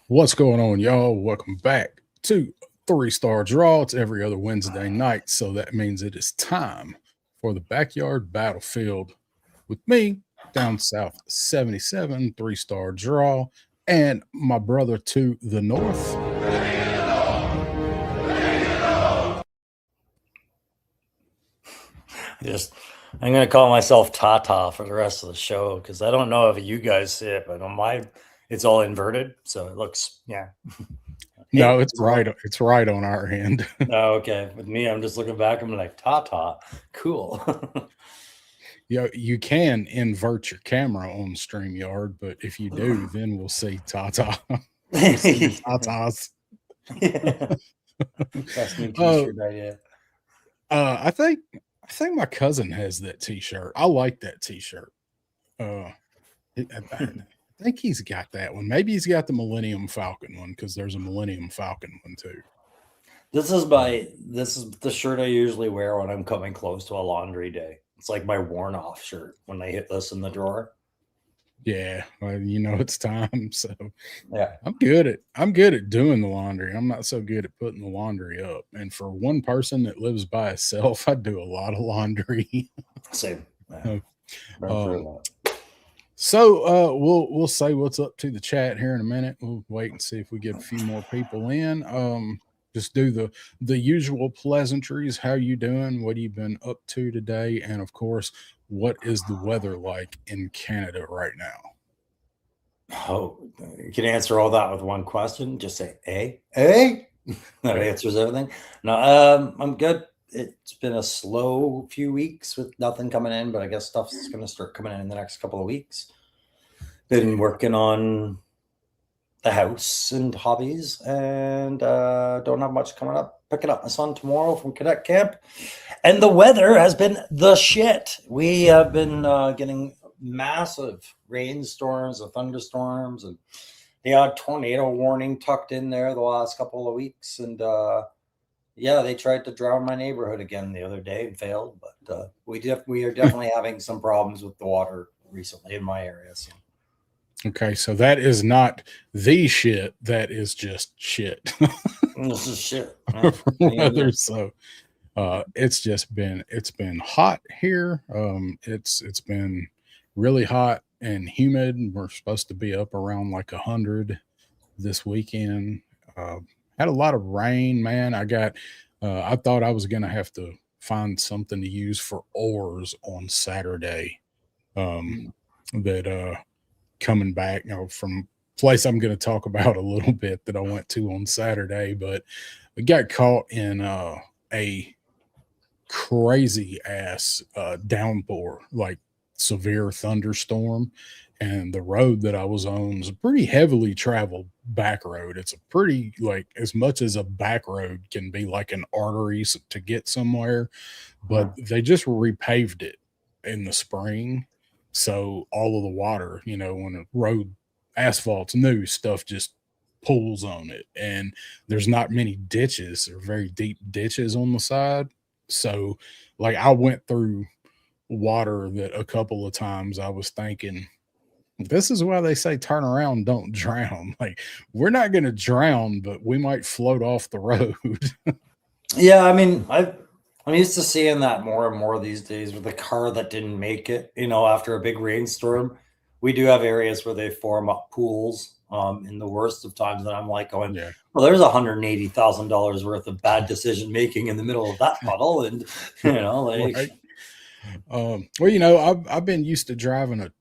What's going on, y'all? Welcome back to 3-Star Draw. It's every other Wednesday night, so that means it is time for the Backyard Battlefield with me, down south 77, 3-Star Draw, and my brother to the north. I'm going to call myself Tata for the rest of the show because I don't know if you guys see it, but on my, it's all inverted, so it looks, yeah. No, it's right. It's right on our end. Oh, okay. With me, I'm just looking back. I'm like, Tata, cool. Yeah, you can invert your camera on StreamYard, but if you do, then we'll see Tata. We'll see Tatas. Yeah. That's new t-shirt idea. I think my cousin has that t-shirt. I like that t-shirt. I think he's got that one. Maybe he's got the Millennium Falcon one because there's a Millennium Falcon one too. This is the shirt I usually wear when I'm coming close to a laundry day. It's like my worn off shirt when I hit this in the drawer. Yeah, well, you know it's time. So yeah, I'm good at doing the laundry. I'm not so good at putting the laundry up. And for one person that lives by himself, I do a lot of laundry. Same. So we'll say what's up to the chat here in a minute. We'll wait and see if we get a few more people in. Just do the usual pleasantries. How you doing? What have you been up to today? And of course, what is the weather like in Canada right now? Oh, you can answer all that with one question. Just say, "Hey." That answers everything. No, I'm good. It's been a slow few weeks with nothing coming in, but I guess stuff's going to start coming in the next couple of weeks. Been working on the house and hobbies, and don't have much coming up. Picking up my son tomorrow from cadet camp, and the weather has been the shit. We have been getting massive rainstorms and thunderstorms, and the odd tornado warning tucked in there the last couple of weeks. And yeah, they tried to drown my neighborhood again the other day and failed. But we are definitely having some problems with the water recently in my area. So. Okay, so that is not the shit. That is just shit. This is shit. Weather, so it's been hot here. It's been really hot and humid. We're supposed to be up around like 100 this weekend. Had a lot of rain, man. I thought I was gonna have to find something to use for oars on Saturday. Coming back, from place I'm going to talk about a little bit that I went to on Saturday, but we got caught in a crazy ass downpour, like severe thunderstorm. And the road that I was on was a pretty heavily traveled back road. It's a pretty, like, as much as a back road can be like an artery to get somewhere, but they just repaved it in the spring. So all of the water, when a road asphalt's new, stuff just pulls on it. And there's not many ditches or very deep ditches on the side. So like I went through water that a couple of times I was thinking, this is why they say turn around, don't drown. Like, we're not going to drown, but we might float off the road. Yeah, I mean, I'm used to seeing that more and more these days with the car that didn't make it, after a big rainstorm. We do have areas where they form up pools in the worst of times. And I'm like going, yeah. Well, there's $180,000 worth of bad decision making in the middle of that puddle. And, Right. Well, you know, I've been used to driving a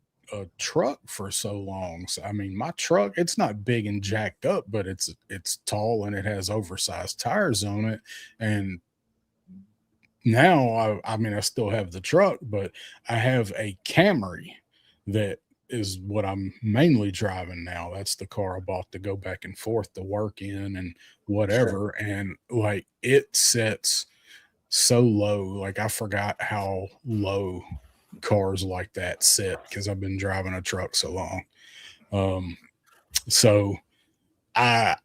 truck for so long. So I mean, my truck, it's not big and jacked up, but it's tall and it has oversized tires on it. And now I mean, I still have the truck, but I have a Camry that is what I'm mainly driving now. That's the car I bought to go back and forth to work in and Sure. whatever. And like it sets so low. Like I forgot how low cars like that set because I've been driving a truck so long. Um, so I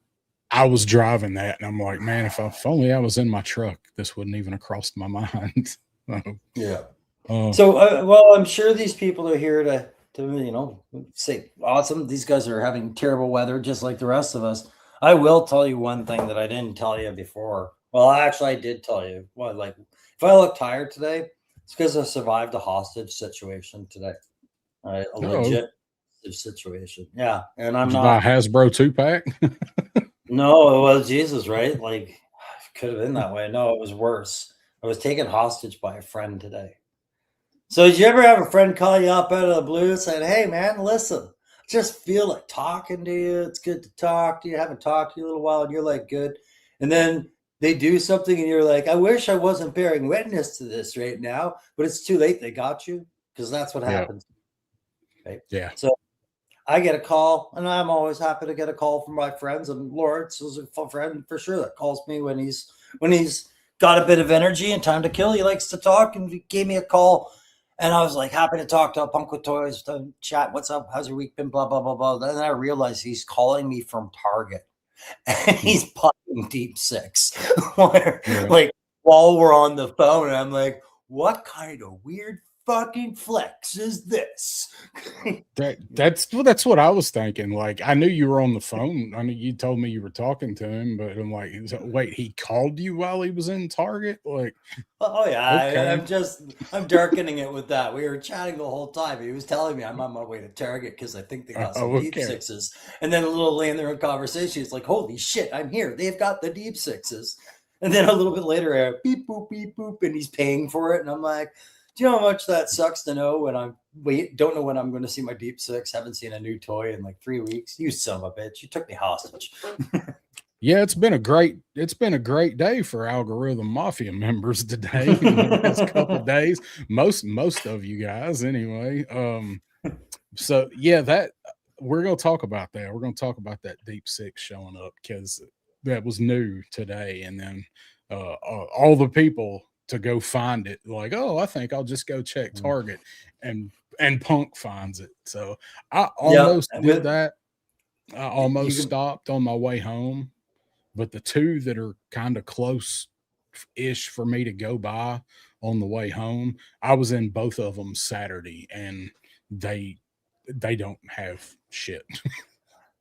I was driving that and I'm like, man, if only I was in my truck, this wouldn't even have crossed my mind. Yeah. uh, So, well, I'm sure these people are here to say, awesome. These guys are having terrible weather, just like the rest of us. I will tell you one thing that I didn't tell you before. Well, actually, I did tell you. Well, like if I look tired today, it's because I survived a hostage situation today. A oh, legit situation. Yeah, and I'm did you buy a not. Hasbro 2 pack? No, it was Jesus, right? Like could have been that way. No, it was worse. I was taken hostage by a friend today. So did you ever have a friend call you up out of the blue and said, "Hey man, listen, I just feel like talking to you. It's good to talk to you. I haven't talked to you in a little while," and you're like, "Good." And then they do something and you're like, "I wish I wasn't bearing witness to this right now, but it's too late. They got you." Because that's what Yeah, happens. Right. yeah. So I get a call, and I'm always happy to get a call from my friends. And Lawrence is a friend for sure that calls me when he's got a bit of energy and time to kill. He likes to talk, and he gave me a call, and I was like happy to talk to Punk with Toys, to chat. What's up? How's your week been? Blah blah blah blah. Then I realized he's calling me from Target, and Hmm. he's playing Deep Six, where, Yeah. like while we're on the phone, and I'm like, what kind of weird fucking flex is this? That's what I was thinking. Like I knew you were on the phone. I knew you told me you were talking to him, but I'm like, wait, he called you while he was in Target? Like, Oh yeah, okay. I'm darkening it with that. We were chatting the whole time. He was telling me I'm on my way to Target because I think they got some Oh, deep okay. sixes. And then a little later in conversation, he's like, "Holy shit, I'm here! They've got the deep sixes." And then a little bit later, beep boop, and he's paying for it. And I'm like, "Do you know how much that sucks to know when don't know when I'm going to see my deep six? Haven't seen a new toy in like 3 weeks. You son of a bitch! You took me hostage." Yeah, it's been a great day for algorithm mafia members today in the last couple days. Most of you guys anyway. So yeah, that we're gonna talk about that. We're gonna talk about that deep six showing up because that was new today, and then all the people to go find it, like, oh, I think I'll just go check Target, and Punk finds it. So I Yeah, almost did with that. I you almost can. stopped on my way home, but the two that are kind of close ish for me to go by on the way home, I was in both of them Saturday, and they they don't have shit.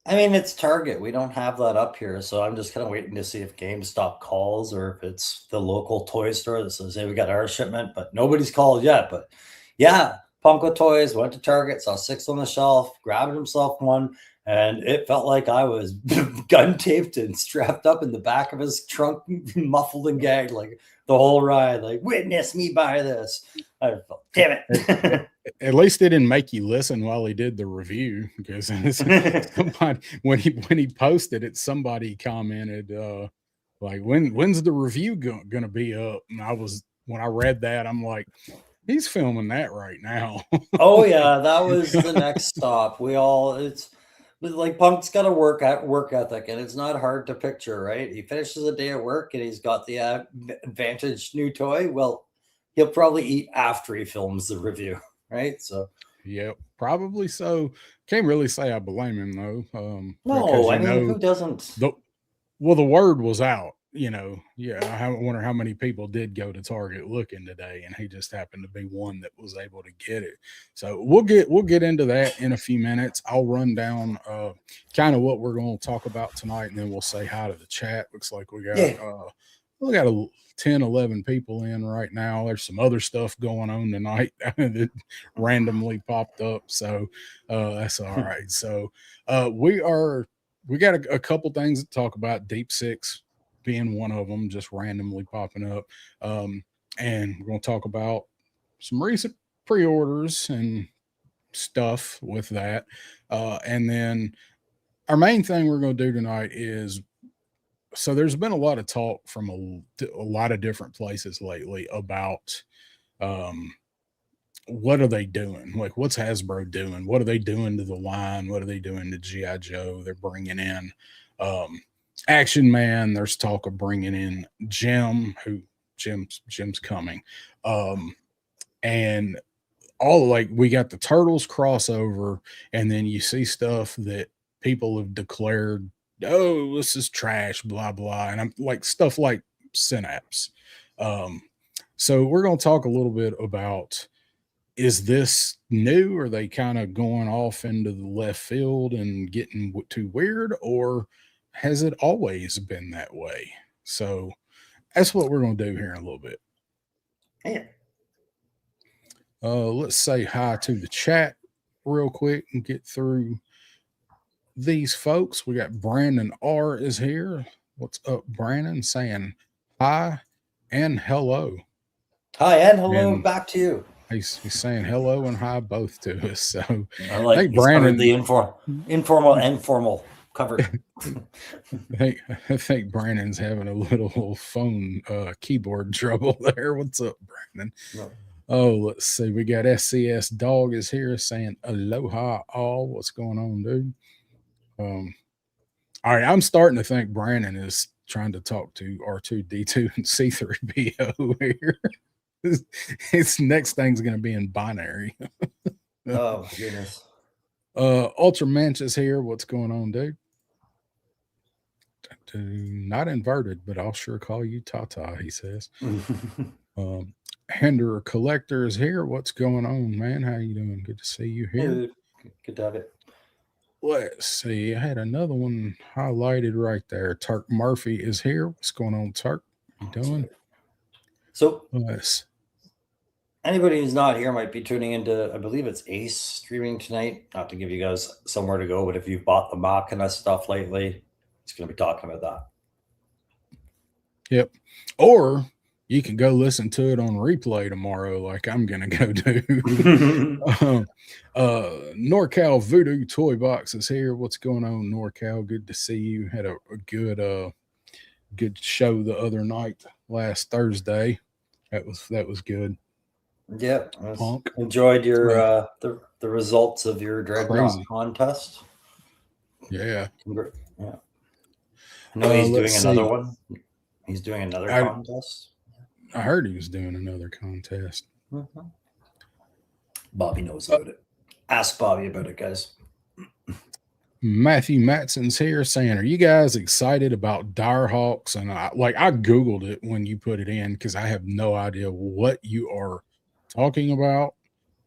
I mean, it's Target. We don't have that up here, so I'm just kind of waiting to see if GameStop calls or if it's the local toy store that says, "Hey, we got our shipment," but nobody's called yet. But yeah, Punko Toys went to Target, saw six on the shelf, grabbed himself one, and it felt like I was gun taped and strapped up in the back of his trunk, muffled and gagged like the whole ride. Like, witness me buy this. I felt, damn at, at, it. at least it didn't make you listen while he did the review because somebody when he posted it, somebody commented like when's the review gonna be up? And I was when I read that, I'm like, he's filming that right now. Oh yeah, that was the next stop. It's but, like Punk's got a work ethic, and it's not hard to picture, right? He finishes a day at work and he's got the Vantage new toy. Well, he'll probably eat after he films the review, right? So Yep, probably so. Can't really say I blame him though, because no, I mean, who doesn't? the well, the word was out. Yeah. I wonder how many people did go to Target looking today, and he just happened to be one that was able to get it. So we'll get into that in a few minutes. I'll run down kind of what we're going to talk about tonight, and then we'll say hi to the chat. Looks like Yeah, we got 10, 11 people in right now. There's some other stuff going on tonight that randomly popped up, so that's all right. So we got a couple things to talk about. Deep six being one of them, just randomly popping up, and we're going to talk about recent pre-orders and stuff with that. And then our main thing we're going to do tonight is, so there's been a lot of talk from a lot of different places lately about what are they doing? Like, what's Hasbro doing? What are they doing to the line? What are they doing to G.I. Joe? They're bringing in Action Man. There's talk of bringing in Jim's coming. And all like, we got the Turtles crossover, and then you see stuff that people have declared, oh, this is trash, blah, blah. And I'm like, stuff like Synapse. So we're going to talk a little bit about, is this new? Are they kind of going off into the left field and getting too weird, or has it always been that way? So that's what we're going to do here in a little bit. Yeah. Let's say hi to the chat real quick and get through these folks. We got Brandon R is here. What's up, Brandon? Saying hi and hello. Hi and hello, and back to you. He's saying hello and hi both to us. So I like Brandon, the informal and formal covered. I think Brandon's having a little phone keyboard trouble there. What's up, Brandon? No. Oh, let's see. We got SCS Dog is here saying aloha all. What's going on, dude? All right, I'm starting to think Brandon is trying to talk to R2D2 and C3PO here. His next thing's going to be in binary. Oh, goodness. Ultra Manch is here. What's going on, dude? Not inverted, but I'll sure call you Tata, he says. Hender Collector is here. What's going on, man? How you doing? Good to see you here. Good to have it. Let's see. I had another one highlighted right there. Turk Murphy is here. What's going on, Turk? How you doing? So, yes. Anybody who's not here might be tuning into, I believe it's Ace streaming tonight. Not to give you guys somewhere to go, but if you've bought the Machina stuff lately, it's going to be talking about that. Yep. Or you can go listen to it on replay tomorrow, like I'm going to go do. NorCal Voodoo Toy Box is here. What's going on, NorCal? Good to see you. Had a good show the other night, last Thursday. That was good. Yep. Enjoyed your the results of your Dreadnought contest. Yeah. Yeah. I know he's doing another one. He's doing another contest. I heard he was doing another contest. Mm-hmm. Bobby knows about it. Ask Bobby about it, guys. Matthew Matson's here saying, are you guys excited about Direhawks? And I Googled it when you put it in because I have no idea what you are talking about.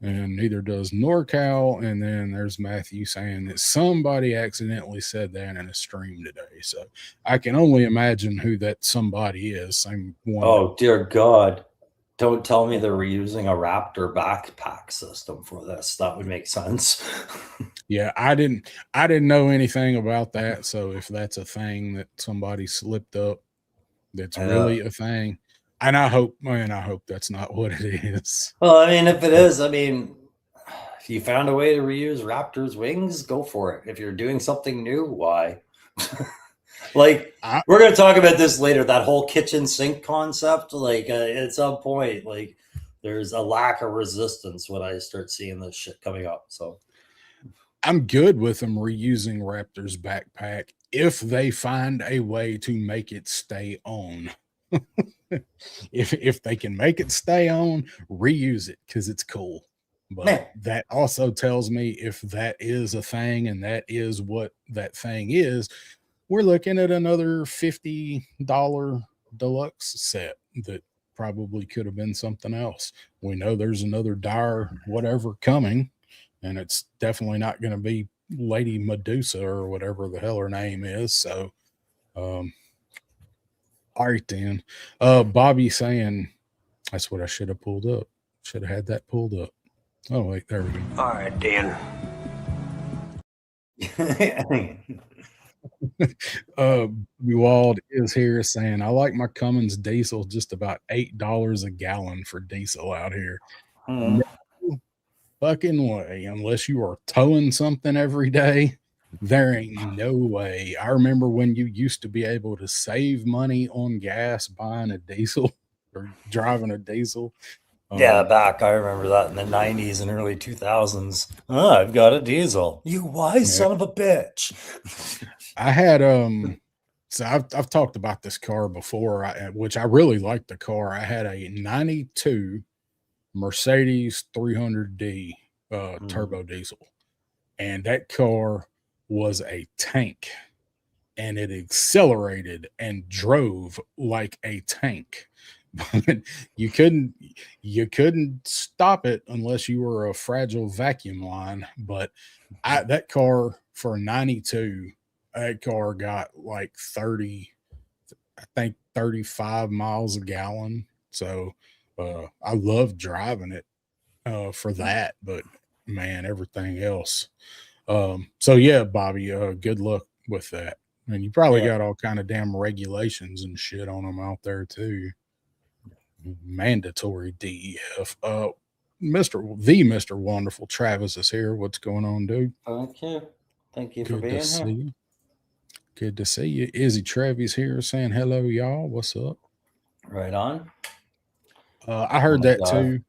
And neither does NorCal. And then there's Matthew saying that somebody accidentally said that in a stream today. So I can only imagine who that somebody is. Same one. Oh, dear God. Don't tell me they're reusing a Raptor backpack system for this. That would make sense. Yeah, I didn't know anything about that. So if that's a thing that somebody slipped up, that's really a thing. And I hope that's not what it is. Well, I mean, if it is, if you found a way to reuse Raptor's wings, go for it. If you're doing something new, why? We're going to talk about this later, that whole kitchen sink concept. At some point, there's a lack of resistance when I start seeing this shit coming up. So I'm good with them reusing Raptor's backpack if they find a way to make it stay on. If they can make it stay on, reuse it because it's cool. But that also tells me if that is a thing and that is what that thing is, we're looking at another $50 deluxe set that probably could have been something else. We know there's another dire whatever coming, and it's definitely not going to be Lady Medusa or whatever the hell her name is. So, all right, then. Bobby saying, that's what I should have pulled up. Should have had that pulled up. Oh, wait, there we go. All right, Dan. Wald is here saying, I like my Cummins diesel, just about $8 a gallon for diesel out here. No fucking way. Unless you are towing something every day, there ain't no way. I remember when you used to be able to save money on gas buying a diesel or driving a diesel. Yeah, back. I remember that in the 90s and early 2000s. Oh, I've got a diesel. You wise Yeah. son of a bitch. I had so I've talked about this car before, which I really liked the car. I had a 92 Mercedes 300D turbo diesel, and that car was a tank, and it accelerated and drove like a tank. But you couldn't stop it unless you were a fragile vacuum line. But that car for 92, that car got like 30, I think 35 miles a gallon. So I love driving it for that, but man, everything else. So yeah, Bobby, good luck with that. And you probably Yeah. got all kind of damn regulations and shit on them out there too. Mandatory DEF. Mr. Wonderful Travis is here. What's going on, dude? Thank you. Thank you for Good to being see here. you. Good to see you. Izzy Travis here saying hello, y'all. What's up? Right on. I heard my that God. too.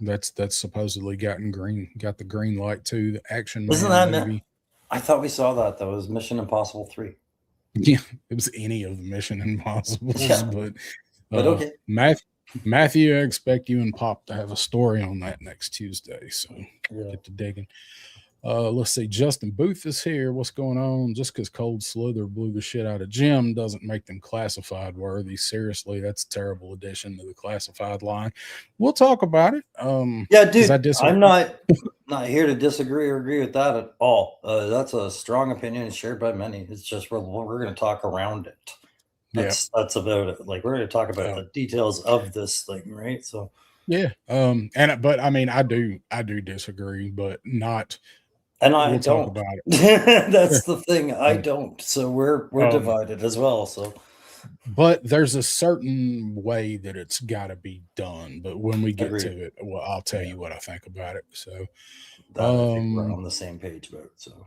That's supposedly got the green light to the Action Isn't Man that movie. I thought we saw that. That was Mission Impossible 3. Yeah, it was any of the Mission Impossibles, Yeah. but okay. Matthew, I expect you and Pop to have a story on that next Tuesday. So Yeah. get to digging. Let's see. Justin Booth is here. What's going on? Just because Cold Slither blew the shit out of Jim doesn't make them classified worthy. Seriously, that's a terrible addition to the classified line. We'll talk about it. Yeah, dude. I I'm not here to disagree or agree with that at all. That's a strong opinion shared by many. It's just we're going to talk around it. That's about it. Like we're going to talk about the details of this thing, right? So yeah. But I mean, I do disagree, but not. And I we'll don't. talk about it. That's the thing. I don't. So we're divided as well. So, but there's a certain way that it's got to be done. But when we get Agreed. to it, well, I'll tell you what I think about it. So, that I think we're on the same page about. So,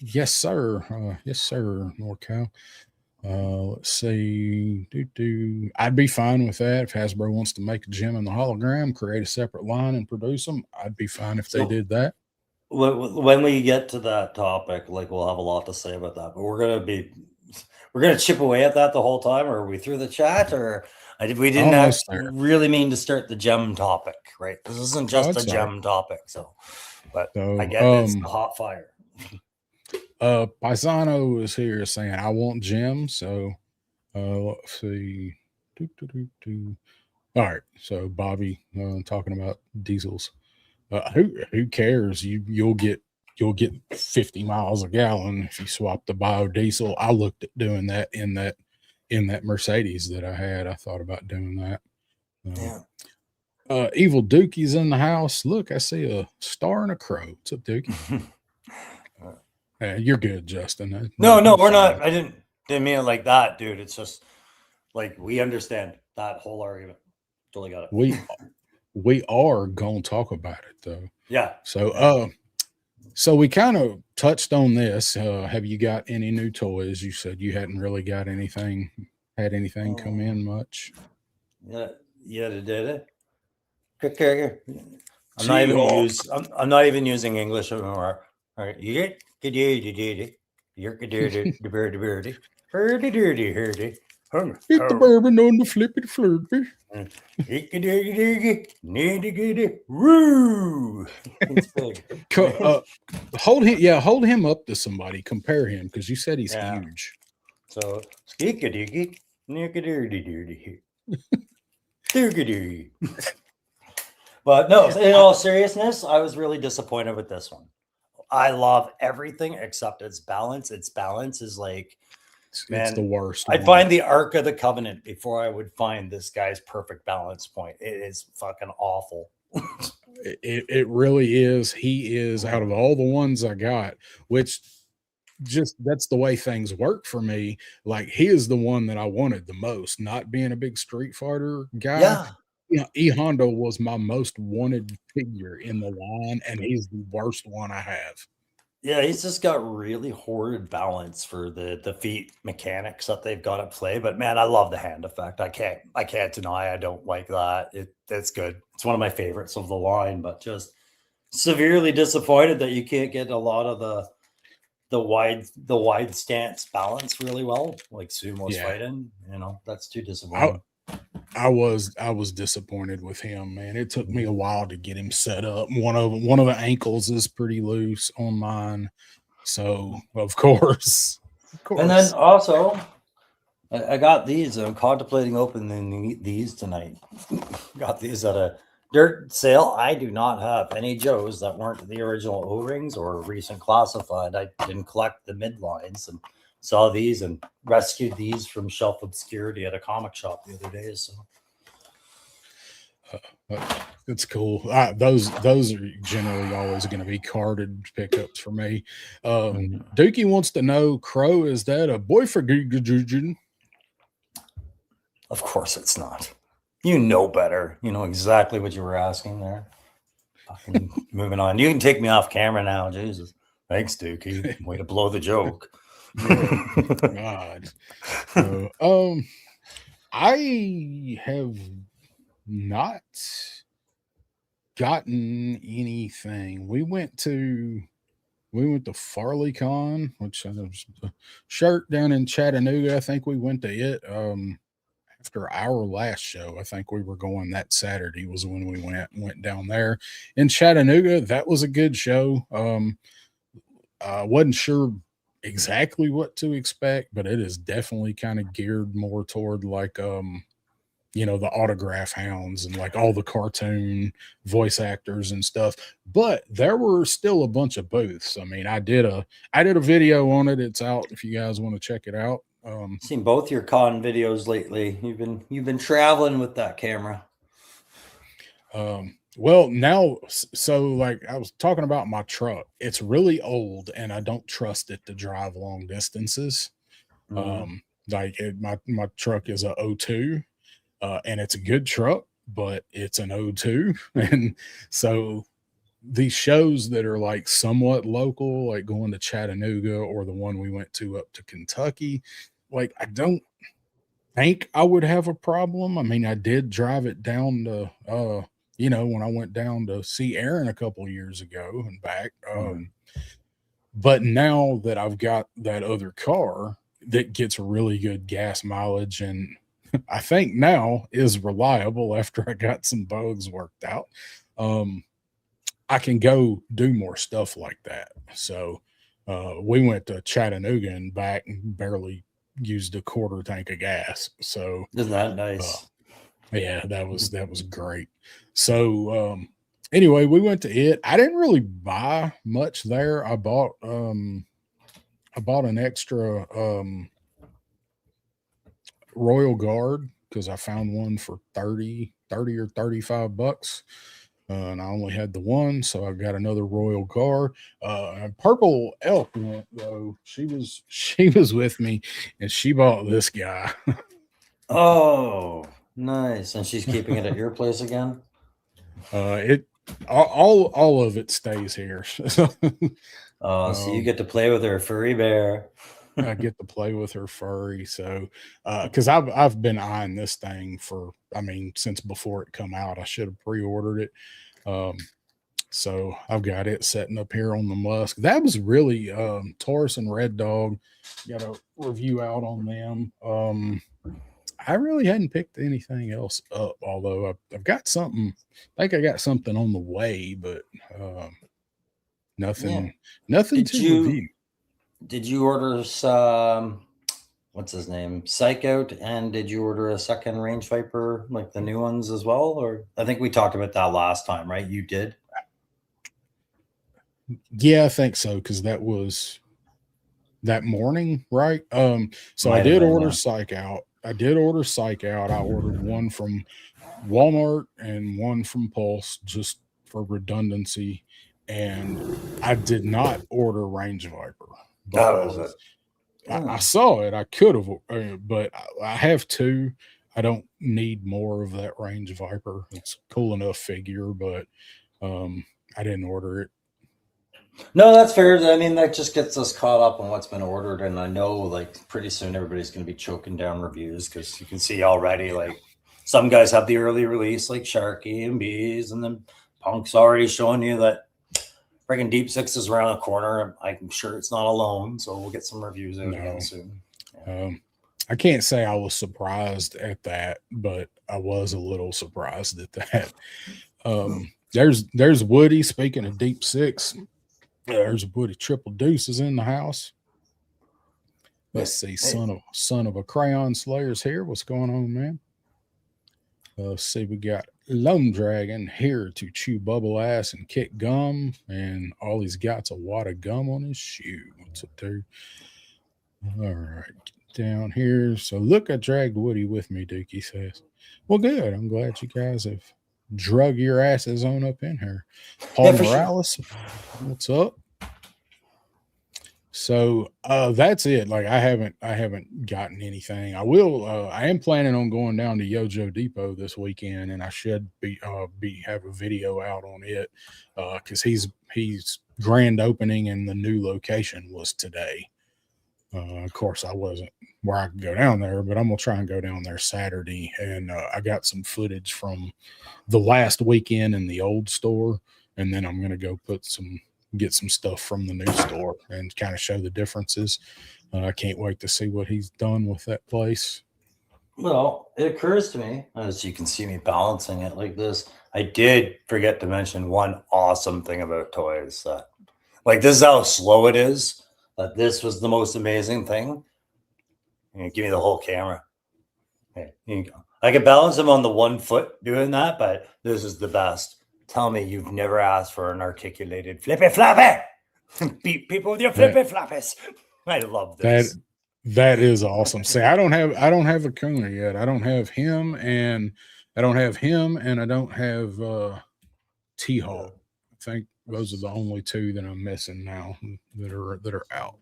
yes, sir. Yes, sir. NorCal. Let's see. I'd be fine with that if Hasbro wants to make a gem in the hologram, create a separate line, and produce them. I'd be fine if they did that. When we get to that topic, like we'll have a lot to say about that, but we're gonna chip away at that the whole time. Or are we through the chat? Or we didn't really mean to start the gem topic, right? This isn't just a gem topic. So, but I get it's the hot fire. Paisano is here saying I want gems. So let's see. All right. So Bobby talking about diesels. Who cares? You'll get 50 miles a gallon if you swap the biodiesel. I looked at doing that in that Mercedes that I had. I thought about doing that. Evil Dookie's in the house. Look, I see a star and a crow. What's up, Dookie? You're good, Justin. No, we're not. I didn't mean it like that, dude. It's just like we understand that whole argument. Totally got it. We are gonna talk about it though. Yeah. So we kind of touched on this. Have you got any new toys? You said you hadn't really got anything come in much. Yeah, they did it. I'm not even using English anymore. All right, you get hit the bourbon on the flippy flirty. Woo! It's big. Hold him up to somebody. Compare him because you said he's huge. So but no, in all seriousness, I was really disappointed with this one. I love everything except its balance. Its balance is like, it's the worst. I'd find the Ark of the Covenant before I would find this guy's perfect balance point. It is fucking awful. It really is. He is, out of all the ones I got, which just that's the way things work for me. Like, he is the one that I wanted the most, not being a big Street Fighter guy. Yeah. E Honda was my most wanted figure in the line, and he's the worst one I have. Yeah, he's just got really horrid balance for the feet mechanics that they've got at play. But man, I love the hand effect. I can't deny I don't like that. It's good. It's one of my favorites of the line, but just severely disappointed that you can't get a lot of the wide stance balance really well, like Sumo's Yeah. fighting. That's too I disappointing. I was disappointed with him, man. It took me a while to get him set up. One of the ankles is pretty loose on mine. So of course. Of And then course. also, I got these. I'm contemplating opening these tonight. Got these at a dirt sale. I do not have any Joes that weren't the original O-rings or recent classified. I didn't collect the midlines and saw these and rescued these from shelf obscurity at a comic shop the other day. So It's cool. Those are generally always going to be carded pickups for me. Dookie wants to know, Crow, is that a boyfriend? of course it's not. You know better. You know exactly what you were asking there. Fucking moving on. You can take me off camera now. Jesus. Thanks, Dookie. Way to blow the joke. God. I have not gotten anything. We went to FarleyCon, which was a shirt down in Chattanooga. I think we went to it after our last show. I think we were going that Saturday was when we went down there in Chattanooga. That was a good show. I wasn't sure exactly what to expect, but it is definitely kind of geared more toward like the autograph hounds and like all the cartoon voice actors and stuff. But there were still a bunch of booths. I mean, I did a video on it. It's out if you guys want to check it out. Seen both your con videos lately. You've been traveling with that camera. Well, now, so like I was talking about my truck, it's really old and I don't trust it to drive long distances. My truck is a '02, and it's a good truck, but it's an '02. And so these shows that are like somewhat local, like going to Chattanooga or the one we went to up to Kentucky, like I don't think I would have a problem. I mean, I did drive it down to when I went down to see Aaron a couple of years ago and back. But now that I've got that other car that gets really good gas mileage and I think now is reliable after I got some bugs worked out, I can go do more stuff like that. So we went to Chattanooga and back and barely used a quarter tank of gas. So Isn't that nice? Yeah, that was great. So anyway, we went to it. I didn't really buy much there. I bought an extra Royal Guard because I found one for 30 or $35. And I only had the one, so I got another Royal Guard. Purple Elk went though. She was with me, and she bought this guy. Oh, nice! And she's keeping it at your place again. All of it stays here. So you get to play with her furry bear. I get to play with her furry. So, because I've been eyeing this thing since before it come out. I should have pre-ordered it. So I've got it setting up here on the Musk. That was really Taurus and Red Dog. Got a review out on them. I really hadn't picked anything else up, although I've got something. I think I got something on the way, but nothing to review. Did you order some? What's his name? Psych Out, and did you order a second Range Viper, like the new ones as well? Or I think we talked about that last time, right? You did. Yeah, I think so, because that was that morning, right? So I did order Psych Out. I ordered one from Walmart and one from Pulse just for redundancy. And I did not order Range Viper. That was it. I saw it. I could have, but I have two. I don't need more of that range Viper. It's a cool enough figure, but I didn't order it. No, that's fair. I mean, that just gets us caught up on what's been ordered, and I know like pretty soon everybody's going to be choking down reviews because you can see already like some guys have the early release like Sharky and Bees, and then Punk's already showing you that freaking Deep Six is around the corner. I'm sure it's not alone, so we'll get some reviews out again soon. Yeah. I can't say I was surprised at that, but I was a little surprised at that. There's Woody. Speaking of Deep Six, there's Woody Triple Deuces in the house. Let's see, son of a Crayon Slayer's here. What's going on, man? Let's see, we got Lone Dragon here to chew bubble ass and kick gum, and all he's got's a wad of gum on his shoe. What's up there? All right, down here. So look, I dragged Woody with me, Dookie says. Well, good. I'm glad you guys have drug your asses on up in here. Paul Morales, what's up? So that's it. Like I haven't gotten anything. I am planning on going down to Yojo Depot this weekend, and I should have a video out on it because he's grand opening and the new location was today. Of course, I wasn't where I could go down there, but I'm gonna try and go down there Saturday. And I got some footage from the last weekend in the old store, and then I'm gonna go get some stuff from the new store and kind of show the differences. I can't wait to see what he's done with that place. Well, it occurs to me, as you can see me balancing it like this, I did forget to mention one awesome thing about toys. Like this is how slow it is. That this was the most amazing thing. Give me the whole camera. Here you go. I could balance him on the 1 foot doing that, but this is the best. Tell me you've never asked for an articulated flippy floppy. Beat people with your flippy floppies. I love this. That is awesome. See, I don't have a Kuna yet. I don't have him, and I don't have T-Hawk. I think those are the only two that I'm missing now that are out.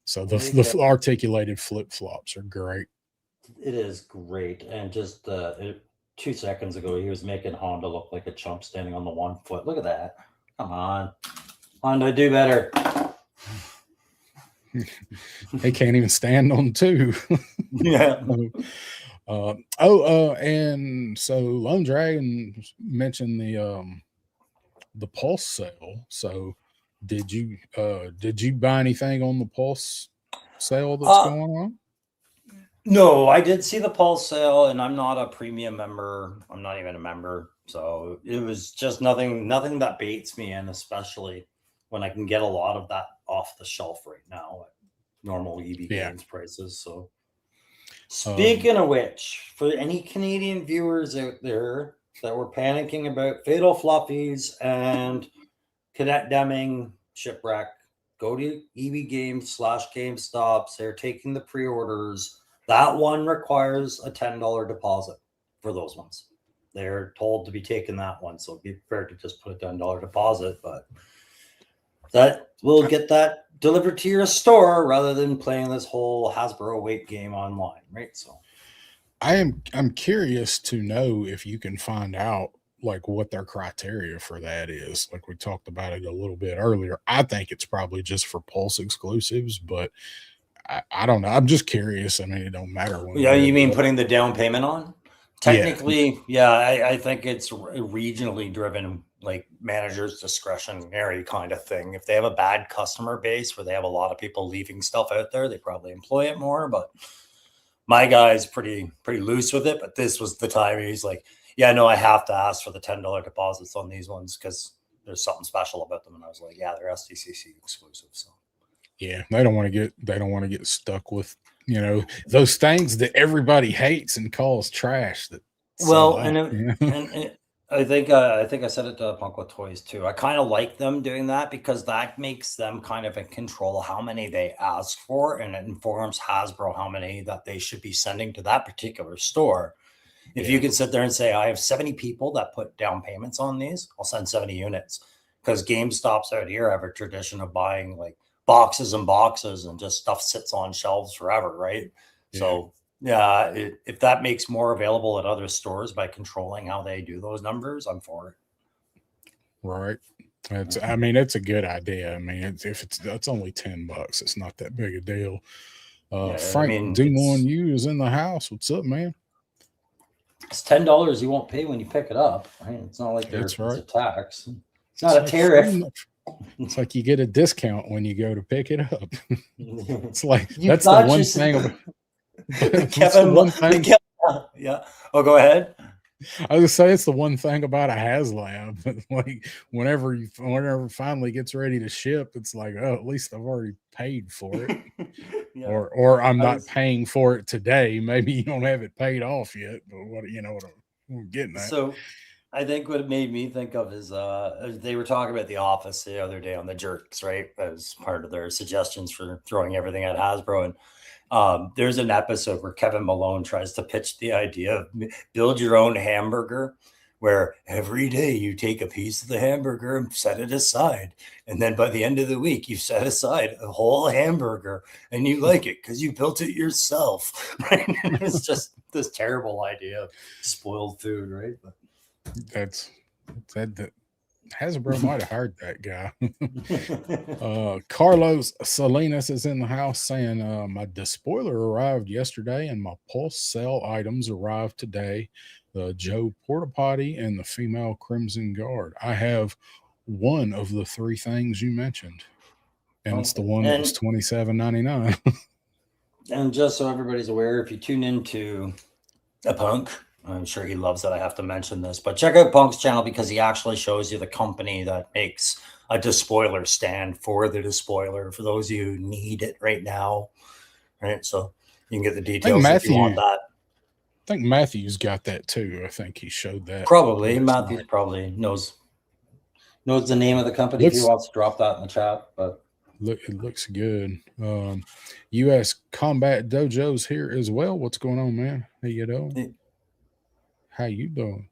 So the articulated flip flops are great. It is great, and just 2 seconds ago, he was making Honda look like a chump standing on the 1 foot. Look at that. Come on. Honda, do better. They can't even stand on two. Yeah. And so Lone Dragon mentioned the Pulse sale. So did you buy anything on the Pulse sale that's going on? No, I did see the Pulse sale, and I'm not a premium member. I'm not even a member. So it was just nothing that baits me in, especially when I can get a lot of that off the shelf right now at normal EB Games prices. So speaking of which, for any Canadian viewers out there that were panicking about Fatal Fluffies and Cadet Deming Shipwreck, go to EB Games /GameStops. They're taking the pre-orders. That one requires a $10 deposit for those ones. They're told to be taking that one, so be prepared to just put a $10 deposit, but that will get that delivered to your store rather than playing this whole Hasbro weight game online, right? So I'm curious to know if you can find out like what their criteria for that is. Like we talked about it a little bit earlier. I think it's probably just for Pulse exclusives, but I don't know. I'm just curious. I mean, it don't matter. Yeah, you mean putting the down payment on? Technically, I think it's regionally driven, like manager's discretionary kind of thing. If they have a bad customer base where they have a lot of people leaving stuff out there, they probably employ it more. But my guy's pretty loose with it. But this was the time he's like, yeah, no, I have to ask for the $10 deposits on these ones because there's something special about them. And I was like, yeah, they're SDCC exclusive. So yeah, they don't want to get stuck with, those things that everybody hates and calls trash. I think I said it to Punk with Toys too. I kind of like them doing that because that makes them kind of in control of how many they ask for, and it informs Hasbro how many that they should be sending to that particular store. If you can sit there and say, I have 70 people that put down payments on these, I'll send 70 units, because GameStops out here have a tradition of buying like boxes and boxes and just stuff sits on shelves forever, right? Yeah. So Yeah, if that makes more available at other stores by controlling how they do those numbers, I'm for it. Right. I mean, it's a good idea. I mean, it's only $10. It's not that big a deal. Yeah, I Frank mean, Dumont, you is in the house. What's up, man? it's $10 you won't pay when you pick it up. Right? It's not like That's it's right. a tax. It's not a like tariff. It's like you get a discount when you go to pick it up. It's like You that's the thought one you thing about that's the Kevin, one thing. yeah. Oh, go ahead. I was gonna say it's the one thing about a HasLab. Like whenever it finally gets ready to ship, it's like, oh, at least I've already paid for it. Yeah. Or I'm not paying for it today. Maybe you don't have it paid off yet, but what I'm getting at. So I think what it made me think of is they were talking about The Office the other day on the Jerks, right? As part of their suggestions for throwing everything at Hasbro. And there's an episode where Kevin Malone tries to pitch the idea of build your own hamburger, where every day you take a piece of the hamburger and set it aside. And then by the end of the week, you set aside a whole hamburger and you like it because you built it yourself. Right? It's just this terrible idea of spoiled food, right? But that Hasbro might have hired that guy. Carlos Salinas is in the house saying, my despoiler arrived yesterday and my pulse cell items arrived today. The Joe Porta Potty and the female Crimson Guard. I have one of the three things you mentioned. And it's the one that was $27.99. And just so everybody's aware, if you tune into a Punk, I'm sure he loves that I have to mention this, but check out Punk's channel because he actually shows you the company that makes a despoiler stand for the despoiler for those of you who need it right now. Right. So you can get the details if you want that. I think Matthew's got that too. I think he showed that. Probably. Matthew probably knows the name of the company if he wants to drop that in the chat. But it looks good. U.S. Combat Dojo's here as well. What's going on, man? How you doing? How you doing?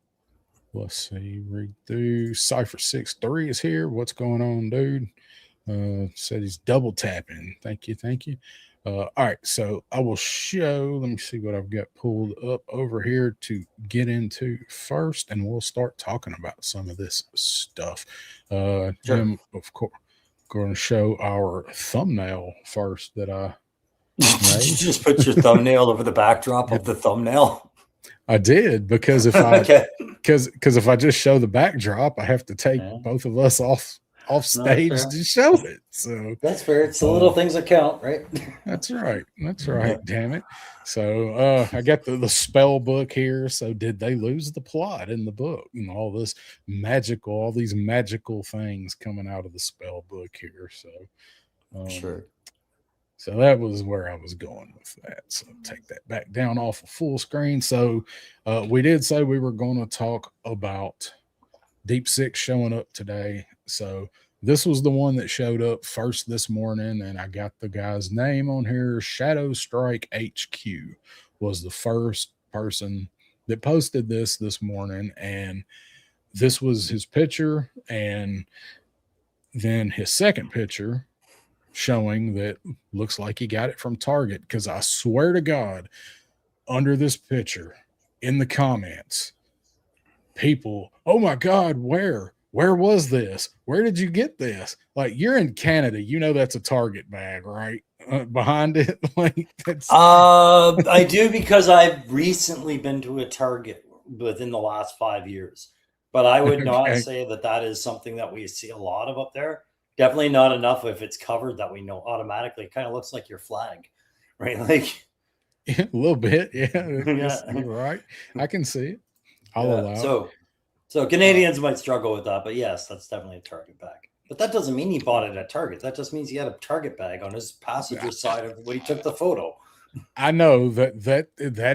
Let's see. Read through. Cypher63 is here. What's going on, dude? Said he's double tapping. Thank you. All right, so I will show. Let me see what I've got pulled up over here to get into first, and we'll start talking about some of this stuff. Sure. Of course, going to show our thumbnail first that I made. You just put your thumbnail over the backdrop of the thumbnail. I did because if I because if I just show the backdrop, I have to take both of us off stage to show it. So that's fair. It's the little things that count, right? That's right. Damn it. So I got the spell book here. So did they lose the plot in the book? All these magical things coming out of the spell book here. So sure. So that was where I was going with that. So take that back down off of full screen. So we did say we were going to talk about Deep Six showing up today. So this was the one that showed up first this morning, and I got the guy's name on here. Shadow Strike HQ was the first person that posted this morning, and this was his picture, and then his second picture showing that looks like he got it from Target, because I swear to God, under this picture in the comments, people, oh my God, where was this? Where did you get this? Like, you're in Canada, that's a Target bag, right? Behind it, like that's. I do, because I've recently been to a Target within the last 5 years, but I would not say that is something that we see a lot of up there. Definitely not enough if it's covered that we know automatically. It kind of looks like your flag, right? Like a little bit, yeah. You're right. I can see it. I'll allow. So Canadians might struggle with that, but yes, that's definitely a Target bag. But that doesn't mean he bought it at Target. That just means he had a Target bag on his passenger side of when he took the photo. I know that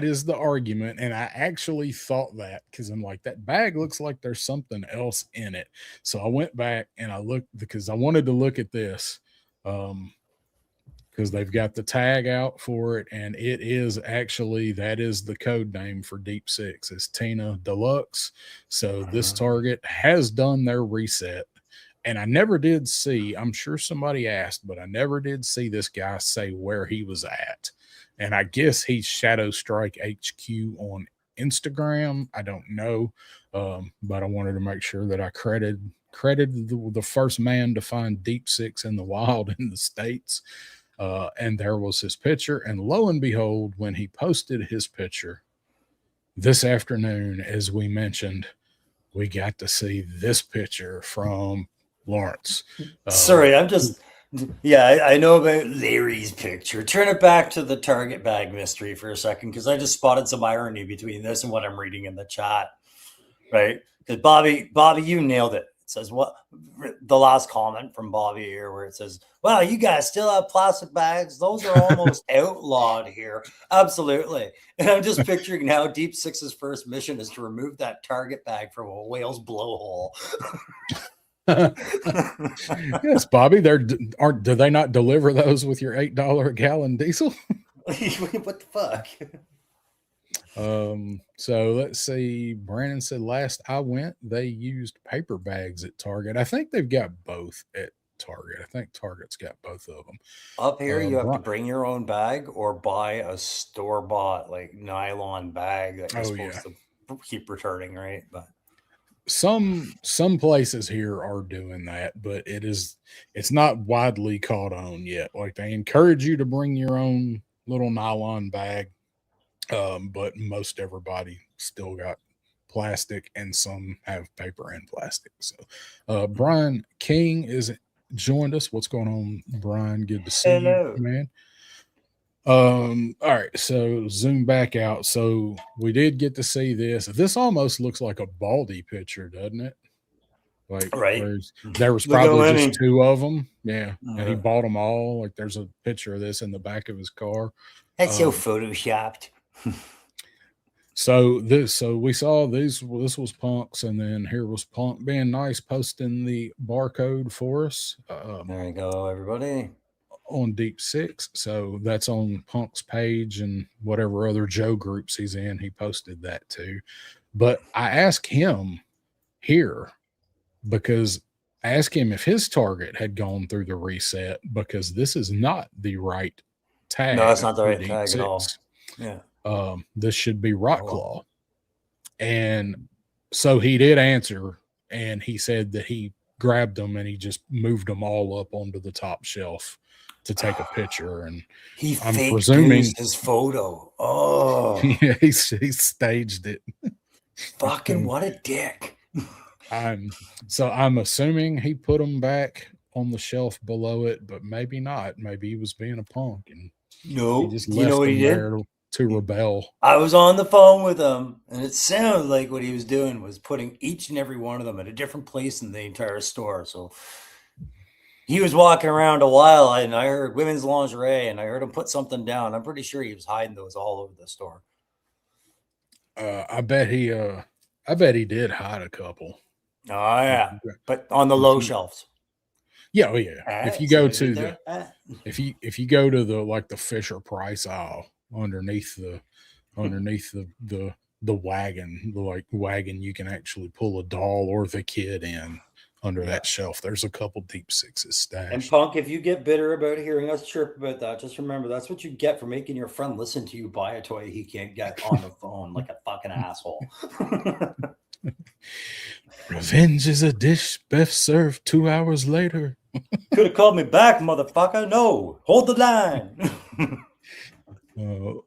is the argument, and I actually thought that, because I'm like, that bag looks like there's something else in it. So I went back and I looked, because I wanted to look at this, because they've got the tag out for it, and it is actually, that is the code name for Deep Six. It's Tina Deluxe. So this Target has done their reset, and I never did see, I'm sure somebody asked, but I never did see this guy say where he was at. and I guess he's Shadow Strike HQ on Instagram. I don't know, but I wanted to make sure that I credited the first man to find deep six in the wild in the States. And there was his picture. And lo and behold, when he posted his picture this afternoon, as we mentioned, we got to see this picture from Lawrence. Sorry, I'm just, yeah, I know about Larry's picture. Turn it back to the Target bag mystery for a second, because I just spotted some irony between this and what I'm reading in the chat, right? Because Bobby, you nailed it. It says, what the last comment from Bobby here, where it says, wow, you guys still have plastic bags? Those are almost outlawed here. Absolutely. And I'm just picturing now Deep Six's first mission is to remove that Target bag from a whale's blowhole. Yes, Bobby, do they not deliver those with your $8 a gallon diesel? What the fuck? So let's see. Brandon said last I went, they used paper bags at Target. I think they've got both at Target. I think Target's got both of them. Up here, you have to bring your own bag or buy a store-bought like nylon bag that you're supposed to keep returning, right? But some places here are doing that, but it's not widely caught on yet. Like, they encourage you to bring your own little nylon bag. But most everybody still got plastic, and some have paper and plastic. So Brian King is joined us. What's going on, Brian? Good to see you, man. All right, so zoom back out. So we did get to see this. This almost looks like a Baldy picture, doesn't it? Like, right, there was probably just two of them. Yeah, and he bought them all. Like, there's a picture of this in the back of his car. That's so photoshopped. So we saw this was Punk's, and then here was Punk being nice, posting the barcode for us. There you go, everybody. On Deep Six. So that's on Punk's page, and whatever other Joe groups he's in, he posted that too. But I asked him here, because I asked him if his Target had gone through the reset, because this is not the right tag. No, it's not the right tag at all. Yeah. This should be Rock Claw. And so he did answer, and he said that he grabbed them and he just moved them all up onto the top shelf to take a picture. And I'm presuming his photo. Oh, yeah, he staged it. Fucking what a dick. I'm assuming he put them back on the shelf below it, but maybe not. Maybe he was being a punk, and he just left them there to rebel. I was on the phone with him, and it sounded like what he was doing was putting each and every one of them at a different place in the entire store. So he was walking around a while, and I heard women's lingerie, and I heard him put something down. I'm pretty sure he was hiding those all over the store. I bet he did hide a couple. Oh yeah, but on the low shelves. Yeah, oh yeah. If you go to the if you go to the like the Fisher Price aisle underneath the wagon, the like wagon you can actually pull a doll or the kid in under that shelf. There's a couple Deep Sixes stashed. And Punk, if you get bitter about hearing us chirp about that, just remember that's what you get for making your friend listen to you buy a toy he can't get on the phone like a fucking asshole. Revenge is a dish best served 2 hours later. Could have called me back, motherfucker. No, hold the line.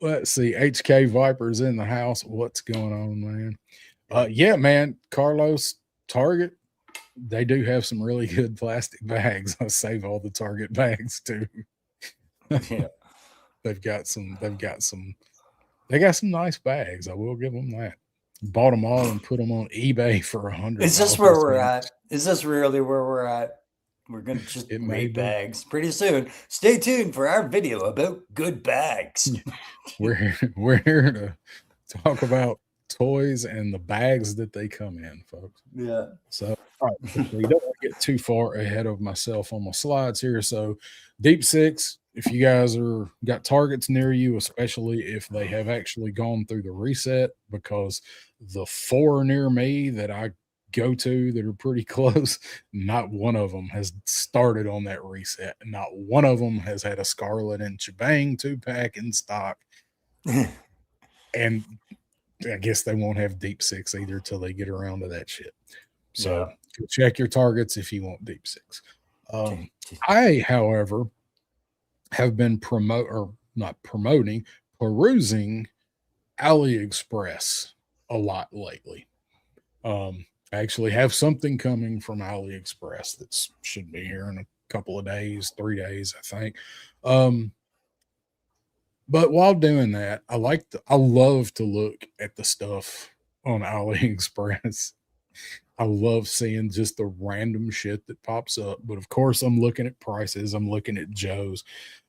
Let's see. HK Viper's in the house. What's going on, man? Yeah, man. Carlos, Target, they do have some really good plastic bags. I save all the Target bags too. Yeah. They got some nice bags. I will give them that. Bought them all and put them on eBay for $100. Is this where we're at? Is this really where we're at? We're going to just rate bags pretty soon. Stay tuned for our video about good bags. We're here to talk about toys and the bags that they come in, folks. Yeah. So, all right, we don't want to get too far ahead of myself on my slides here. So, Deep Six, if you guys got Targets near you, especially if they have actually gone through the reset, because the 4 near me that I go to that are pretty close, not one of them has started on that reset. Not one of them has had a Scarlet and Shebang 2-pack in stock. And I guess they won't have Deep Six either till they get around to that shit. So check your targets if you want Deep Six. I, however, have been perusing AliExpress a lot lately. I actually have something coming from AliExpress that should be here in a couple of days, 3 days, I think. But while doing that, I love to look at the stuff on AliExpress. I love seeing just the random shit that pops up. But of course, I'm looking at prices. I'm looking at Joe's.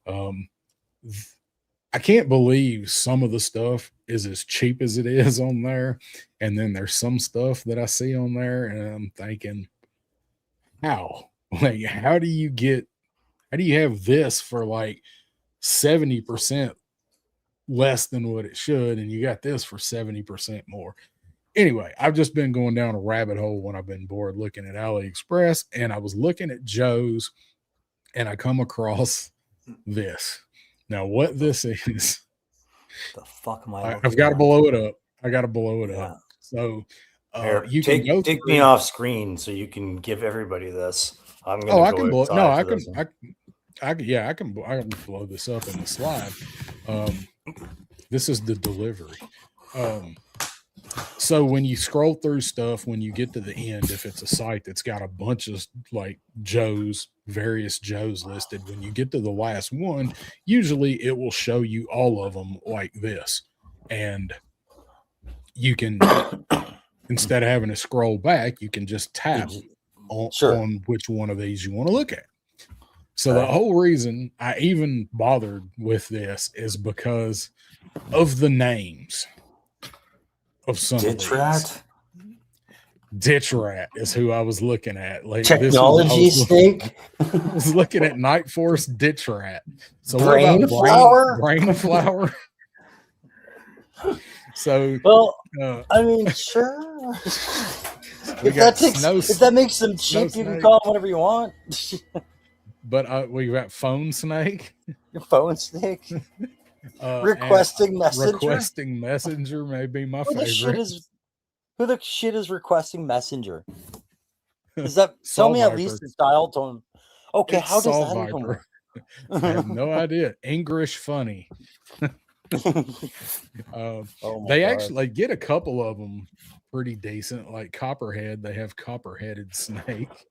I can't believe some of the stuff is as cheap as it is on there. And then there's some stuff that I see on there and I'm thinking, how? Like, how do you have this for like 70% less than what it should, and you got this for 70% more? Anyway, I've just been going down a rabbit hole when I've been bored looking at AliExpress, and I was looking at Joe's, and I come across this. Now, what this is, the fuck am I? I've got to blow it up. Up. So you can go take me off screen so you can give everybody this. I'm gonna. I can blow. No, I can. I can blow this up in the slide. This is the delivery. So when you scroll through stuff, when you get to the end, if it's a site that's got a bunch of like various Joes listed, when you get to the last one, usually it will show you all of them like this. And you can, instead of having to scroll back, you can just tap on which one of these you want to look at. So the whole reason I even bothered with this is because of the names of some Ditch Rat. Ditch Rat is who I was looking at. Like Technology Snake. I was looking at Night Force Ditch Rat. So Brain Flower. Brain Flower. So I mean, sure. If that makes them cheap, you can call them whatever you want. But we got Phone Snake. Your Phone Snake. Requesting Messenger. Requesting Messenger may be my favorite. Who the shit is Requesting Messenger? Is that tell me at least the dial tone? Okay, it's how does that even work? I have no idea. English funny. They actually get a couple of them pretty decent, like Copperhead. They have Copperheaded Snake.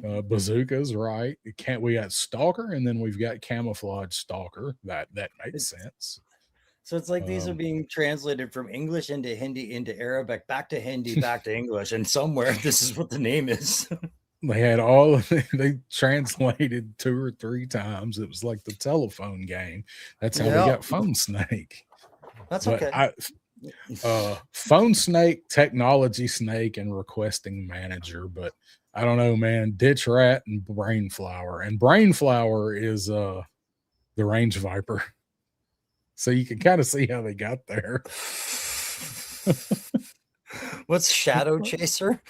Bazookas, right? We got Stalker, and then we've got Camouflage Stalker. That makes sense. So it's like these are being translated from English into Hindi into Arabic, back to Hindi, back to English, and somewhere this is what the name is. They had they translated 2 or 3 times. It was like the telephone game. That's how we got Phone Snake. That's okay. Phone Snake, Technology Snake, and Requesting Manager, but I don't know, man. Ditch Rat and Brain Flower. And Brain Flower is the Range Viper. So you can kind of see how they got there. What's Shadow Chaser?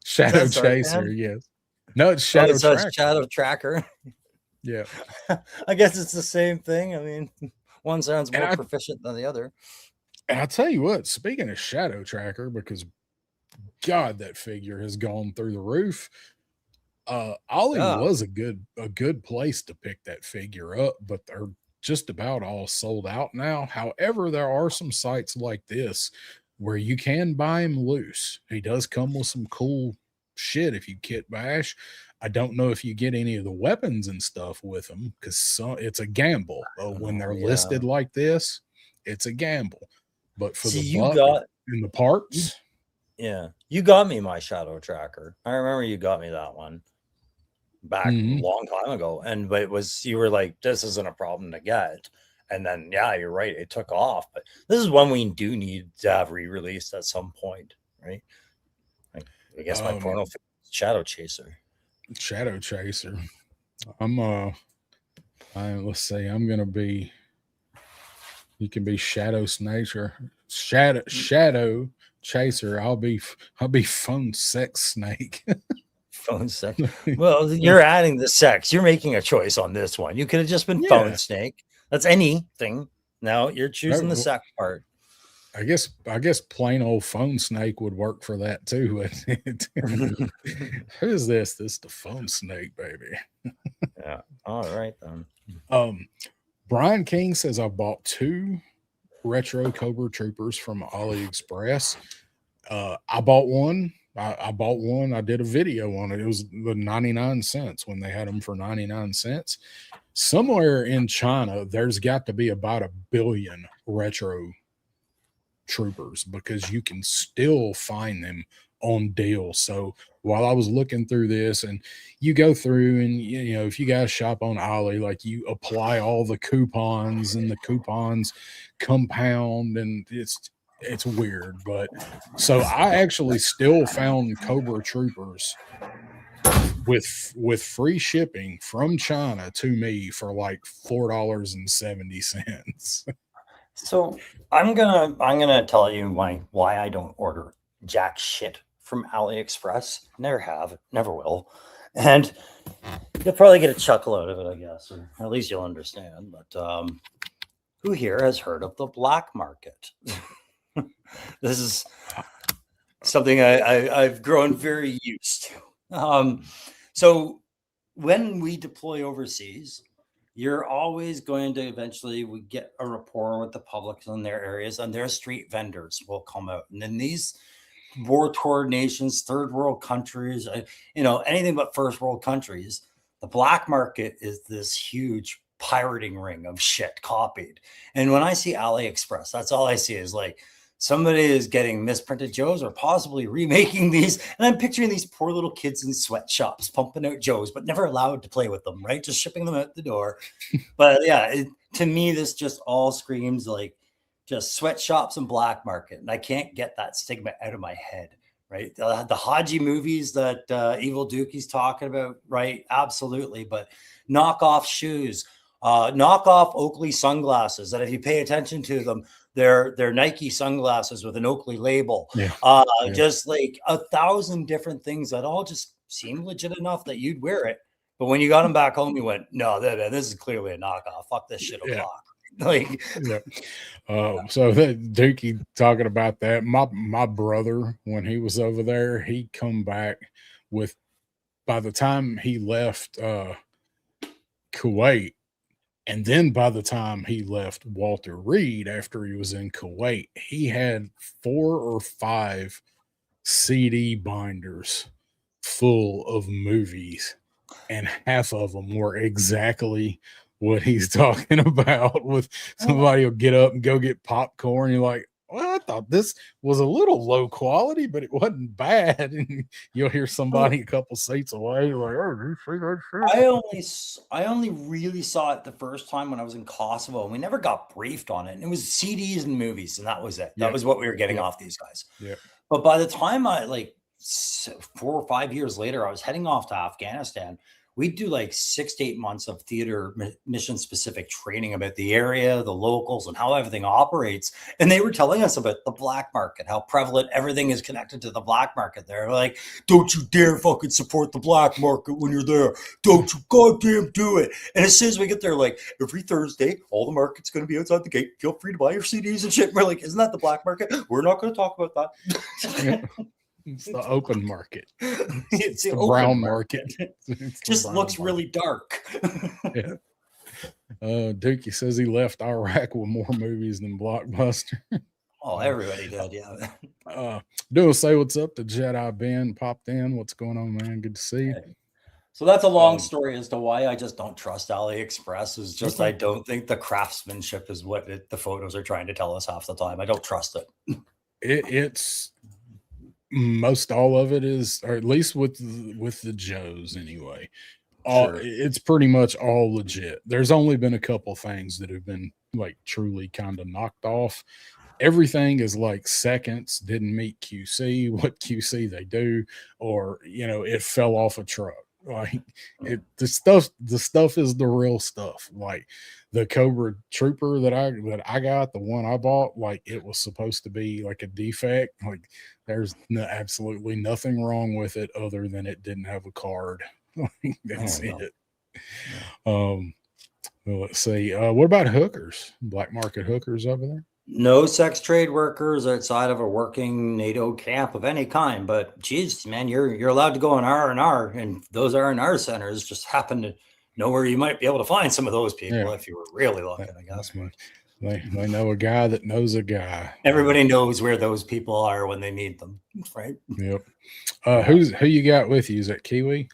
Shadow Chaser, yes. No, it's Shadow Tracker. Shadow Tracker. Yeah. I guess it's the same thing. I mean, one sounds more proficient than the other. And I'll tell you what, speaking of Shadow Tracker, because God, that figure has gone through the roof. Ollie was a good place to pick that figure up, but they're just about all sold out now. However, there are some sites like this where you can buy him loose. He does come with some cool shit if you kit bash. I don't know if you get any of the weapons and stuff with them because it's a gamble. When they're listed like this, it's a gamble. But for the parts. Yeah, you got me my Shadow Tracker. I remember you got me that one back a long time ago. But you were like, this isn't a problem to get. And then, yeah, you're right. It took off. But this is one we do need to have re-released at some point, right? I guess my porno Shadow Chaser. Shadow Chaser. Let's say I'm going to be, you can be Shadow Snake or Shadow chaser. I'll be phone sex snake. Phone sex. Well, you're adding the sex. You're making a choice on this one. You could have just been phone snake. That's anything. Now you're choosing the sex part. I guess plain old phone snake would work for that too. Who is this? This is the phone snake, baby. Yeah. All right then. Brian King says I bought 2 retro Cobra Troopers from AliExpress. I bought one. I bought one. I did a video on it. It was the 99 cents when they had them for 99 cents. Somewhere in China, there's got to be about 1 billion retro troopers because you can still find them on deal. So while I was looking through this, and you go through and, you know, if you guys shop on Ali, like you apply all the coupons and the coupons compound, and it's weird. But so I actually still found Cobra Troopers with free shipping from China to me for like $4.70. So I'm gonna tell you why I don't order jack shit from AliExpress. Never have, never will. And you'll probably get a chuckle out of it, I guess, or at least you'll understand. But who here has heard of the black market? This is something I've grown very used to. So when we deploy overseas, you're always going to eventually get a rapport with the public in their areas, and their street vendors will come out. And then these war-torn nations, third world countries, anything but first world countries, the black market is this huge pirating ring of shit copied. And when I see AliExpress, that's all I see is like somebody is getting misprinted Joes or possibly remaking these. And I'm picturing these poor little kids in sweatshops pumping out Joes, but never allowed to play with them, right? Just shipping them out the door. But yeah, to me, this just all screams like just sweatshops and black market. And I can't get that stigma out of my head, right? The Haji movies that Evil Dookie's talking about, right? Absolutely. But knockoff shoes, knockoff Oakley sunglasses that if you pay attention to them, they're Nike sunglasses with an Oakley label. Just like 1,000 different things that all just seem legit enough that you'd wear it. But when you got them back home, you went, no, this is clearly a knockoff. Fuck this shit o'clock. Like, so that Dookie talking about that, my brother, when he was over there, he come back with, by the time he left Kuwait, and then by the time he left Walter Reed after he was in Kuwait, he had 4 or 5 CD binders full of movies, and half of them were exactly what he's talking about. With somebody will get up and go get popcorn. You're like, well, I thought this was a little low quality, but it wasn't bad. And you'll hear somebody a couple seats away like, oh, did you see that shit? I only really saw it the first time when I was in Kosovo, and we never got briefed on it. And it was CDs and movies, and that was it. That was what we were getting off these guys. Yeah. But by the time 4 or 5 years later, I was heading off to Afghanistan. We'd do like 6 to 8 months of theater mission specific training about the area, the locals, and how everything operates. And they were telling us about the black market, how prevalent everything is connected to the black market. They're like, don't you dare fucking support the black market when you're there. Don't you goddamn do it. And as soon as we get there, like every Thursday, all the market's going to be outside the gate. Feel free to buy your CDs and shit. And we're like, isn't that the black market? We're not going to talk about that. It's the open market. It's the brown market. Just looks really dark. Yeah. Dookie says he left Iraq with more movies than Blockbuster. Oh, everybody did, yeah. Do say what's up to Jedi Ben. Popped in. What's going on, man? Good to see you. So that's a long story as to why I just don't trust AliExpress. Is just I don't think the craftsmanship is what the photos are trying to tell us half the time. I don't trust it. It's most all of it is, or at least with the Joes anyway. It's pretty much all legit. There's only been a couple things that have been like truly kind of knocked off. Everything is like seconds, didn't meet QC, what QC they do, or it fell off a truck. Like the stuff is the real stuff. Like the Cobra Trooper that I got, the one I bought, like it was supposed to be like a defect. Like there's absolutely nothing wrong with it other than it didn't have a card. That's it. Well, let's see. What about hookers? Black market hookers over there? No sex trade workers outside of a working NATO camp of any kind. But geez, man, you're allowed to go on R&R, and those R&R centers just happen to know where you might be able to find some of those people if you were really looking, I guess. They know a guy that knows a guy. Everybody knows where those people are when they need them, right? Yep. Who you got with you? Is that Kiwi?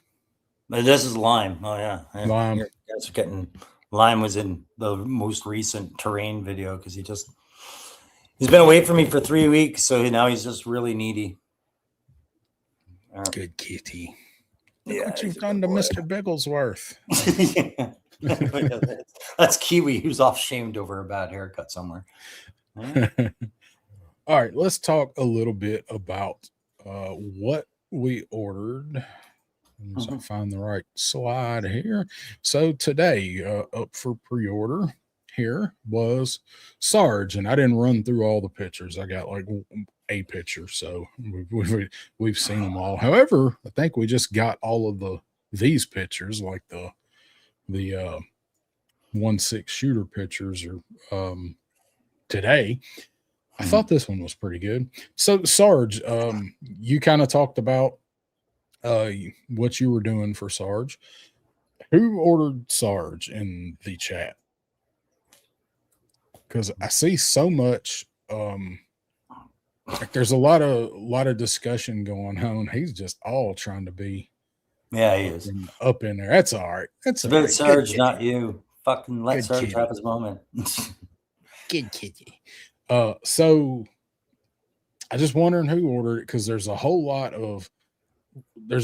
This is Lime. Oh yeah, Lime. You guys are getting Lime was in the most recent terrain video because he's been away from me for 3 weeks, so now he's just really needy. Good kitty. Look what you've done to Mr. Bigglesworth. That's Kiwi who's off shamed over a bad haircut somewhere. All right, let's talk a little bit about what we ordered. Let me find the right slide here. So today, up for pre-order here was Sarge, and I didn't run through all the pictures. I got like a picture, so we've seen them all. However, I think we just got all of these pictures, like the 1.6 shooter pictures, or today. I thought this one was pretty good. So Sarge, you kind of talked about what you were doing for Sarge. Who ordered Sarge in the chat? Because I see so much like there's a lot of discussion going on. He's just all trying to be he is up in there. That's all right. That's a all bit right. Sarge, not you. Fucking let Sarge have his moment. Good kitty. So I just wondering who ordered it, because there's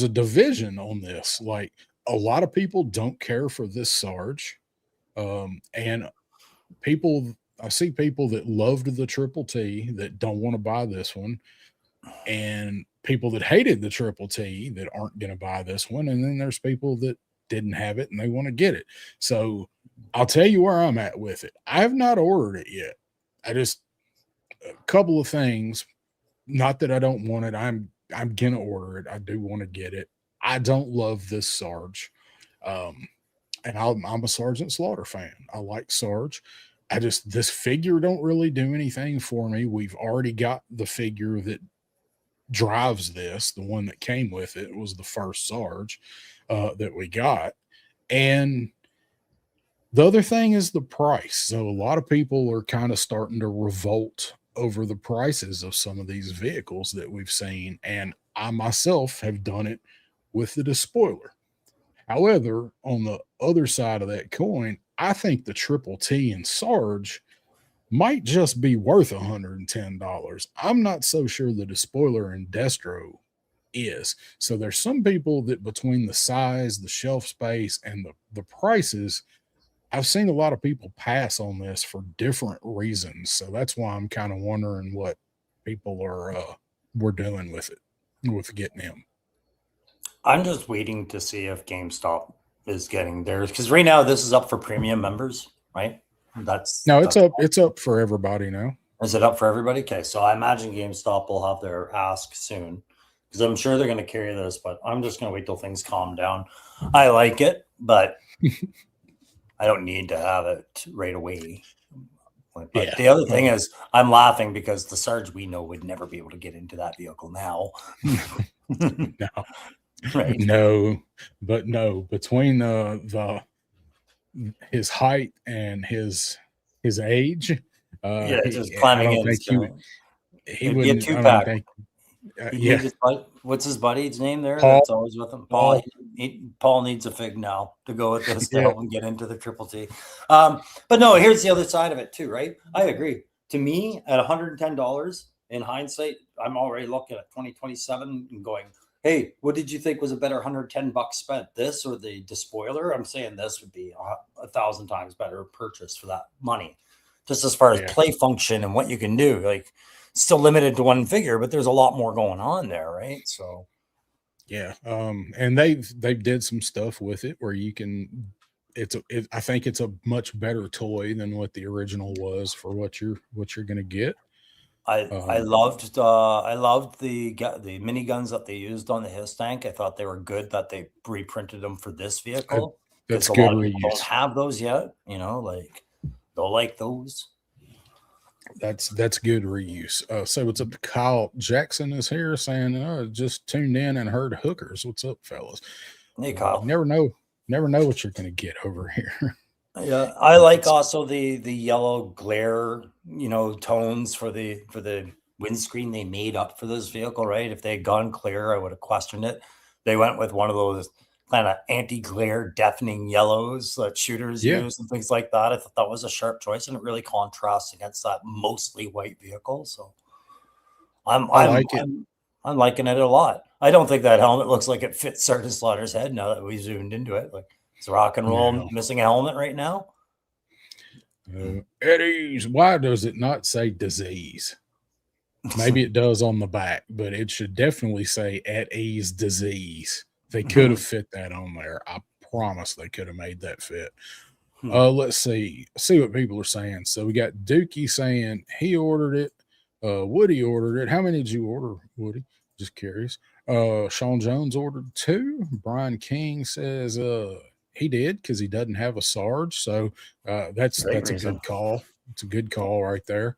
a division on this. Like a lot of people don't care for this Sarge. And I see people that loved the Triple T that don't want to buy this one, and people that hated the Triple T that aren't going to buy this one. And then there's people that didn't have it and they want to get it. So I'll tell you where I'm at with it. I have not ordered it yet. A couple of things, not that I don't want it. I'm going to order it. I do want to get it. I don't love this Sarge. And I'm a Sergeant Slaughter fan. I like Sarge. This figure don't really do anything for me. We've already got the figure that drives this. The one that came with it was the first Sarge that we got. And the other thing is the price. So a lot of people are kind of starting to revolt over the prices of some of these vehicles that we've seen. And I myself have done it with the Despoiler. However, on the other side of that coin, I think the Triple T and Sarge might just be worth $110. I'm not so sure the Despoiler and Destro is. So there's some people that between the size, the shelf space, and the prices, I've seen a lot of people pass on this for different reasons. So that's why I'm kind of wondering what people were doing with it, with getting him. I'm just waiting to see if GameStop is getting theirs, because right now this is up for premium members, right? It's up for everybody now. Is it up for everybody? Okay, so I imagine GameStop will have their ask soon, because I'm sure they're going to carry this, but I'm just going to wait till things calm down. I like it, but I don't need to have it right away. But the other thing is, I'm laughing because the Sarge we know would never be able to get into that vehicle now. No. Right. No, between his height and his age, just climbing in. He wouldn't. What's his buddy's name there? Paul. That's always with him. Paul needs a fig now to go with this to help him get into the Triple T. But no, here's the other side of it too, right? I agree. To me, at $110 in hindsight, I'm already looking at 2027 and going, hey, what did you think was a better $110 spent? This or the Despoiler? I'm saying this would be 1,000 times better purchase for that money. Just as far as play function and what you can do. Like, still limited to one figure, but there's a lot more going on there, right? So Yeah. And they've did some stuff with it where you can. I think it's a much better toy than what the original was for what you're going to get. I loved the miniguns that they used on the His tank. I thought they were good that they reprinted them for this vehicle That's because a good lot of people don't reuse. have those yet. You know, like they'll like those. That's good reuse. So what's up? Kyle Jackson is here saying, just tuned in and heard hookers. What's up, fellas? Hey, Kyle. Never know what you're going to get over here. Yeah, I like also the yellow glare, tones for the windscreen they made up for this vehicle, right? If they had gone clear, I would have questioned it. They went with one of those kind of anti-glare deafening yellows that shooters use and things like that. I thought that was a sharp choice, and it really contrasts against that mostly white vehicle. So I'm liking it a lot. I don't think that helmet looks like it fits Sergeant Slaughter's head now that we zoomed into it. Like, it's rock and roll missing a helmet right now. Eddie's, why does it not say disease? Maybe it does on the back, but it should definitely say at ease disease. They could have fit that on there. I promise they could have made that fit. Let's see what people are saying. So we got Dookie saying he ordered it. Woody ordered it. How many did you order, Woody? Just curious. Sean Jones ordered 2. Brian King says he did because he doesn't have a Sarge. So that's a good call. It's a good call right there.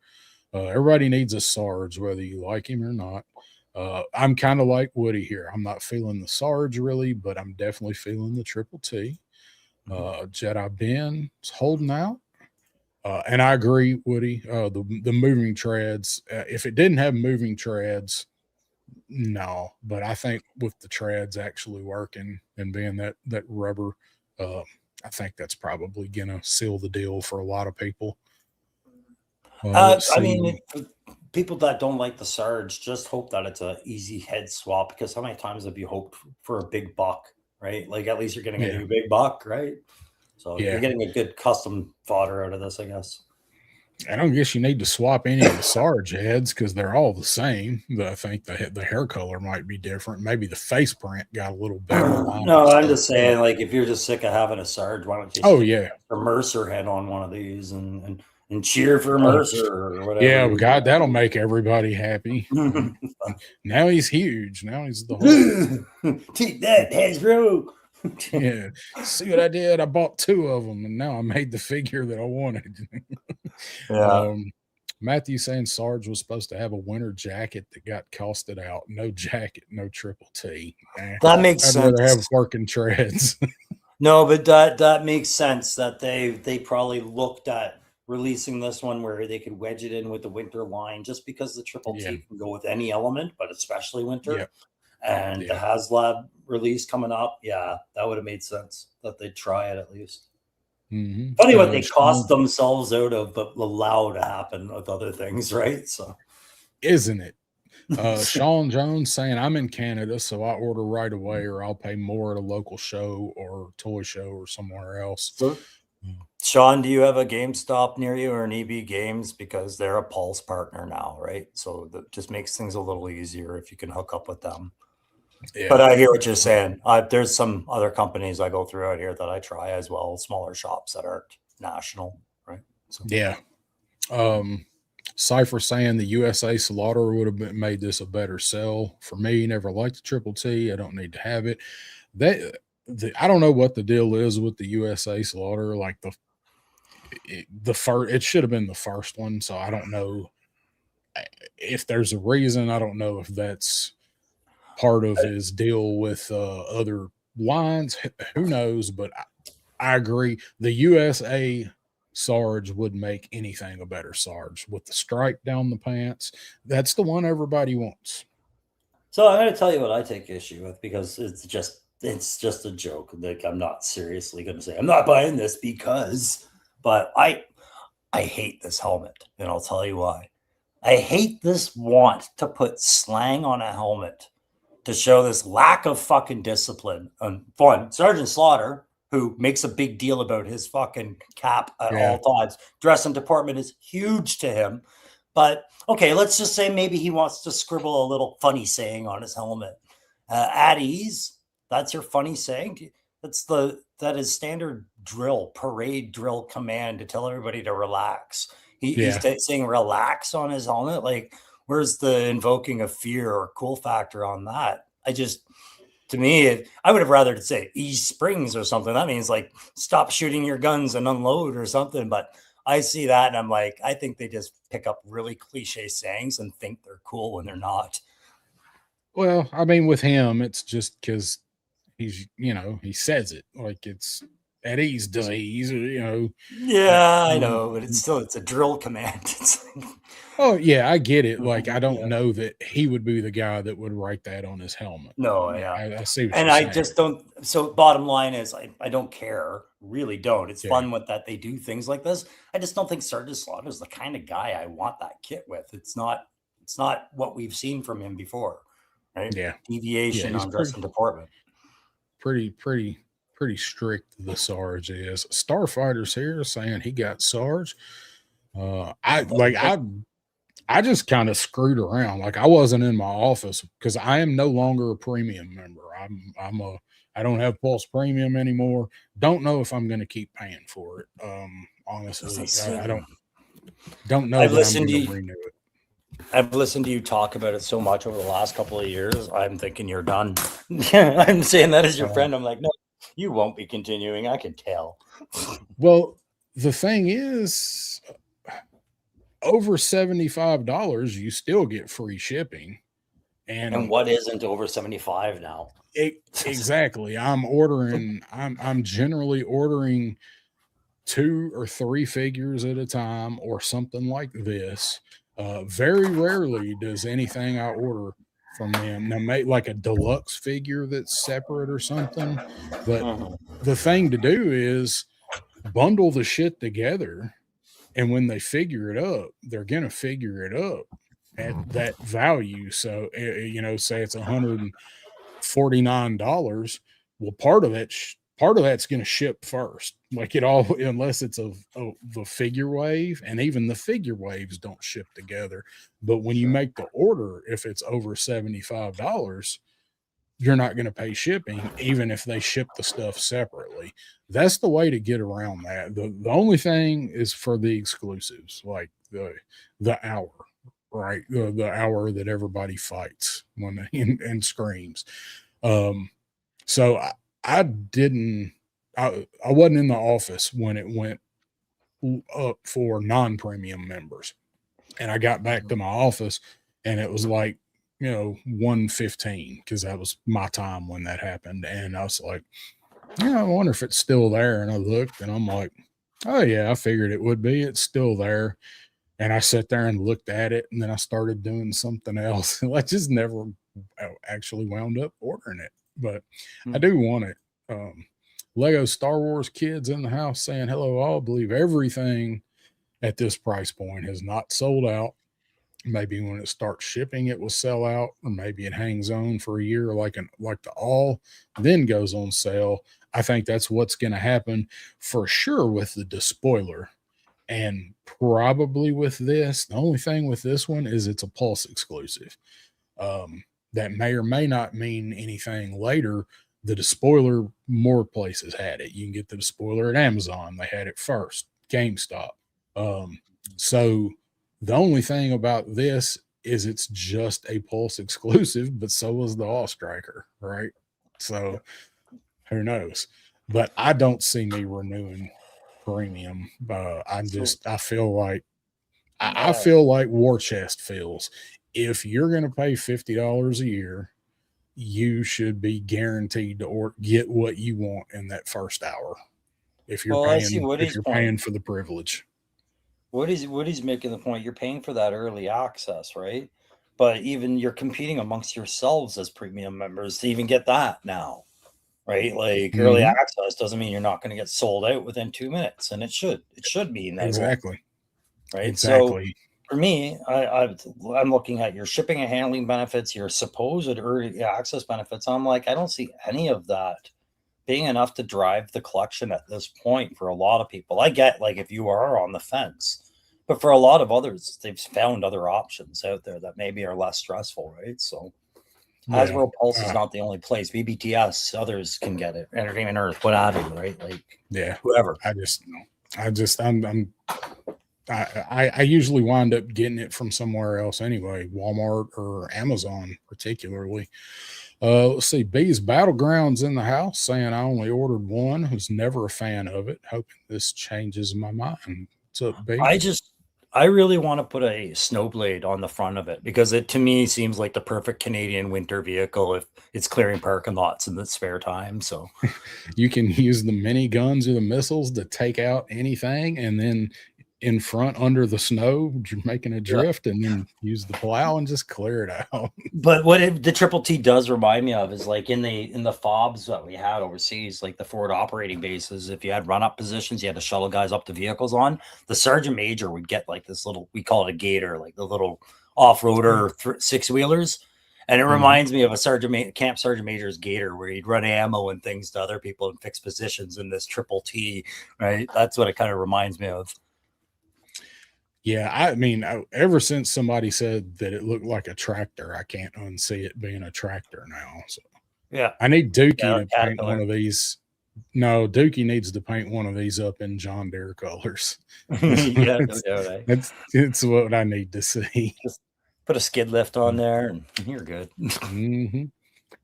Everybody needs a Sarge, whether you like him or not. I'm kind of like Woody here. I'm not feeling the Sarge really, but I'm definitely feeling the Triple T. Jedi Ben is holding out. And I agree, Woody. The moving treads, if it didn't have moving treads, no. But I think with the treads actually working and being that rubber, I think that's probably going to seal the deal for a lot of people. I mean, people that don't like the Sarge just hope that it's an easy head swap, because how many times have you hoped for a big buck, right? Like, at least you're getting a new big buck, right? So you're getting a good custom fodder out of this, I guess. I don't guess you need to swap any of the Sarge heads because they're all the same. I think the hair color might be different. Maybe the face print got a little better. No, I'm just saying, like, if you're just sick of having a Sarge, why don't you just a Mercer head on one of these and cheer for Mercer or whatever. Yeah, but God, that'll make everybody happy. Now he's huge. Now he's the whole. Take that, Hasbro. Yeah, see what I did? I bought 2 of them, and now I made the figure that I wanted. Matthew saying Sarge was supposed to have a winter jacket that got costed out. No jacket, no Triple T. That makes sense. I'd rather have working treads. No, but that makes sense that they probably looked at releasing this one where they could wedge it in with the winter line, just because the Triple T can go with any element, but especially winter. Yeah. And the HasLab release coming up, that would have made sense that they'd try it at least. Funny what they cost themselves out of, but allow to happen with other things, right? So, isn't it? Sean Jones saying, I'm in Canada, so I order right away, or I'll pay more at a local show or toy show or somewhere else. So, Sean, do you have a GameStop near you or an EB Games? Because they're a Pulse partner now, right? So that just makes things a little easier if you can hook up with them. Yeah. But I hear what you're saying. There's some other companies I go through out here that I try as well, smaller shops that aren't national, right? So. Yeah. Cypher saying the USA Slaughter would have made this a better sell. For me, never liked the Triple T. I don't need to have it. I don't know what the deal is with the USA Slaughter. Like the first, it should have been the first one. So I don't know if there's a reason. I don't know if that's part of his deal with other lines. Who knows? But I agree. The USA Sarge would make anything a better Sarge with the stripe down the pants. That's the one everybody wants. So I'm going to tell you what I take issue with, because it's just a joke. Like, I'm not seriously going to say I'm not buying this because, but I hate this helmet, and I'll tell you why. I hate this want to put slang on a helmet to show this lack of fucking discipline. And fun, Sergeant Slaughter, who makes a big deal about his fucking cap at all times. Dressing department is huge to him. But okay, let's just say maybe he wants to scribble a little funny saying on his helmet. At ease. That's your funny saying. That is standard drill, parade drill command to tell everybody to relax. He's saying relax on his helmet. Like, where's the invoking of fear or cool factor on that? To me, I would have rather say ease springs or something. That means like stop shooting your guns and unload or something. But I see that and I'm like, I think they just pick up really cliche sayings and think they're cool when they're not. Well, I mean, with him, it's just because he's, he says it like it's at ease disease, Yeah, I know, but it's a drill command. It's like, oh yeah, I get it. Like, I don't know that he would be the guy that would write that on his helmet. No, yeah. I see what and you're I saying. just don't. So bottom line is, I don't care. Really don't. It's Yeah. fun with that they do things like this. I just don't think Sergeant Slaughter is the kind of guy I want that kit with. It's not what we've seen from him before, right? Yeah. Deviation on dress and deportment. Pretty strict. The Sarge is. Starfighter's here saying he got Sarge. I just kind of screwed around. Like, I wasn't in my office because I am no longer a premium member. I don't have Pulse Premium anymore. Don't know if I'm going to keep paying for it. Honestly, I don't know. I've that listened I'm to gonna renew it. I've listened to you talk about it so much over the last couple of years. I'm thinking you're done. I'm saying that as your friend. I'm like, no, you won't be continuing. I can tell. Well, the thing is, over $75, you still get free shipping. And what isn't over 75 now? Exactly. I'm generally ordering 2 or 3 figures at a time or something like this. Very rarely does anything I order from them now make like a deluxe figure that's separate or something. But the thing to do is bundle the shit together. And when they figure it up, they're going to figure it up at that value. So, say it's $149. Well, part of that's going to ship first. Like, it all, unless it's the figure wave, and even the figure waves don't ship together. But when you make the order, if it's over $75, you're not going to pay shipping, even if they ship the stuff separately. That's the way to get around that. The only thing is for the exclusives, like the hour, right? The hour that everybody fights when and screams. So I wasn't in the office when it went up for non-premium members, and I got back to my office and it was like, 1:15, because that was my time when that happened. And I was like, I wonder if it's still there. And I looked and I'm like, oh yeah, I figured it would be. It's still there. And I sat there and looked at it, and then I started doing something else. I just never actually wound up ordering it, but I do want it. Lego Star Wars kids in the house saying hello all. Believe everything at this price point has not sold out. Maybe when it starts shipping, it will sell out, or maybe it hangs on for a year like the all, then goes on sale. I think that's what's going to happen for sure with the despoiler, and probably with this. The only thing with this one is it's a Pulse exclusive. That may or may not mean anything later. The despoiler, more places had it. You can get the despoiler at Amazon. They had it first. GameStop. So the only thing about this is it's just a Pulse exclusive, but so was the All Striker, right? So who knows? But I don't see me renewing premium. I feel like War Chest feels. If you're going to pay $50 a year, you should be guaranteed to get what you want in that first hour. If you're paying for the privilege. Woody's making the point. You're paying for that early access, right? But even you're competing amongst yourselves as premium members to even get that now, right? Like early access doesn't mean you're not going to get sold out within 2 minutes, and it should mean that. Exactly. Right. Exactly. So for me, I'm looking at your shipping and handling benefits, your supposed early access benefits. I'm like, I don't see any of that being enough to drive the collection at this point for a lot of people. I get, like, if you are on the fence, but for a lot of others, they've found other options out there that maybe are less stressful, right? So Yeah. Hasbro Pulse is not the only place. BBTS, others can get it. Entertainment Earth, what have you, right? Like, yeah. whoever. I usually wind up getting it from somewhere else anyway, Walmart or Amazon particularly. Let's see, B's Battlegrounds in the house saying I only ordered one. Was never a fan of it. Hoping this changes my mind. What's up, B? I really want to put a snowblade on the front of it because it to me seems like the perfect Canadian winter vehicle if it's clearing parking lots in the spare time. So You can use the mini guns or the missiles to take out anything, and then in front under the snow, making a drift, and then use the plow and just clear it out. But the Triple T does remind me of is like in the FOBs that we had overseas, like the forward operating bases, if you had run up positions, you had to shuttle guys up to vehicles on. The Sergeant Major would get like this little, we call it a gator, like the little off-roader six-wheelers. And it reminds me of a Camp Sergeant Major's gator where he'd run ammo and things to other people and fix positions in this Triple T, right? That's what it kind of reminds me of. Yeah, I mean, ever since somebody said that it looked like a tractor, I can't unsee it being a tractor now. So yeah, I need Dookie to paint one of these. No, Dookie needs to paint one of these up in John Deere colors. Yeah, no doubt. It's what I need to see. Just put a skid lift on there, and you're good.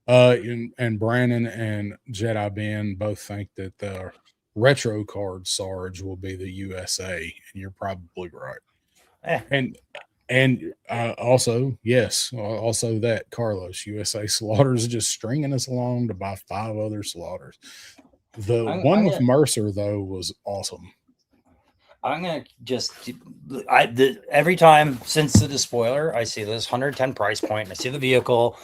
And Brandon and Jedi Ben both think that the retro card Sarge will be the USA, and you're probably right. And also, yes, also that Carlos USA Slaughters just stringing us along to buy 5 other slaughters. The one with Mercer though was awesome. I'm gonna just every time since the spoiler, I see this 110 price point, and I see the vehicle,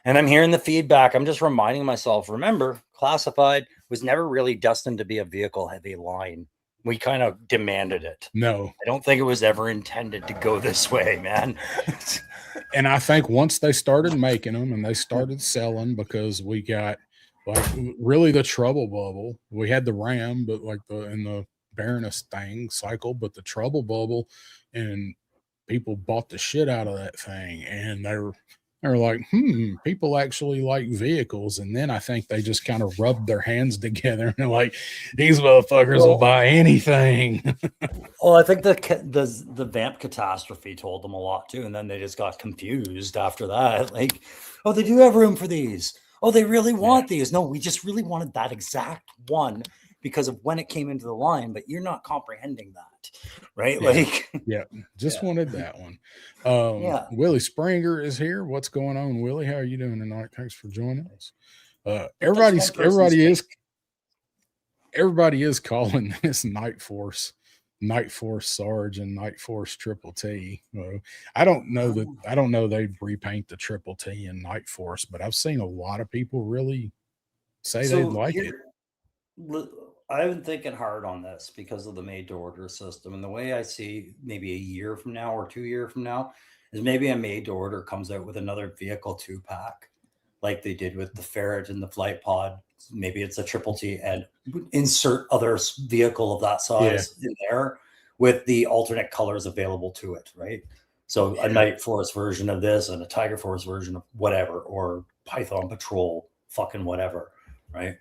and I'm hearing the feedback. I'm just reminding myself. Remember, Classified was never really destined to be a vehicle heavy line. We kind of demanded it. No, I don't think it was ever intended to go this way, man. And I think once they started making them and they started selling, because we got like really the trouble bubble. We had the Ram, but like the Baroness thing cycle, but the trouble bubble, and people bought the shit out of that thing, and they were like, people actually like vehicles. And then I think they just kind of rubbed their hands together and they're like, these motherfuckers will buy anything. Well, I think the Vamp catastrophe told them a lot too, and then they just got confused after that. Like, oh, they do have room for these. Oh, they really want these. No, we just really wanted that exact one because of when it came into the line, but you're not comprehending that, right? Yeah. Like, just wanted that one. Willie Springer is here. What's going on, Willie? How are you doing tonight? Thanks for joining us. Everybody is calling this Night Force Sarge and Night Force Triple T. I don't know they repaint the Triple T in Night Force, but I've seen a lot of people really say they'd like it. I've been thinking hard on this because of the made to order system. And the way I see maybe a year from now or 2 years from now is maybe a made to order comes out with another vehicle 2-pack like they did with the Ferret and the Flight Pod. Maybe it's a Triple T and insert other vehicle of that size in there with the alternate colors available to it, right? So a Night Force version of this and a Tiger Force version of whatever, or Python Patrol, fucking whatever, right?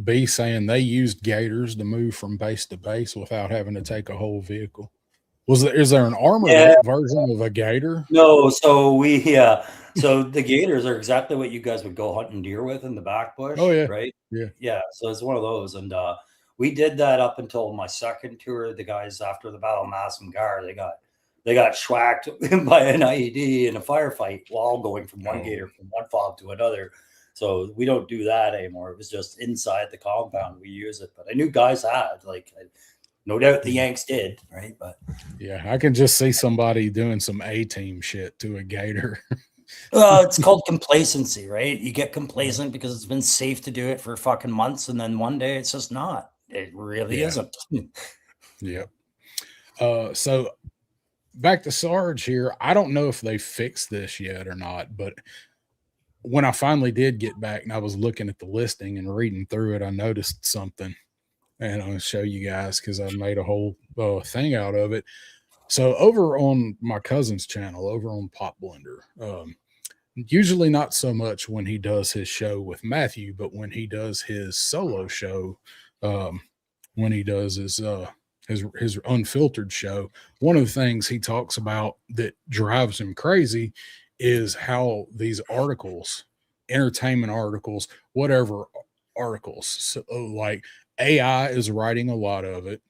B saying they used gators to move from base to base without having to take a whole vehicle. Is there an armored version of a gator? No, so so the gators are exactly what you guys would go hunting deer with in the back bush. Oh yeah, right? Yeah. So it's one of those, and we did that up until my second tour. The guys after the Battle of Massamgar, they got schwacked by an IED in a firefight while going from one gator from one fob to another. So we don't do that anymore. It was just inside the compound we use it. But I knew guys had, like, no doubt the Yanks did, right? But yeah, I can just see somebody doing some A-team shit to a gator. It's called complacency, right? You get complacent because it's been safe to do it for fucking months, and then one day it's just not. It really isn't. Yep. So back to Sarge here. I don't know if they fixed this yet or not, but when I finally did get back and I was looking at the listing and reading through it, I noticed something, and I'll show you guys because I made a whole thing out of it. So over on my cousin's channel, over on Pop Blender, Usually not so much when he does his show with Matthew, but when he does his solo show, when he does his unfiltered show, one of the things he talks about that drives him crazy is how these articles, entertainment articles, whatever articles, so like AI is writing a lot of it,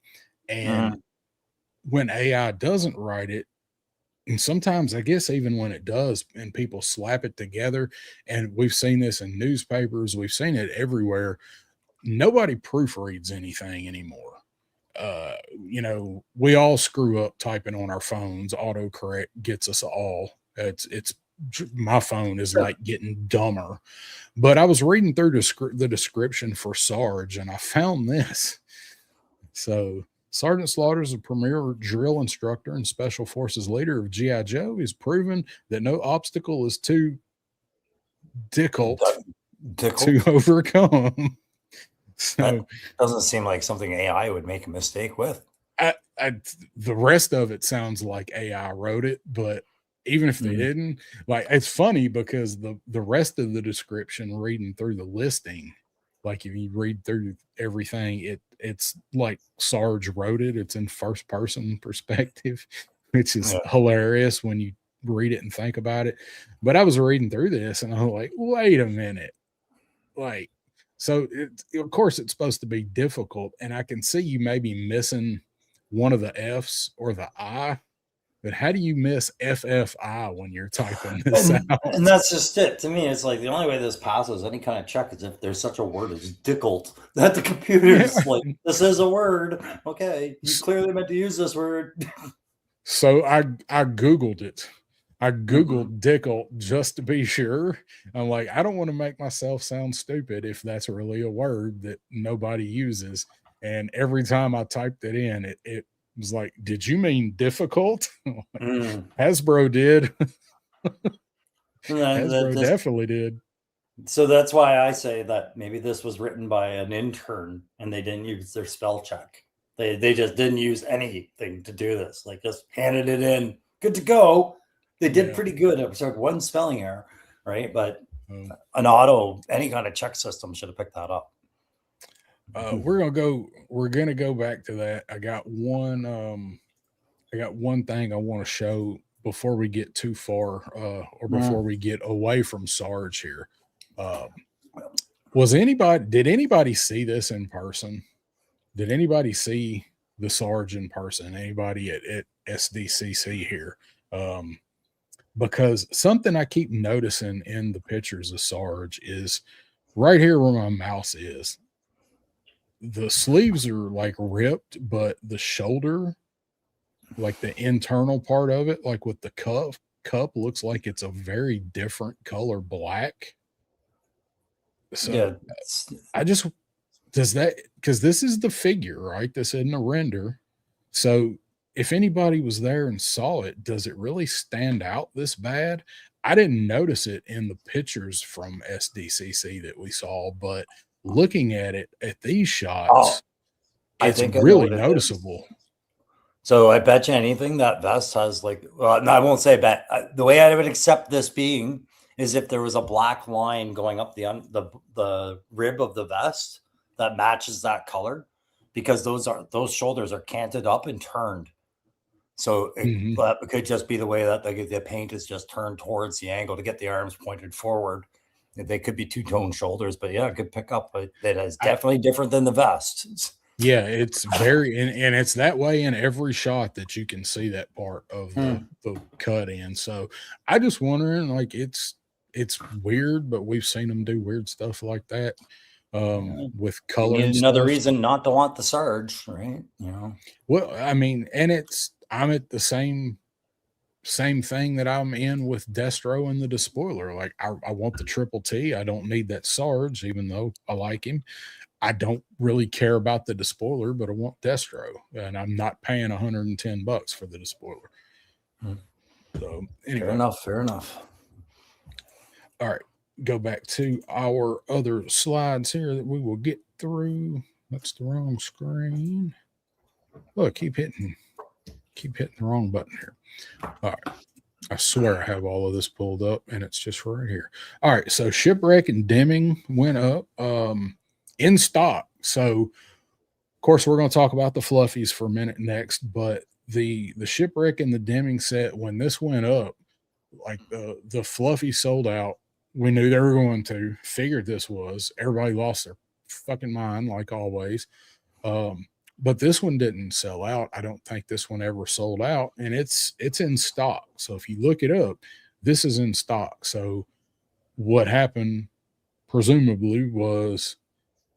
and when AI doesn't write it, and sometimes I guess even when it does and people slap it together, and we've seen this in newspapers, we've seen it everywhere, nobody proofreads anything anymore. We all screw up typing on our phones. Autocorrect gets us all. It's my phone is like getting dumber. But I was reading through the description for Sarge, and I found this. So Sergeant Slaughter is a premier drill instructor and special forces leader of G.I. Joe. He's proven that no obstacle is too difficult to overcome. So that doesn't seem like something AI would make a mistake with. The rest of it sounds like AI wrote it, but even if they didn't, like, it's funny because the rest of the description, reading through the listing, like if you read through everything, it's like Sarge wrote it. It's in first person perspective, which is hilarious when you read it and think about it. But I was reading through this and I was like, wait a minute. Like, so of course it's supposed to be difficult, and I can see you maybe missing one of the F's or the I, but how do you miss FFI when you're typing this out? And that's just it. To me, it's like the only way this passes any kind of check is if there's such a word as difficult that the computer's like, this is a word. Okay, you clearly meant to use this word. So I Googled it. I Googled Dickel just to be sure. I'm like, I don't want to make myself sound stupid if that's really a word that nobody uses. And every time I typed it in, it was like, did you mean difficult? Hasbro did. Hasbro definitely did. So that's why I say that maybe this was written by an intern and they didn't use their spell check. They just didn't use anything to do this. Like, just handed it in, good to go. They did pretty good. It was like one spelling error, right? But an auto, any kind of check system should have picked that up. We're gonna go back to that. I got one thing I want to show before we get too far, or before we get away from Sarge here. Did anybody see this in person? Did anybody see the Sarge in person? Anybody at SDCC here? Because something I keep noticing in the pictures of Sarge is right here where my mouse is. The sleeves are like ripped, but the shoulder, like the internal part of it, like with the cup looks like it's a very different color black. So because this is the figure, right? This isn't a render. So if anybody was there and saw it, does it really stand out this bad? I didn't notice it in the pictures from SDCC that we saw, but looking at it at these shots, it's really noticeable. So I bet you anything that vest has like, well, no, I won't say bet. The way I would accept this being is if there was a black line going up the rib of the vest that matches that color, because those shoulders are canted up and turned. So that could just be the way that the paint is just turned towards the angle to get the arms pointed forward. They could be two-tone shoulders, but yeah, good pickup. But that is definitely different than the vest. Yeah, it's very, and it's that way in every shot that you can see that part of the cut in. So I just wondering, like, it's weird, but we've seen them do weird stuff like that with color. Another reason not to want the Sarge, right? Well, I mean, and I'm at the same thing that I'm in with Destro and the Despoiler. Like, I want the Triple T. I don't need that Sarge, even though I like him. I don't really care about the Despoiler, but I want Destro, and I'm not paying $110 for the Despoiler. So anyway, fair enough. All right, go back to our other slides here that we will get through. That's the wrong screen. Look, keep hitting the wrong button here. All right. I swear I have all of this pulled up and it's just right here. All right. So Shipwreck and Deming went up in stock. So of course we're going to talk about the fluffies for a minute next, but the Shipwreck and the Deming set, when this went up, like the fluffy sold out. We knew they were going to. Figured this was. Everybody lost their fucking mind like always. But this one didn't sell out. I don't think this one ever sold out, and it's in stock. So if you look it up, this is in stock. So what happened presumably was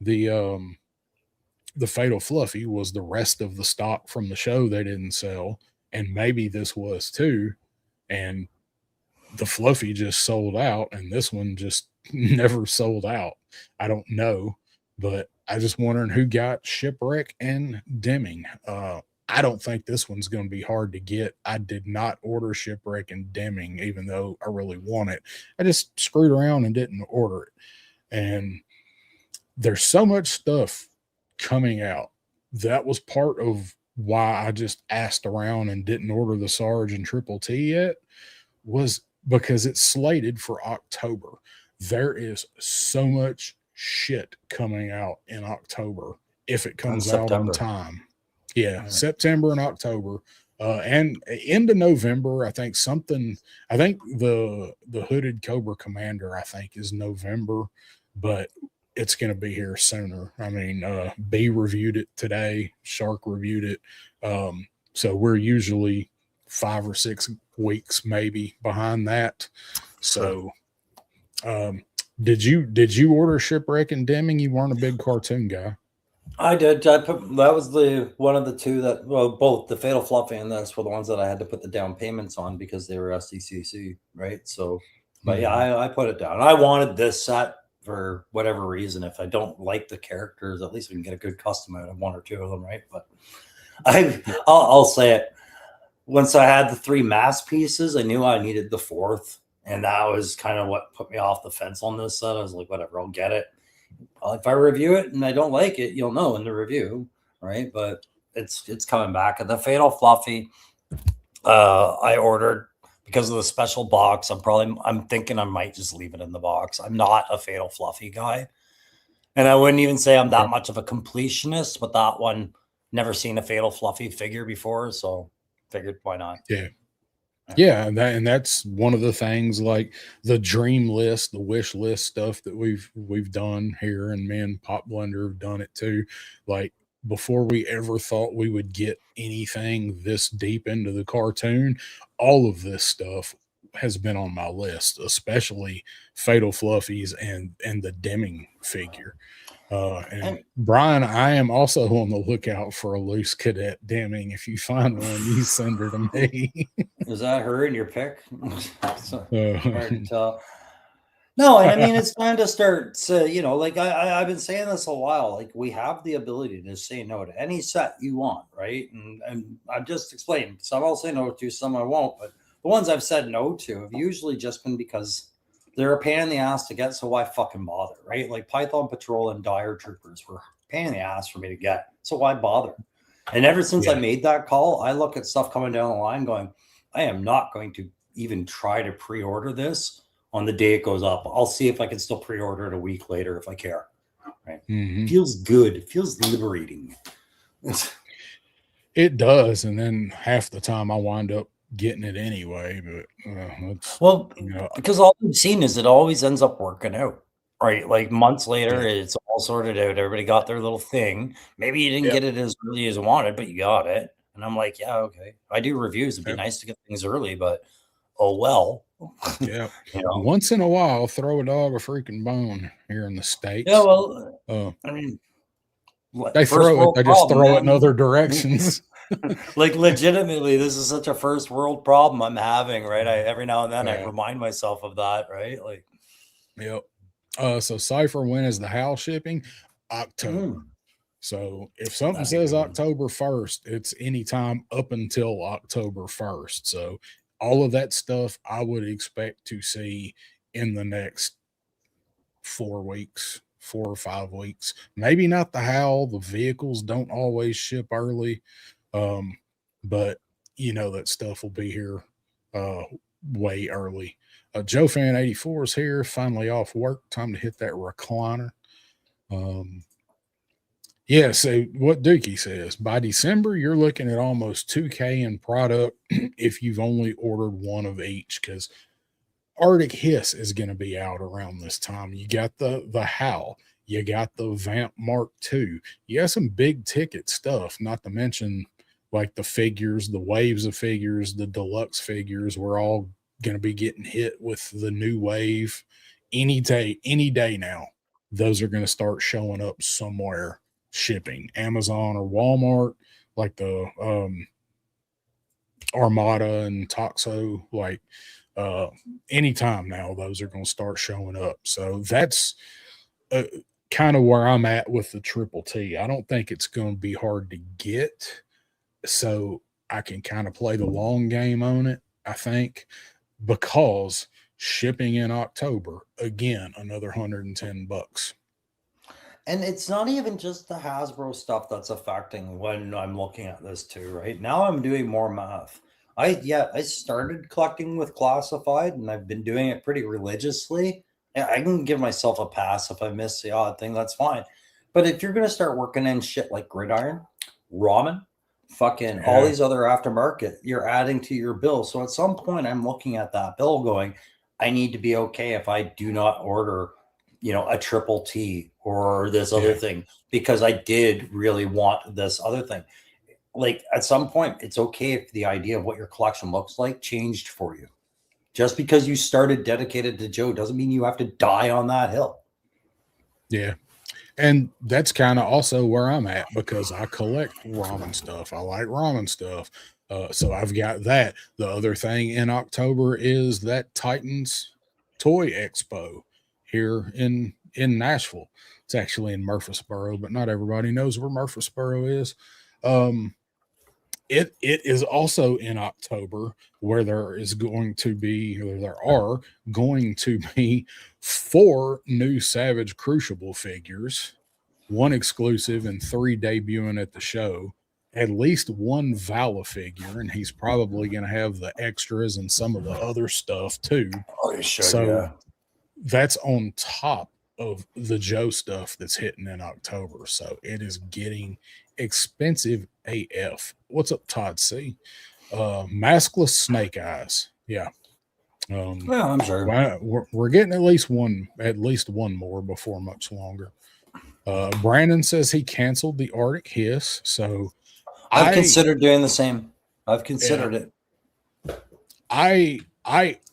the Fatal Fluffy was the rest of the stock from the show they didn't sell, and maybe this was too. And the Fluffy just sold out, and this one just never sold out. I don't know, but I just wondering who got Shipwreck and Deming. I don't think this one's going to be hard to get. I did not order Shipwreck and Deming, even though I really want it. I just screwed around and didn't order it. And there's so much stuff coming out. That was part of why I just asked around and didn't order the Sarge and Triple T yet, was because it's slated for October. There is so much shit coming out in October if it comes out on time. Yeah, September and October. And into November, I think the Hooded Cobra Commander, I think, is November, but it's going to be here sooner. I mean, B reviewed it today, Shark reviewed it. So we're usually 5 or 6 weeks maybe behind that. So did you order Shipwreck and Deming? You weren't a big cartoon guy. I did. That was the one of the two that, well, both the Fatal Fluffy and this were the ones that I had to put the down payments on because they were SDCC, right? So, but yeah, I put it down. I wanted this set for whatever reason. If I don't like the characters, at least we can get a good custom out of 1 or 2 of them, right? But I'll say it. Once I had the 3 mass pieces, I knew I needed the 4th. And that was kind of what put me off the fence on this set. I was like, whatever, I'll get it. Well, if I review it and I don't like it, you'll know in the review, right? But it's coming back. And the Fatal Fluffy, I ordered because of the special box. I'm thinking I might just leave it in the box. I'm not a Fatal Fluffy guy. And I wouldn't even say I'm that much of a completionist, but that one, never seen a Fatal Fluffy figure before. So figured, why not? Yeah, and that's one of the things, like the dream list, the wish list stuff that we've done here, and me and Pop Blender have done it too. Like, before we ever thought we would get anything this deep into the cartoon, all of this stuff has been on my list, especially Fatal Fluffies and the Deming figure. And Brian, I am also on the lookout for a loose cadet Deming. If you find one, you send her to me. Is that her in your pick? Hard to tell. No, I mean, it's time to start. Like I've been saying this a while. Like, we have the ability to say no to any set you want, right? And I've just explained. Some I'll say no to, some I won't. But the ones I've said no to have usually just been because they're a pain in the ass to get, so why fucking bother, right? Like Python Patrol and Dire Troopers were a pain in the ass for me to get, so why bother? And ever since I made that call, I look at stuff coming down the line going, I am not going to even try to pre-order this on the day it goes up. I'll see if I can still pre-order it a week later if I care, right? Feels good. It feels liberating. It does, and then half the time I wind up getting it anyway, but because all we've seen is it always ends up working out, right? Like months later, it's all sorted out. Everybody got their little thing. Maybe you didn't get it as early as you wanted, but you got it. And I'm like, yeah, okay. I do reviews. It'd be nice to get things early, but oh well. Yeah. Once in a while, throw a dog a freaking bone here in the States. Yeah, well, I mean, they throw it, they just throw it in other directions. Like, legitimately, this is such a first world problem I'm having, right? Every now and then I remind myself of that, right? Like, so Cypher, when is the HAL shipping? October. So if something says October 1st, it's anytime up until October 1st. So all of that stuff I would expect to see in the next 4 weeks, 4 or 5 weeks. Maybe not the HAL. The vehicles don't always ship early. But that stuff will be here way early. Joe Fan 84 is here, finally off work. Time to hit that recliner. Yeah, so what Dookie says, by December, you're looking at almost 2K in product if you've only ordered one of each, because Arctic Hiss is going to be out around this time. You got the Howl, you got the Vamp Mark II, you got some big ticket stuff, not to mention like the figures, the waves of figures, the deluxe figures. We're all going to be getting hit with the new wave any day now. Those are going to start showing up somewhere, shipping, Amazon or Walmart, like the Armada and Toxo, like anytime now, those are going to start showing up. So that's kind of where I'm at with the Triple T. I don't think it's going to be hard to get, so I can kind of play the long game on it, I think, because shipping in October, again, another $110. And it's not even just the Hasbro stuff that's affecting when I'm looking at this too, right? Now I'm doing more math. I started collecting with classified, and I've been doing it pretty religiously. I can give myself a pass if I miss the odd thing, that's fine. But if you're going to start working in shit like Gridiron, Ramen, fucking all these other aftermarket, you're adding to your bill. So at some point I'm looking at that bill going, I need to be okay if I do not order, a Triple T or this other thing, because I did really want this other thing. Like at some point, it's okay if the idea of what your collection looks like changed for you. Just because you started dedicated to Joe doesn't mean you have to die on that hill. Yeah. And that's kind of also where I'm at, because I collect ramen stuff. I like ramen stuff. So I've got that. The other thing in October is that Titans Toy Expo here in Nashville. It's actually in Murfreesboro, but not everybody knows where Murfreesboro is. It is also in October, where there are going to be 4 new Savage Crucible figures, 1 exclusive and 3 debuting at the show, at least 1 Vala figure, and he's probably going to have the extras and some of the other stuff too. Oh, you should, so that's on top of the Joe stuff that's hitting in October. So it is getting expensive AF. What's up, Todd C? Maskless Snake Eyes. Yeah. Well, I'm sure we're getting at least one more before much longer. Brandon says he canceled the Arctic Hiss. So I've considered doing the same. I've considered it. I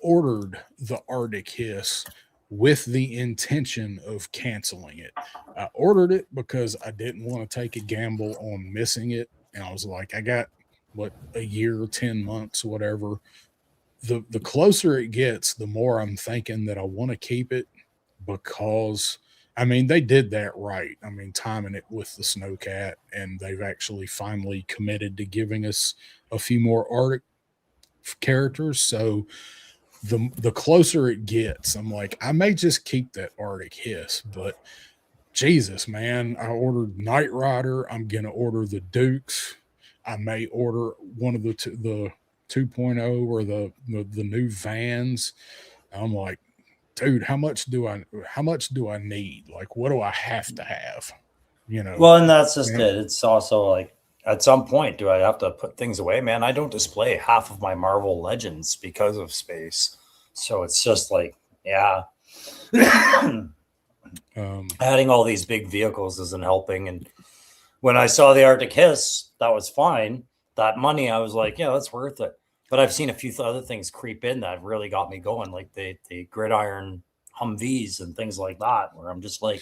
ordered the Arctic Hiss with the intention of canceling it. I ordered it because I didn't want to take a gamble on missing it. And I was like, I got a year, 10 months, whatever. The closer it gets, the more I'm thinking that I want to keep it, because they did that right. Timing it with the Snowcat, and they've actually finally committed to giving us a few more Arctic characters. So the closer it gets, I'm like, I may just keep that Arctic Hiss, but Jesus, man, I ordered Knight Rider. I'm going to order the Dukes. I may order one of the 2.0 or the new Vans. I'm like, dude, how much do I need? Like, what do I have to have? Well, and that's just it. It's also like, at some point, do I have to put things away? Man, I don't display half of my Marvel Legends because of space. So it's just like, adding all these big vehicles isn't helping. And when I saw the Arctic Hiss, that was fine. That money, I was like, yeah, that's worth it. But I've seen a few other things creep in that really got me going, like the Gridiron Humvees and things like that, where I'm just like,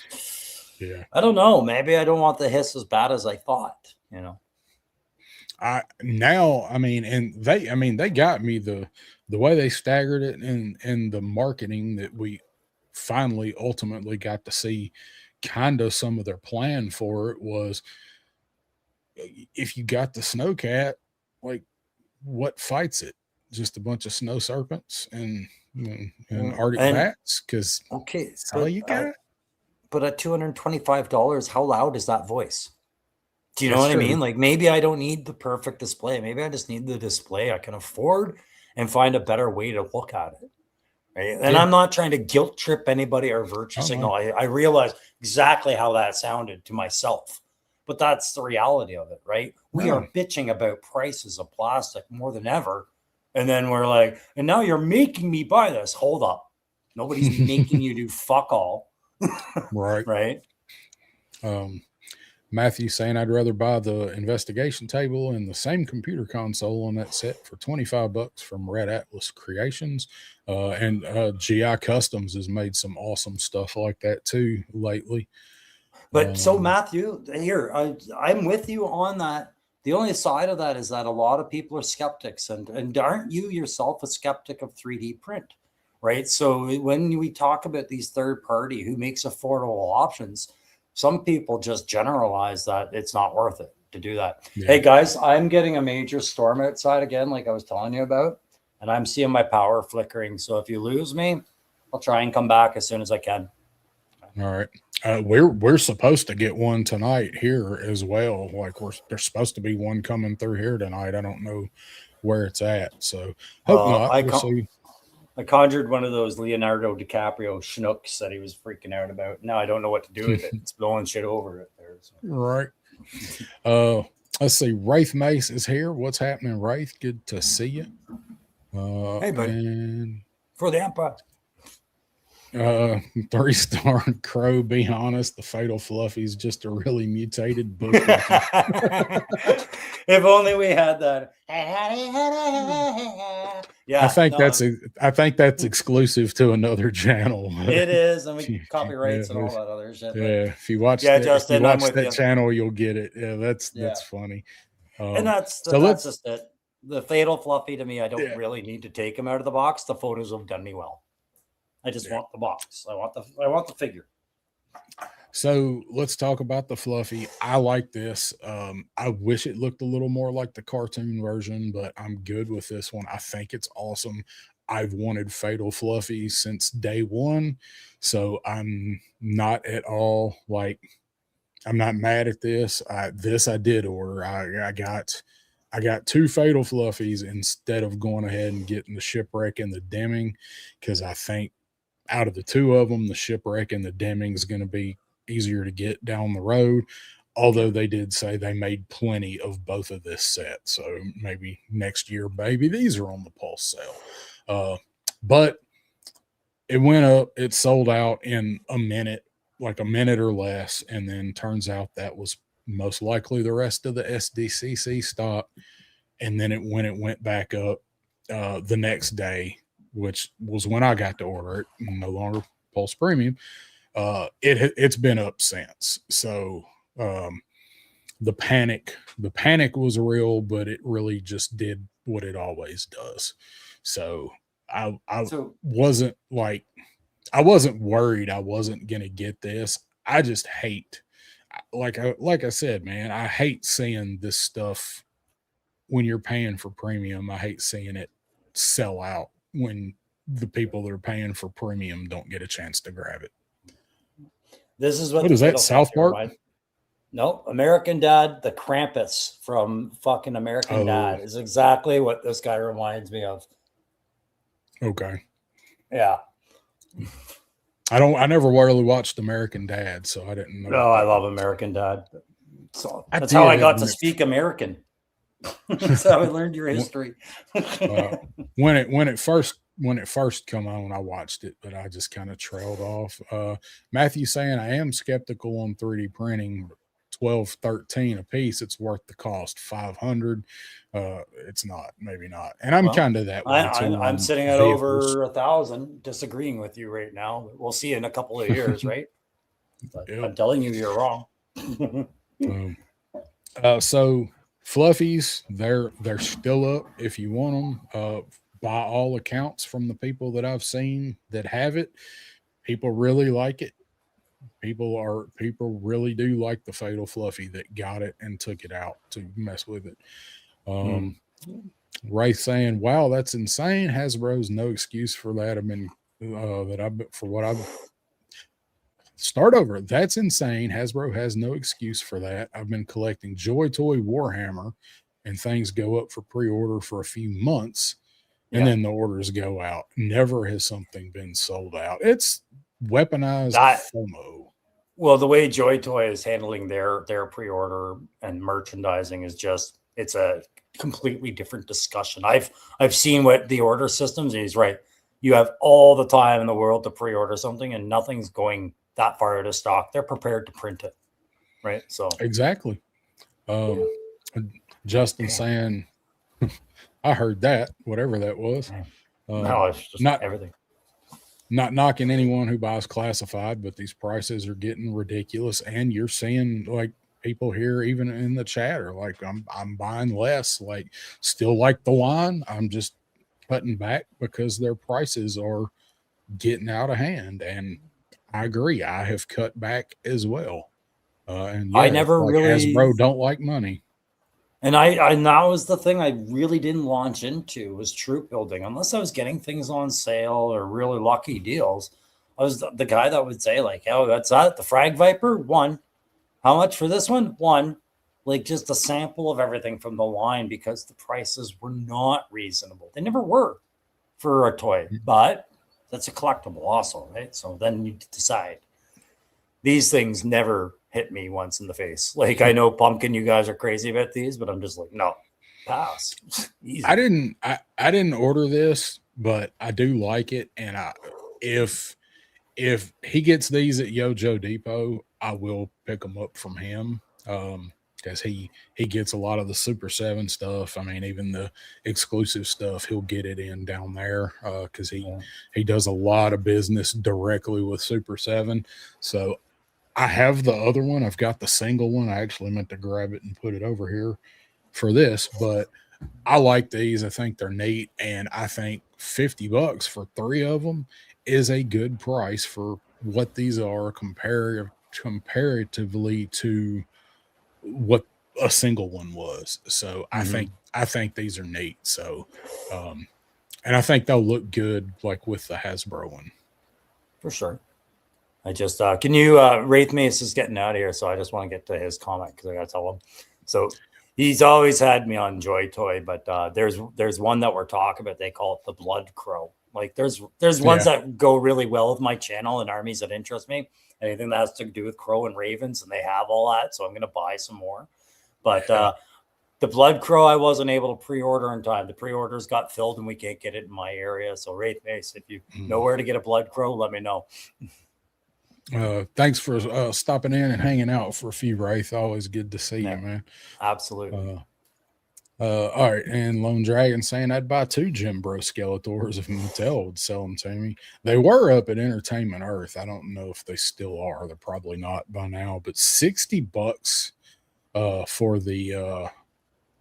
I don't know. Maybe I don't want the Hiss as bad as I thought, they got me the way they staggered it, and the marketing that we finally ultimately got to see kind of some of their plan for it was, if you got the Snowcat, like, what fights it? Just a bunch of snow serpents and Arctic bats? Because that's all you got. But at $225, how loud is that voice? Do you know what I mean? Like, maybe I don't need the perfect display. Maybe I just need the display I can afford, and find a better way to look at it. Right? And Yeah. I'm not trying to guilt trip anybody or virtue signal. I realize exactly how that sounded to myself, but that's the reality of it, right? We are bitching about prices of plastic more than ever. And then we're like, and now you're making me buy this. Hold up. Nobody's making you do fuck all. Right. Right. Matthew saying I'd rather buy the investigation table and the same computer console on that set for $25 from Red Atlas Creations. And GI Customs has made some awesome stuff like that too lately. But so Matthew, here, I'm with you on that. The only side of that is that a lot of people are skeptics, and aren't you yourself a skeptic of 3D print, right? So when we talk about these third party who makes affordable options, some people just generalize that it's not worth it to do that. Yeah. Hey guys, I'm getting a major storm outside again, like I was telling you about, and I'm seeing my power flickering. So if you lose me, I'll try and come back as soon as I can. All right. We're supposed to get one tonight here as well. Like there's supposed to be one coming through here tonight. I don't know where it's at. So hope not. We'll see. I conjured one of those Leonardo DiCaprio schnooks that he was freaking out about. Now I don't know what to do with it. It's blowing shit over it there. So. Right. Let's see. Wraith Mace is here. What's happening, Wraith? Good to see you. Hey, buddy. And for the Empire. 3-star Crow. Be honest, the Fatal Fluffy is just a really mutated book. If only we had that. Yeah, I think that's exclusive to another channel. It is, and we copyrights and all that other shit. Yeah, if you watch Justin, that channel, you'll get it. Yeah, that's funny. And that's just it. The Fatal Fluffy to me, I don't really need to take him out of the box. The photos have done me well. I just want the box. I want the figure. So let's talk about the Fluffy. I like this. I wish it looked a little more like the cartoon version, but I'm good with this one. I think it's awesome. I've wanted Fatal Fluffy since day one, so I'm not at all I'm not mad at this. I did order. I got 2 Fatal Fluffies instead of going ahead and getting the Shipwreck and the Deming, because I think out of the 2 of them, the Shipwreck and the Deming is going to be easier to get down the road. Although they did say they made plenty of both of this set. So maybe next year, baby, these are on the Pulse sale. But it went up. It sold out in a minute, like a minute or less. And then turns out that was most likely the rest of the SDCC stock. And then when it went back up the next day, which was when I got to order it, no longer Pulse Premium, it's been up since. So the panic was real, but it really just did what it always does. So I wasn't worried I wasn't gonna get this. I just hate, like I said, man, I hate seeing this stuff when you're paying for premium. I hate seeing it sell out when the people that are paying for premium don't get a chance to grab it. This is what is that, South Park? No, American Dad, the Krampus from fucking American Dad is exactly what this guy reminds me of. Okay. Yeah. I never really watched American Dad, so I didn't know. No, I love American Dad. So that's how I got to speak American. That's how I learned your history. When it first come on, I watched it, but I just kind of trailed off. Matthew saying I am skeptical on 3D printing. 12-13 a piece. It's worth the cost. 500. It's not. Maybe not. And I'm kind of that way too. I'm sitting at over 1,000, disagreeing with you right now. We'll see in a couple of years, right? Yep. I'm telling you, you're wrong. So Fluffies, they're still up if you want them. By all accounts from the people that I've seen that have it, people really like it. People really do like the Fatal Fluffy that got it and took it out to mess with it. Ray saying, wow, that's insane. Hasbro's no excuse for that. Start over. That's insane. Hasbro has no excuse for that. I've been collecting Joy Toy Warhammer and things go up for pre-order for a few months. and then the orders go out. Never has something been sold out. It's weaponized FOMO. Well, the way Joy Toy is handling their pre-order and merchandising is just, it's a completely different discussion. I've seen what the order systems, and he's right. You have all the time in the world to pre-order something and nothing's going that far out of stock. They're prepared to print it. Right. So exactly. Justin saying, I heard that, whatever that was. No, it's just not everything. Not knocking anyone who buys classified, but these prices are getting ridiculous. And you're seeing like people here, even in the chat, are like, I'm buying less, like still like the line. I'm just cutting back because their prices are getting out of hand. And I agree. I have cut back as well. And yeah, I never like really Hasbro don't like money. And I that was the thing I really didn't launch into was troop building. Unless I was getting things on sale or really lucky deals, I was the guy that would say like, oh, that's that. The Frag Viper, 1. How much for this one? 1. Like just a sample of everything from the line because the prices were not reasonable. They never were for a toy, but that's a collectible also, right? So then you decide. These things never hit me once in the face. Like I know Pumpkin, you guys are crazy about these, but I'm just like, no, pass. Easy. I didn't order this, but I do like it. And if he gets these at Yojo Depot, I will pick them up from him. Because he gets a lot of the Super 7 stuff. I mean, even the exclusive stuff, he'll get it in down there because he does a lot of business directly with Super 7. So I have the other one. I've got the single one. I actually meant to grab it and put it over here for this, but I like these. I think they're neat, and I think $50 for 3 of them is a good price for what these are comparatively to what a single one was. So I think these are neat. So and I think they'll look good like with the Hasbro one. For sure. I just can you Wraith Mace is getting out of here, so I just want to get to his comment because I gotta tell him. So he's always had me on Joy Toy, but there's one that we're talking about. They call it the Blood Crow. Like there's ones that go really well with my channel and armies that interest me. Anything that has to do with Crow and Ravens, and they have all that, so I'm gonna buy some more. But the Blood Crow I wasn't able to pre-order in time. The pre-orders got filled and we can't get it in my area. So Wraith Mace, if you know where to get a Blood Crow, let me know. Thanks for stopping in and hanging out for a few, Wraith. Always good to see you, man. Absolutely. All right, and Lone Dragon saying I'd buy 2 Jim Bro Skeletors if Mattel would sell them to me. They were up at Entertainment Earth. I don't know if they still are. They're probably not by now, but $60 for the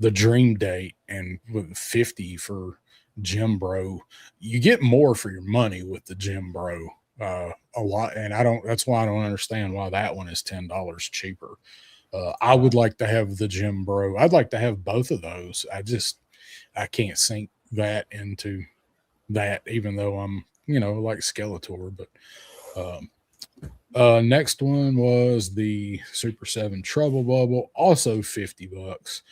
Dream Date and with 50 for Jim Bro. You get more for your money with the Jim Bro. A lot, and that's why I don't understand why that one is $10 cheaper. I would like to have the Jim Bro. I'd like to have both of those. I can't sink that into that, even though I'm, like Skeletor. But next one was the Super 7 Trouble Bubble, also $50.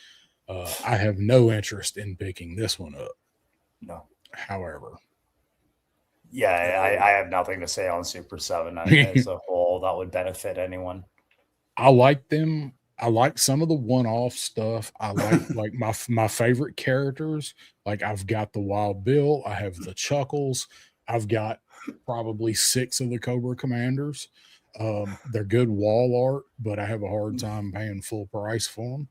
I have no interest in picking this one up. No. However. Yeah, I have nothing to say on Super 7 as a whole that would benefit anyone. I like them. I like some of the one-off stuff. I like my favorite characters. Like I've got the Wild Bill. I have the Chuckles. I've got probably 6 of the Cobra Commanders. They're good wall art, but I have a hard time paying full price for them.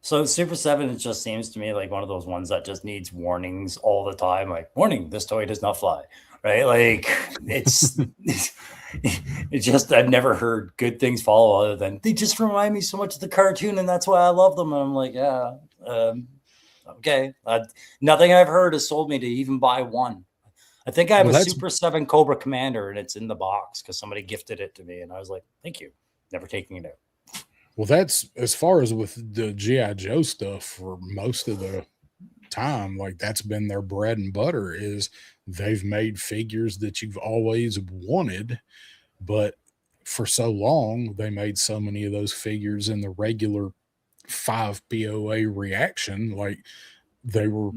So Super 7, it just seems to me like one of those ones that just needs warnings all the time. Like, warning, this toy does not fly, right? Like it's just, I've never heard good things follow other than they just remind me so much of the cartoon and that's why I love them. And I'm like, yeah, okay. Nothing I've heard has sold me to even buy one. I think I have a Super 7 Cobra Commander and it's in the box because somebody gifted it to me. And I was like, thank you. Never taking it out. Well, that's as far as with the G.I. Joe stuff for most of the time, like that's been their bread and butter is they've made figures that you've always wanted, but for so long, they made so many of those figures in the regular 5 POA reaction, like they were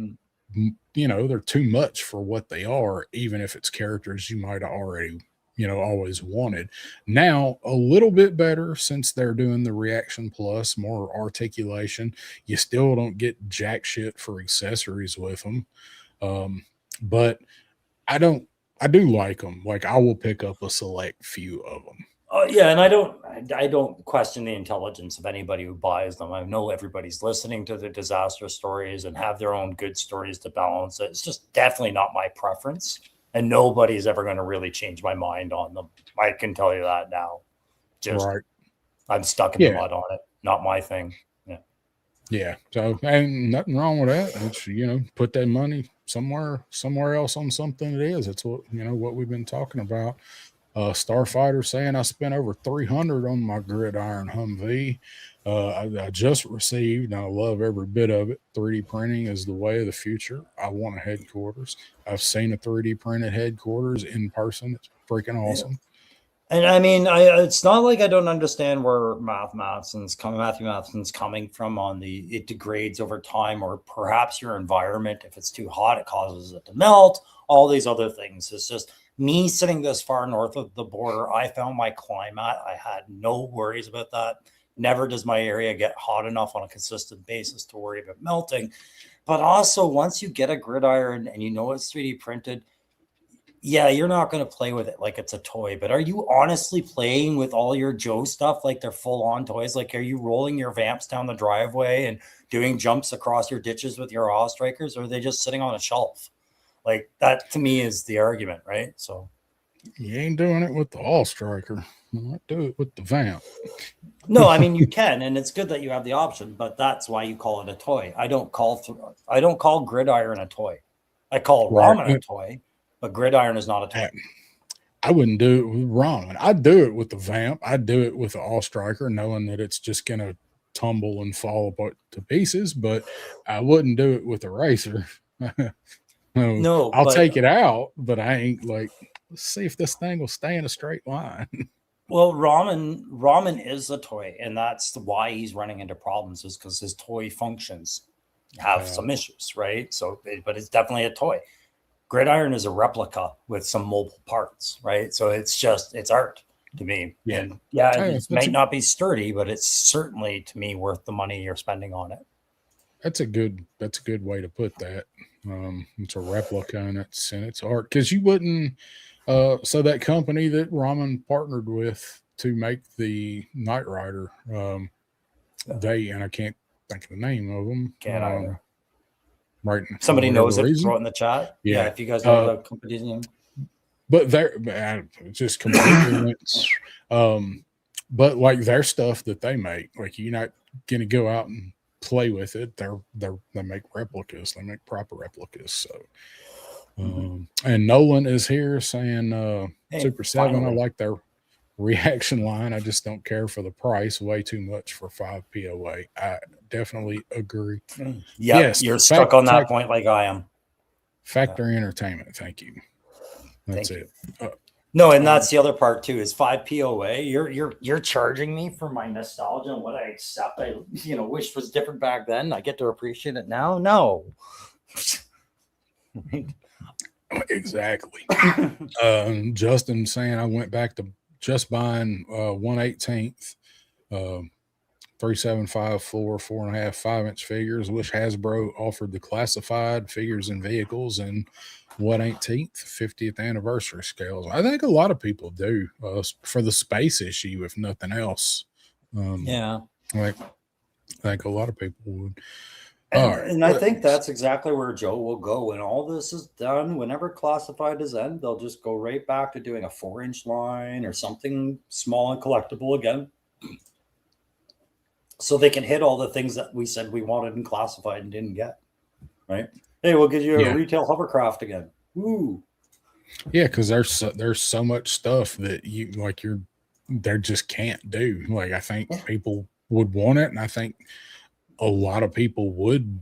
they're too much for what they are, even if it's characters you might have already, always wanted. Now, a little bit better since they're doing the reaction plus, more articulation. You still don't get jack shit for accessories with them. But I do like them. Like, I will pick up a select few of them. Yeah, and I don't question the intelligence of anybody who buys them. I know everybody's listening to the disaster stories and have their own good stories to balance it. It's just definitely not my preference, and nobody's ever going to really change my mind on them. I can tell you that now. Just right. I'm stuck in the mud on it. Not my thing. Yeah. So, and nothing wrong with that. It's, put that money somewhere else on something it is. It's what we've been talking about. Starfighter saying I spent over $300 on my gridiron Humvee. I just received, and I love every bit of it. 3D printing is the way of the future. I want a headquarters. I've seen a 3D printed headquarters in person. It's freaking awesome. And I mean, it's not like I don't understand where Matthew Matheson's coming from on it degrades over time, or perhaps your environment, if it's too hot, it causes it to melt, all these other things. It's just me sitting this far north of the border. I found my climate. I had no worries about that. Never does my area get hot enough on a consistent basis to worry about melting. But also, once you get a gridiron and it's 3D printed, yeah, you're not going to play with it like it's a toy. But are you honestly playing with all your Joe stuff like they're full-on toys? Like, are you rolling your vamps down the driveway and doing jumps across your ditches with your Awe Strikers, or are they just sitting on a shelf? Like, that to me is the argument, right? So you ain't doing it with the Awe Striker. I do it with the vamp. No, I mean, you can, and it's good that you have the option, but that's why you call it a toy. I don't call gridiron a toy. I call ramen a toy, but gridiron is not a toy. I wouldn't do it with ramen. I'd do it with the vamp. I'd do it with the Awe Striker, knowing that it's just gonna tumble and fall apart to pieces, but I wouldn't do it with the racer. No, I'll take it out, but I ain't like, let's see if this thing will stay in a straight line. Well, ramen is a toy, and that's why he's running into problems, is because his toy functions have some issues, right? So, but it's definitely a toy. Gridiron is a replica with some mobile parts, right? So it's art to me. Yeah. And it might not be sturdy, but it's certainly, to me, worth the money you're spending on it. That's a good way to put that. It's a replica, and it's art, because you wouldn't. So that company that Ramen partnered with to make the Knight Rider, and I can't think of the name of them. Can't either. Right. Somebody knows it. Throw it in the chat. Yeah. If you guys know the company's name. But they're just completely but like their stuff that they make, like, you're not gonna go out and play with it. They make replicas. They make proper replicas. So and Nolan is here saying Super 7, finally. I like their reaction line. I just don't care for the price. Way too much for 5 POA. I definitely agree. Yep, yes, you're stuck on that point like I am. Factory Entertainment, thank you. That's it. No, and that's the other part too, is 5 POA. You're charging me for my nostalgia and what I accept. I wish was different back then. I get to appreciate it now. No. Exactly. Justin saying I went back to just buying 1/18 375 4.5 5-inch figures. Wish Hasbro offered the classified figures and vehicles and 1/18 50th anniversary scales. I think a lot of people do for the space issue, if nothing else. Like, I think a lot of people would. And I think that's exactly where Joe will go when all this is done. Whenever classified is end, they'll just go right back to doing a 4-inch line or something small and collectible again. So they can hit all the things that we said we wanted in classified and didn't get. Right? Hey, we'll give you a retail hovercraft again. Woo. Yeah, because there's so much stuff that they just can't do. Like, I think people would want it, and I think a lot of people would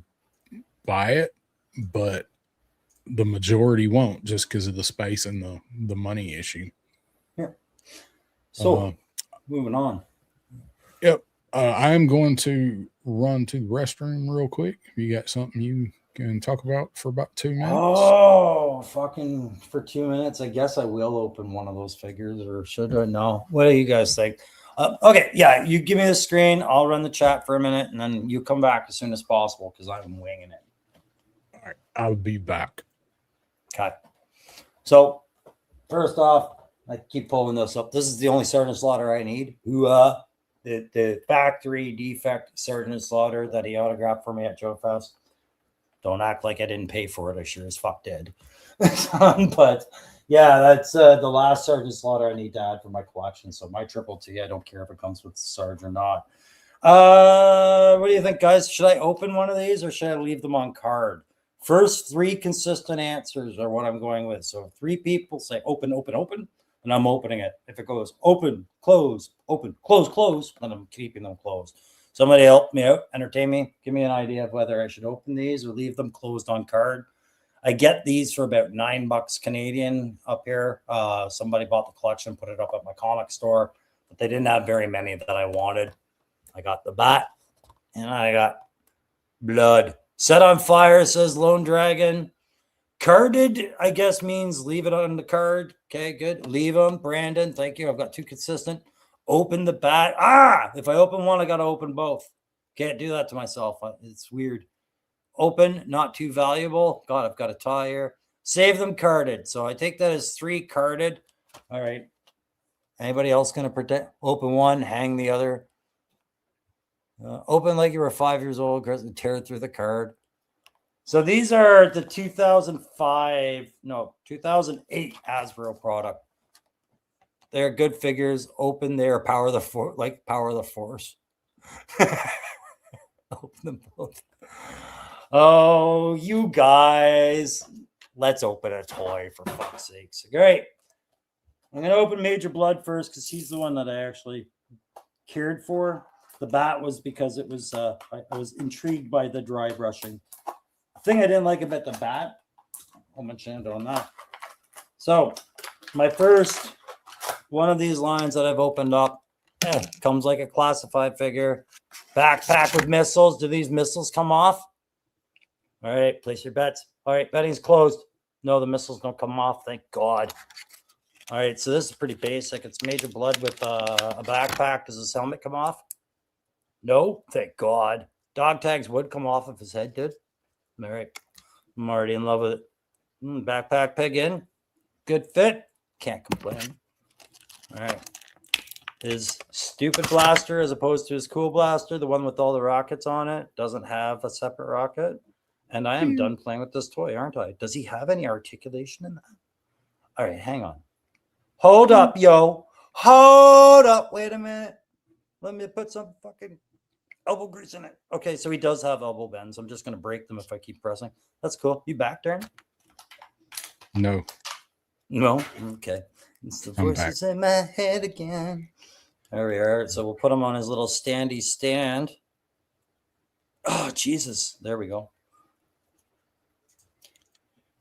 buy it, but the majority won't, just because of the space and the money issue. Yeah. So moving on. Yep. I am going to run to the restroom real quick. If you got something you can talk about for about 2 minutes? Oh, fucking for 2 minutes. I guess I will open one of those figures, or should I? No. What do you guys think? Okay, yeah, you give me the screen. I'll run the chat for a minute, and then you come back as soon as possible because I'm winging it. All right, I'll be back. Okay. So, first off, I keep pulling this up. This is the only Sergeant Slaughter I need. The factory defect Sergeant Slaughter that he autographed for me at Joe Fest. Don't act like I didn't pay for it. I sure as fuck did. But yeah, that's the last Sergeant Slaughter I need to add for my collection. So my Triple T, I don't care if it comes with Sarge or not. What do you think, guys? Should I open one of these or should I leave them on card? First 3 consistent answers are what I'm going with. So 3 people say open, open, open, and I'm opening it. If it goes open, close, close, then I'm keeping them closed. Somebody help me out, entertain me, give me an idea of whether I should open these or leave them closed on card. I get these for about $9 Canadian up here. Somebody bought the collection, put it up at my comic store, but they didn't have very many that I wanted. I got the bat and I got blood. Set on fire, says Lone Dragon. Carded, I guess, means leave it on the card. Okay, good. Leave them. Brandon, thank you. I've got 2 consistent. Open the bat. If I open one, I got to open both. Can't do that to myself. It's weird. Open, not too valuable. God, I've got a tie here. Save them carded. So I take that as 3 carded. All right. Anybody else going to protect? Open one, hang the other. Open like you were 5 years old, tear through the card. So these are the 2008 Hasbro product. They're good figures. Open there, power of the force. Open them both. Oh, you guys. Let's open a toy for fuck's sakes. Great. I'm going to open Major Blood first because he's the one that I actually cared for. The bat was because it was I was intrigued by the dry brushing. The thing I didn't like about the bat, I'll mention it on that. So my first one of these lines that I've opened up comes like a classified figure. Backpack with missiles. Do these missiles come off? All right, place your bets. All right, betting's closed. No, the missiles don't come off. Thank God. All right, so this is pretty basic. It's Major Blood with a backpack. Does his helmet come off? No, thank God. Dog tags would come off if his head did. All right, I'm already in love with it. Backpack pig in. Good fit. Can't complain. All right. His stupid blaster as opposed to his cool blaster, the one with all the rockets on it, doesn't have a separate rocket. And I am done playing with this toy, aren't I? Does he have any articulation in that? All right, hang on. Hold up, yo. Hold up. Wait a minute. Let me put some fucking elbow grease in it. Okay, so he does have elbow bends. I'm just going to break them if I keep pressing. That's cool. You back, Darren? No. No? Okay. It's the voices in my head again. There we are. So we'll put him on his little standy stand. Oh, Jesus. There we go.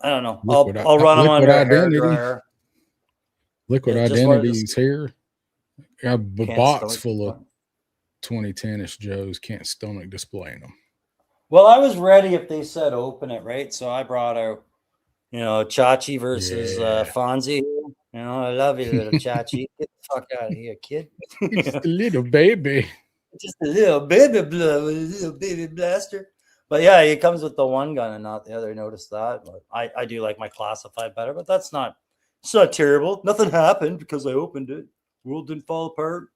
I don't know. I'll run him under a hairdryer. Liquid Identity's here. Got a box full of 2010-ish Joes. Can't stomach displaying them. Well, I was ready if they said open it, right? So I brought out, Chachi versus Fonzie. I love you, little Chachi. Get the fuck out of here, kid. Just a little baby. Just a little baby blood with a little baby blaster. But yeah, he comes with the one gun and not the other. Notice that. But I do like my classified better, but it's not terrible. Nothing happened because I opened it. World didn't fall apart.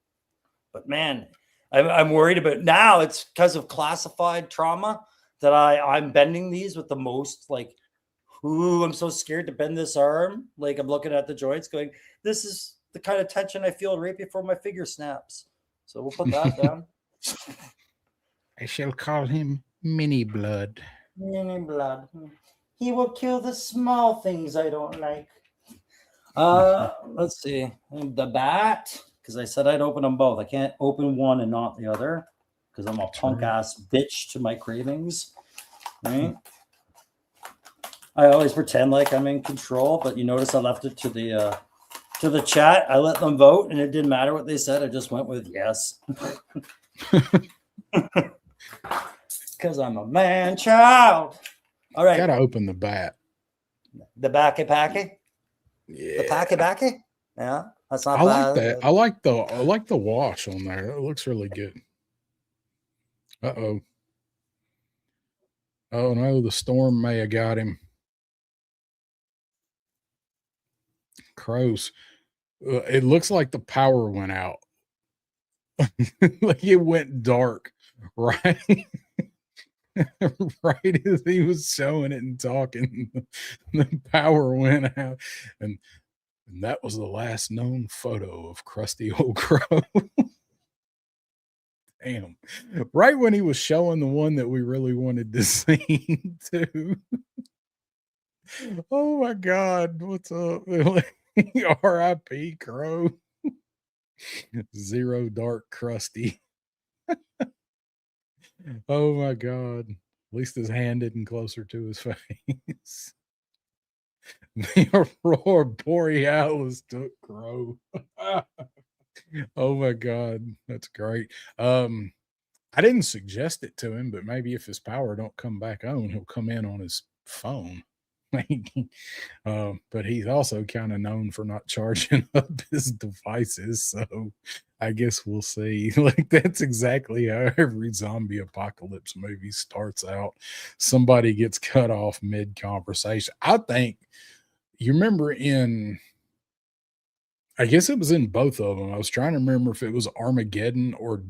But man, I'm worried about now. It's because of classified trauma that I'm bending these with the most I'm so scared to bend this arm. Like I'm looking at the joints going, this is the kind of tension I feel right before my figure snaps. So we'll put that down. I shall call him Mini Blood. Mini Blood. He will kill the small things I don't like. Let's see. The bat, because I said I'd open them both. I can't open one and not the other because I'm a punk ass bitch to my cravings. Right? I always pretend like I'm in control, but you notice I left it to the chat. I let them vote, and it didn't matter what they said. I just went with yes. Because I'm a man child. All right. Gotta open the bat. The backy packy? Yeah. The packy backy? Yeah. That's not I bad. like that. I like the wash on there. It looks really good. Uh-oh. Oh no, the storm may have got him. Crows. It looks like the power went out. Like it went dark, right? Right as he was showing it and talking, the power went out. And that was the last known photo of crusty old Crow. Damn. Right when he was showing the one that we really wanted to see too. Oh my God. What's up? R.I.P. Crow. Zero dark crusty. Oh my God. At least his hand isn't closer to his face. The aurora borealis took Crow. Oh my God. That's great. I didn't suggest it to him, but maybe if his power don't come back on, he'll come in on his phone. But he's also kind of known for not charging up his devices, so I guess we'll see. Like that's exactly how every zombie apocalypse movie starts out. Somebody gets cut off mid-conversation. I think you remember I guess it was in both of them. I was trying to remember if it was Armageddon or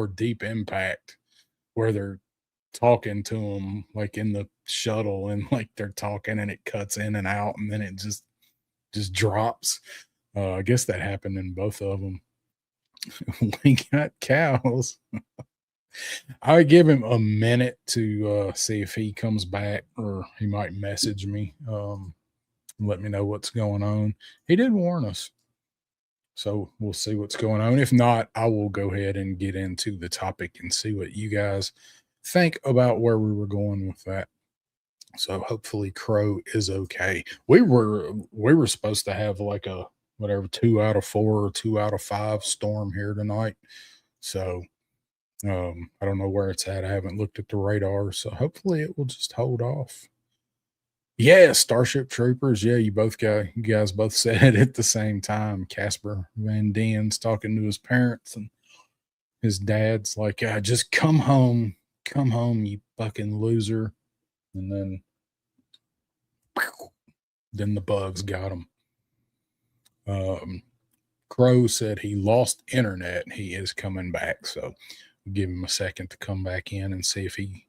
Deep Impact, where they're talking to him like in the shuttle and like they're talking and it cuts in and out and then it just drops. I guess that happened in both of them. We got cows. I would give him a minute to see if he comes back, or he might message me, let me know what's going on. He did warn us, so we'll see what's going on. If not, I will go ahead and get into the topic and see what you guys think about where we were going with that. So hopefully Crow is okay. We were supposed to have like a whatever 2 out of 4 or 2 out of 5 storm here tonight. So I don't know where it's at. I haven't looked at the radar, so hopefully it will just hold off. Yeah, Starship Troopers. Yeah, you guys both said it at the same time. Casper Van Dien's talking to his parents, and his dad's like, just come home, you fucking loser. And then the bugs got him. Crow said he lost internet. He is coming back, so we'll give him a second to come back in and see if he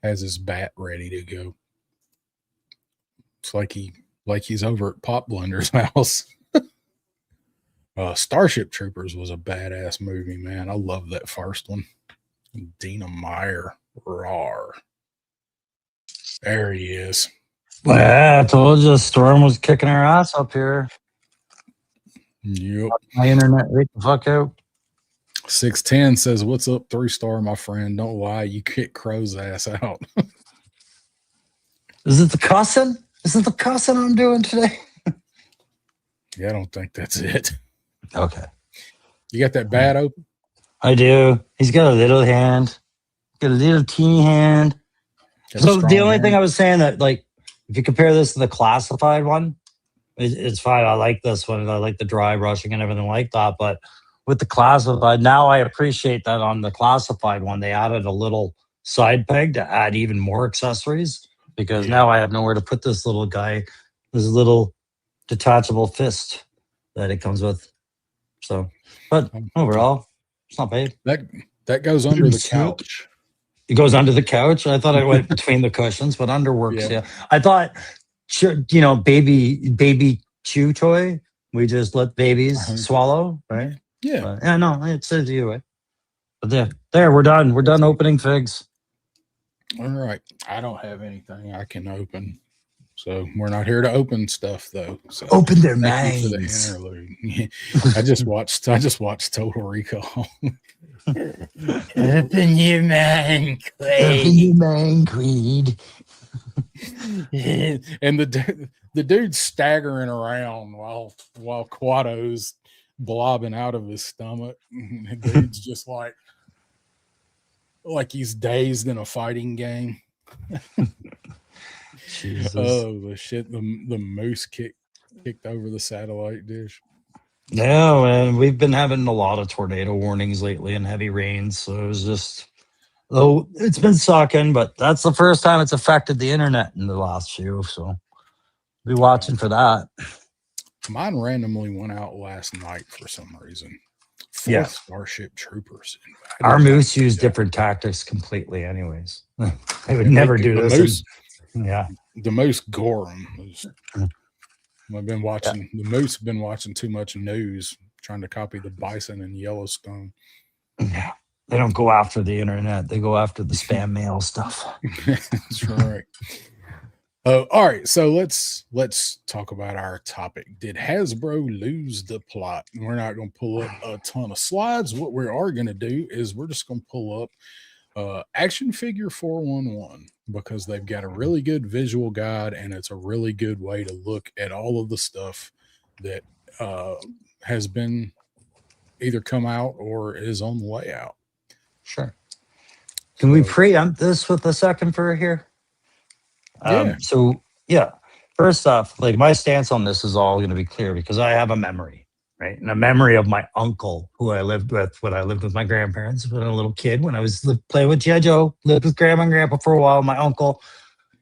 has his bat ready to go. It's like he's over at Pop Blender's house. Starship Troopers was a badass movie, man. I love that first one. Dina Meyer. Rawr. There he is. Yeah, I told you the storm was kicking our ass up here. Yep. My internet right the fuck out. 610 says, "What's up, 3-star, my friend? Don't lie, you kick Crow's ass out." Is it the cussing? Is it the cussing I'm doing today? Yeah, I don't think that's it. Okay. You got that bat open? I do. He's got a little hand. Got a little teeny hand. So the only thing I was saying that, like, if you compare this to the classified one, it's fine. I like this one. I like the dry brushing and everything like that. But with the classified, now I appreciate that on the classified one, they added a little side peg to add even more accessories, because now I have nowhere to put this little guy, this little detachable fist that it comes with. So, but overall, it's not bad. That goes under the couch. It goes under the couch. I thought it went between the cushions, but under works. Yeah. I thought, baby chew toy. We just let babies swallow, right? Yeah. But, yeah, no, it says either way. But there, we're done. We're done opening figs. All right. I don't have anything I can open. So we're not here to open stuff, though. So open their minds. minds. For the interlude. I just watched Total Recall. Open your mind, Quaid. Open your mind, Quaid. And the dude's staggering around while Quado's blobbing out of his stomach. The dude's just like he's dazed in a fighting game. Jesus. Oh, the shit! The moose kicked over the satellite dish. Yeah, man, we've been having a lot of tornado warnings lately and heavy rains. So it was just, oh, it's been sucking, but that's the first time it's affected the internet in the last few. So be watching for that. Mine randomly went out last night for some reason. Yeah. Starship Troopers. Our moose use different tactics completely, anyways. They would never do this. Moose, yeah. The moose gore 'em. I've been watching the moose. Have been watching too much news, trying to copy the bison in Yellowstone. Yeah, they don't go after the internet; they go after the spam mail stuff. That's right. All right, so let's talk about our topic. Did Hasbro lose the plot? And we're not going to pull up a ton of slides. What we are going to do is we're just going to pull up Action Figure 411 because they've got a really good visual guide and it's a really good way to look at all of the stuff that has been either come out or is on the way out. Sure. Can we preempt this with a second for here? So yeah, first off, like my stance on this is all going to be clear because I have a memory, right? And a memory of my uncle who I lived with when I lived with my grandparents when I was a little kid, when I was playing with G.I. Joe, lived with grandma and grandpa for a while. My uncle,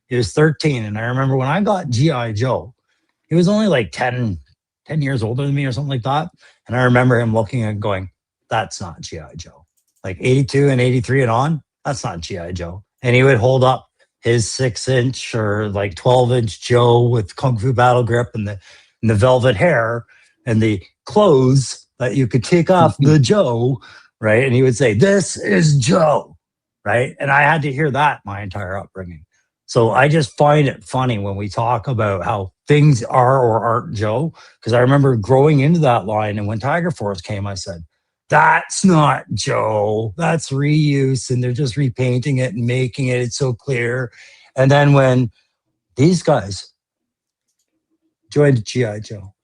he was 13. And I remember when I got G.I. Joe, he was only like 10 years older than me or something like that. And I remember him looking and going, that's not G.I. Joe. Like 82 and 83 and on, that's not G.I. Joe. And he would hold up his 6-inch or like 12-inch Joe with Kung Fu battle grip and the velvet hair and the clothes that you could take off the Joe, right? And he would say, this is Joe, right? And I had to hear that my entire upbringing. So I just find it funny when we talk about how things are or aren't Joe, because I remember growing into that line, and when Tiger Force came, I said, that's not Joe. That's reuse, and they're just repainting it and making it. It's so clear. And then when these guys joined G.I. Joe,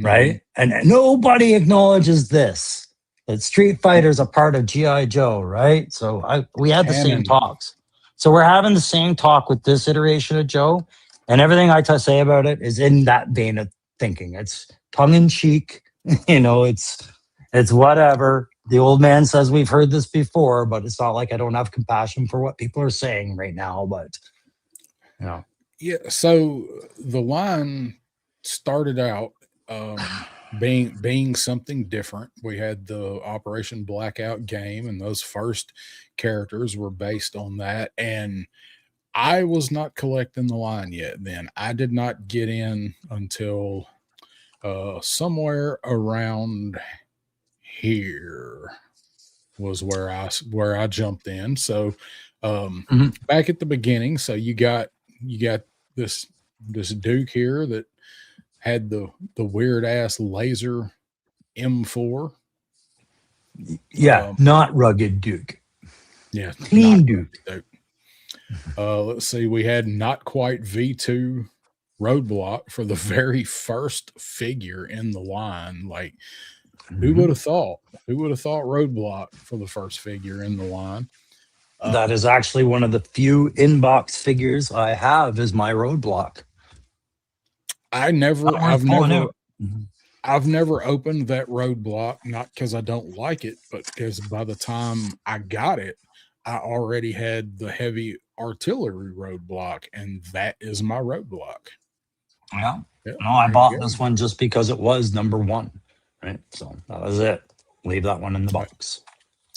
right? And nobody acknowledges this, that Street Fighter is a part of G.I. Joe, right? So we had the same talks. So we're having the same talk with this iteration of Joe, and everything I say about it is in that vein of thinking. It's tongue-in-cheek, it's whatever. The old man says we've heard this before, but it's not like I don't have compassion for what people are saying right now. But yeah. So the line started out being something different. We had the Operation Blackout game, and those first characters were based on that. And I was not collecting the line yet. Then I did not get in until somewhere around here was where I jumped in. So back at the beginning, so you got this Duke here that had the weird ass laser M4. Yeah, not rugged Duke. Yeah, clean Duke. Let's see, we had not quite V2 Roadblock for the very first figure in the line. Like, who would have thought? Who would have thought Roadblock for the first figure in the line? That is actually one of the few inbox figures I have is my Roadblock. I've never opened that Roadblock, not because I don't like it, but because by the time I got it, I already had the heavy artillery Roadblock, and that is my Roadblock. Yeah. No, I bought this one just because it was number one. Right. So that was it. Leave that one in the box.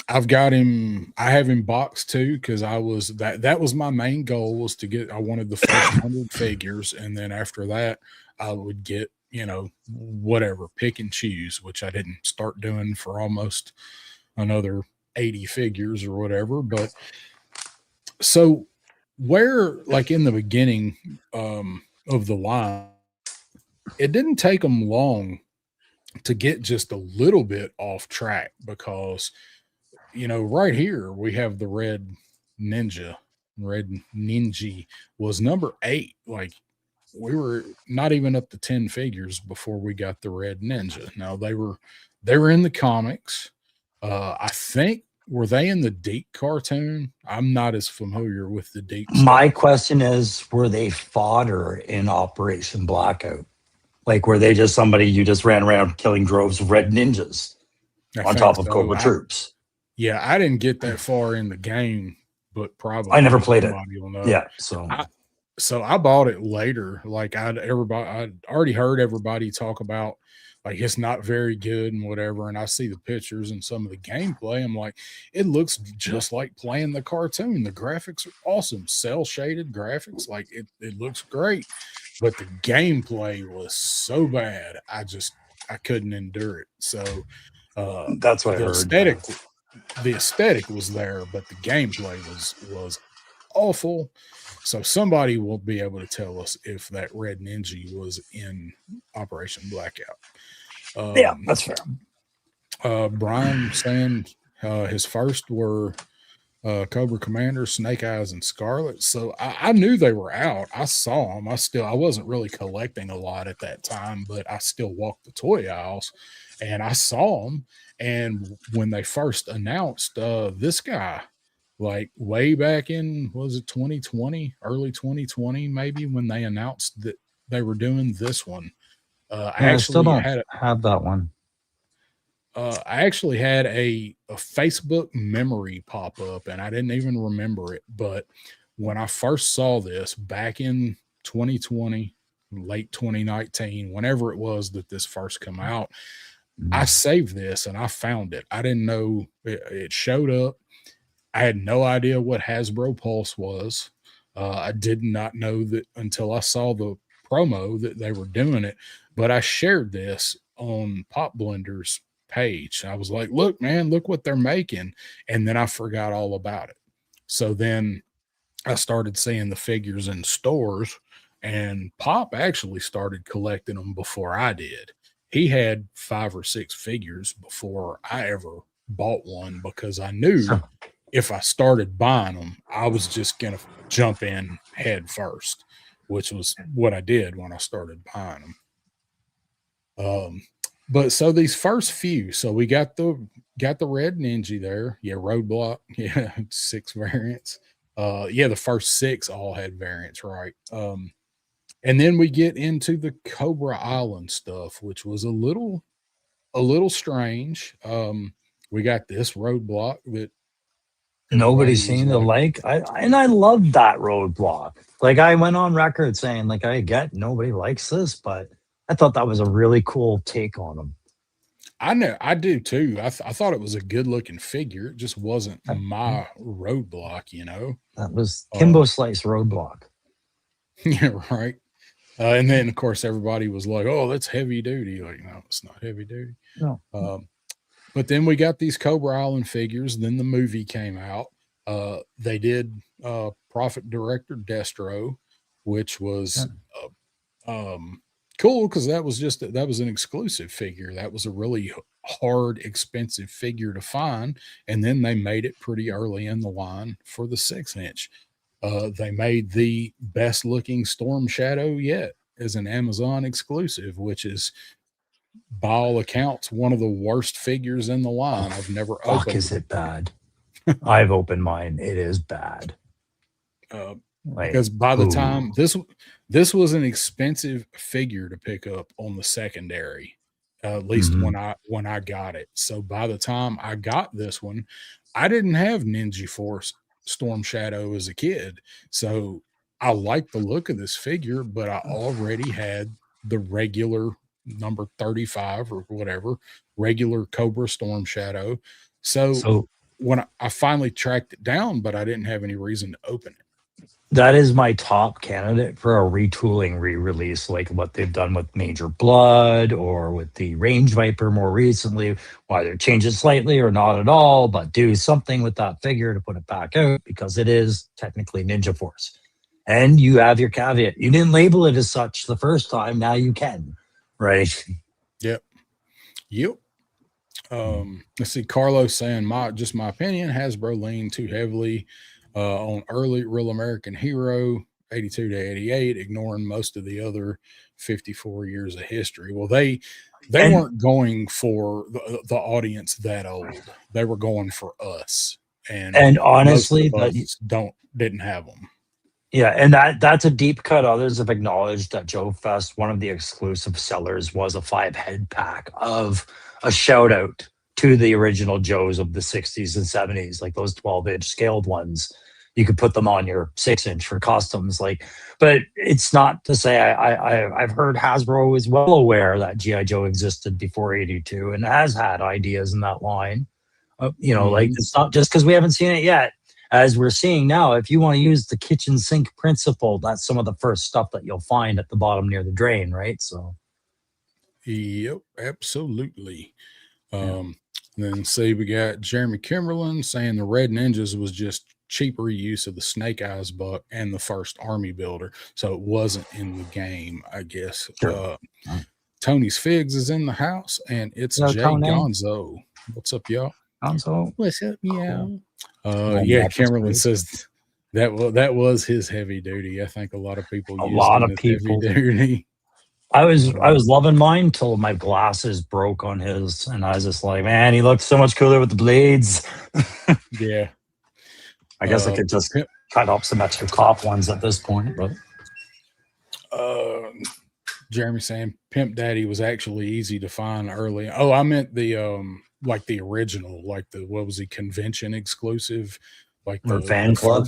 I've got him. I have him boxed too because that was my main goal was to get. I wanted the first 100 figures, and then after that, I would get whatever, pick and choose, which I didn't start doing for almost another 80 figures or whatever. But so where, like in the beginning of the line, it didn't take them long to get just a little bit off track because, right here we have the Red Ninja was number 8. Like, we were not even up to 10 figures before we got the Red Ninja. Now they were in the comics. I think were they in the Deke cartoon? I'm not as familiar with the Deke My stuff. question is, were they fodder in Operation Blackout? Like, were they just somebody you just ran around killing droves of red ninjas I on think top of so. Cobra troops? Yeah, I didn't get that far in the game, but probably I never played it. somebody will know. Yeah, so So I bought it later. Like I'd already heard everybody talk about like it's not very good and whatever. And I see the pictures and some of the gameplay. I'm like, it looks just like playing the cartoon. The graphics are awesome, cell shaded graphics. Like it looks great, but the gameplay was so bad. I couldn't endure it. So that's what I the heard. aesthetic was there, but the gameplay was awful. So somebody will be able to tell us if that red ninja was in Operation Blackout. Yeah, that's fair. Brian saying his first were Cobra Commander, Snake Eyes, and Scarlet. So I knew they were out. I saw them. I wasn't really collecting a lot at that time, but I still walked the toy aisles and I saw them. And when they first announced this guy, like way back in, was it 2020, early 2020, maybe, when they announced that they were doing this one. I still don't have that one. I actually had a Facebook memory pop up and I didn't even remember it. But when I first saw this back in 2020, late 2019, whenever it was that this first come out, I saved this and I found it. I didn't know it showed up. I had no idea what Hasbro Pulse was. I did not know that until I saw the promo that they were doing it. But I shared this on Pop Blender's page. I was like, look, man, look what they're making. And then I forgot all about it. So then I started seeing the figures in stores, and Pop actually started collecting them before I did. He had 5 or 6 figures before I ever bought one because I knew if I started buying them, I was just going to jump in head first, which was what I did when I started buying them. But so these first few, so we got the red ninja there. Yeah. Roadblock. Yeah. 6 variants. Yeah. The first 6 all had variants. Right. And then we get into the Cobra Island stuff, which was a little strange. We got this Roadblock that Nobody's seen the like. I love that Roadblock. Like, I went on record saying, like, I get nobody likes this, but I thought that was a really cool take on him. I know, I do too. I thought it was a good looking figure. It just wasn't my Roadblock, you know. That was Kimbo Slice Roadblock. Yeah, right. And then of course everybody was like, "Oh, that's heavy duty." Like, no, it's not heavy duty. No. But then we got these Cobra Island figures. Then the movie came out. They did Profit Director Destro, which was cool because that was an exclusive figure. That was a really hard, expensive figure to find. And then they made it pretty early in the line for the 6-inch. They made the best looking Storm Shadow yet as an Amazon exclusive, which is, by all accounts, one of the worst figures in the line. I've never opened. Is it bad? I've opened mine. It is bad. Because by the time this was an expensive figure to pick up on the secondary, at least when I got it. So by the time I got this one, I didn't have Ninja Force Storm Shadow as a kid. So I liked the look of this figure, but I already had the regular number 35 or whatever, regular Cobra Storm Shadow. So when I finally tracked it down, but I didn't have any reason to open it. That is my top candidate for a retooling re-release, like what they've done with Major Blood or with the Range Viper more recently. Either change it slightly or not at all, but do something with that figure to put it back out because it is technically Ninja Force. And you have your caveat. You didn't label it as such the first time. Now you can, right? Yep. Let's see. Carlos saying, my opinion, Hasbro leaned too heavily on early Real American Hero 82 to 88, ignoring most of the other 54 years of history. Well, they weren't going for the audience that old. They were going for us. And honestly, didn't have them. Yeah, and that's a deep cut. Others have acknowledged that Joe Fest, one of the exclusive sellers, was a 5-head pack of a shout out to the original Joes of the 60s and 70s, like those 12-inch scaled ones. You could put them on your 6-inch for customs, but it's not to say I've heard Hasbro is well aware that GI Joe existed before '82 and has had ideas in that line. It's not just because we haven't seen it yet. As we're seeing now, if you want to use the kitchen sink principle, that's some of the first stuff that you'll find at the bottom near the drain, right? So, yep, absolutely. Then see, we got Jeremy Kimberlin saying the Red Ninjas was just cheaper use of the Snake Eyes buck and the first army builder, so it wasn't in the game, I guess. Sure. Tony's Figs is in the house, and it's Jay Gonzo. What's up, y'all? Gonzo, what's up, y'all? Yeah, Kimberlin says that was his heavy duty. I think a lot of people heavy duty. I was loving mine till my glasses broke on his, and I was just like, man, he looked so much cooler with the blades. Yeah, I guess I could just cut up some extra cop ones at this point. But Jeremy saying Pimp Daddy was actually easy to find early. Oh, I meant the like the original, like the what was he, convention exclusive, like the fan club.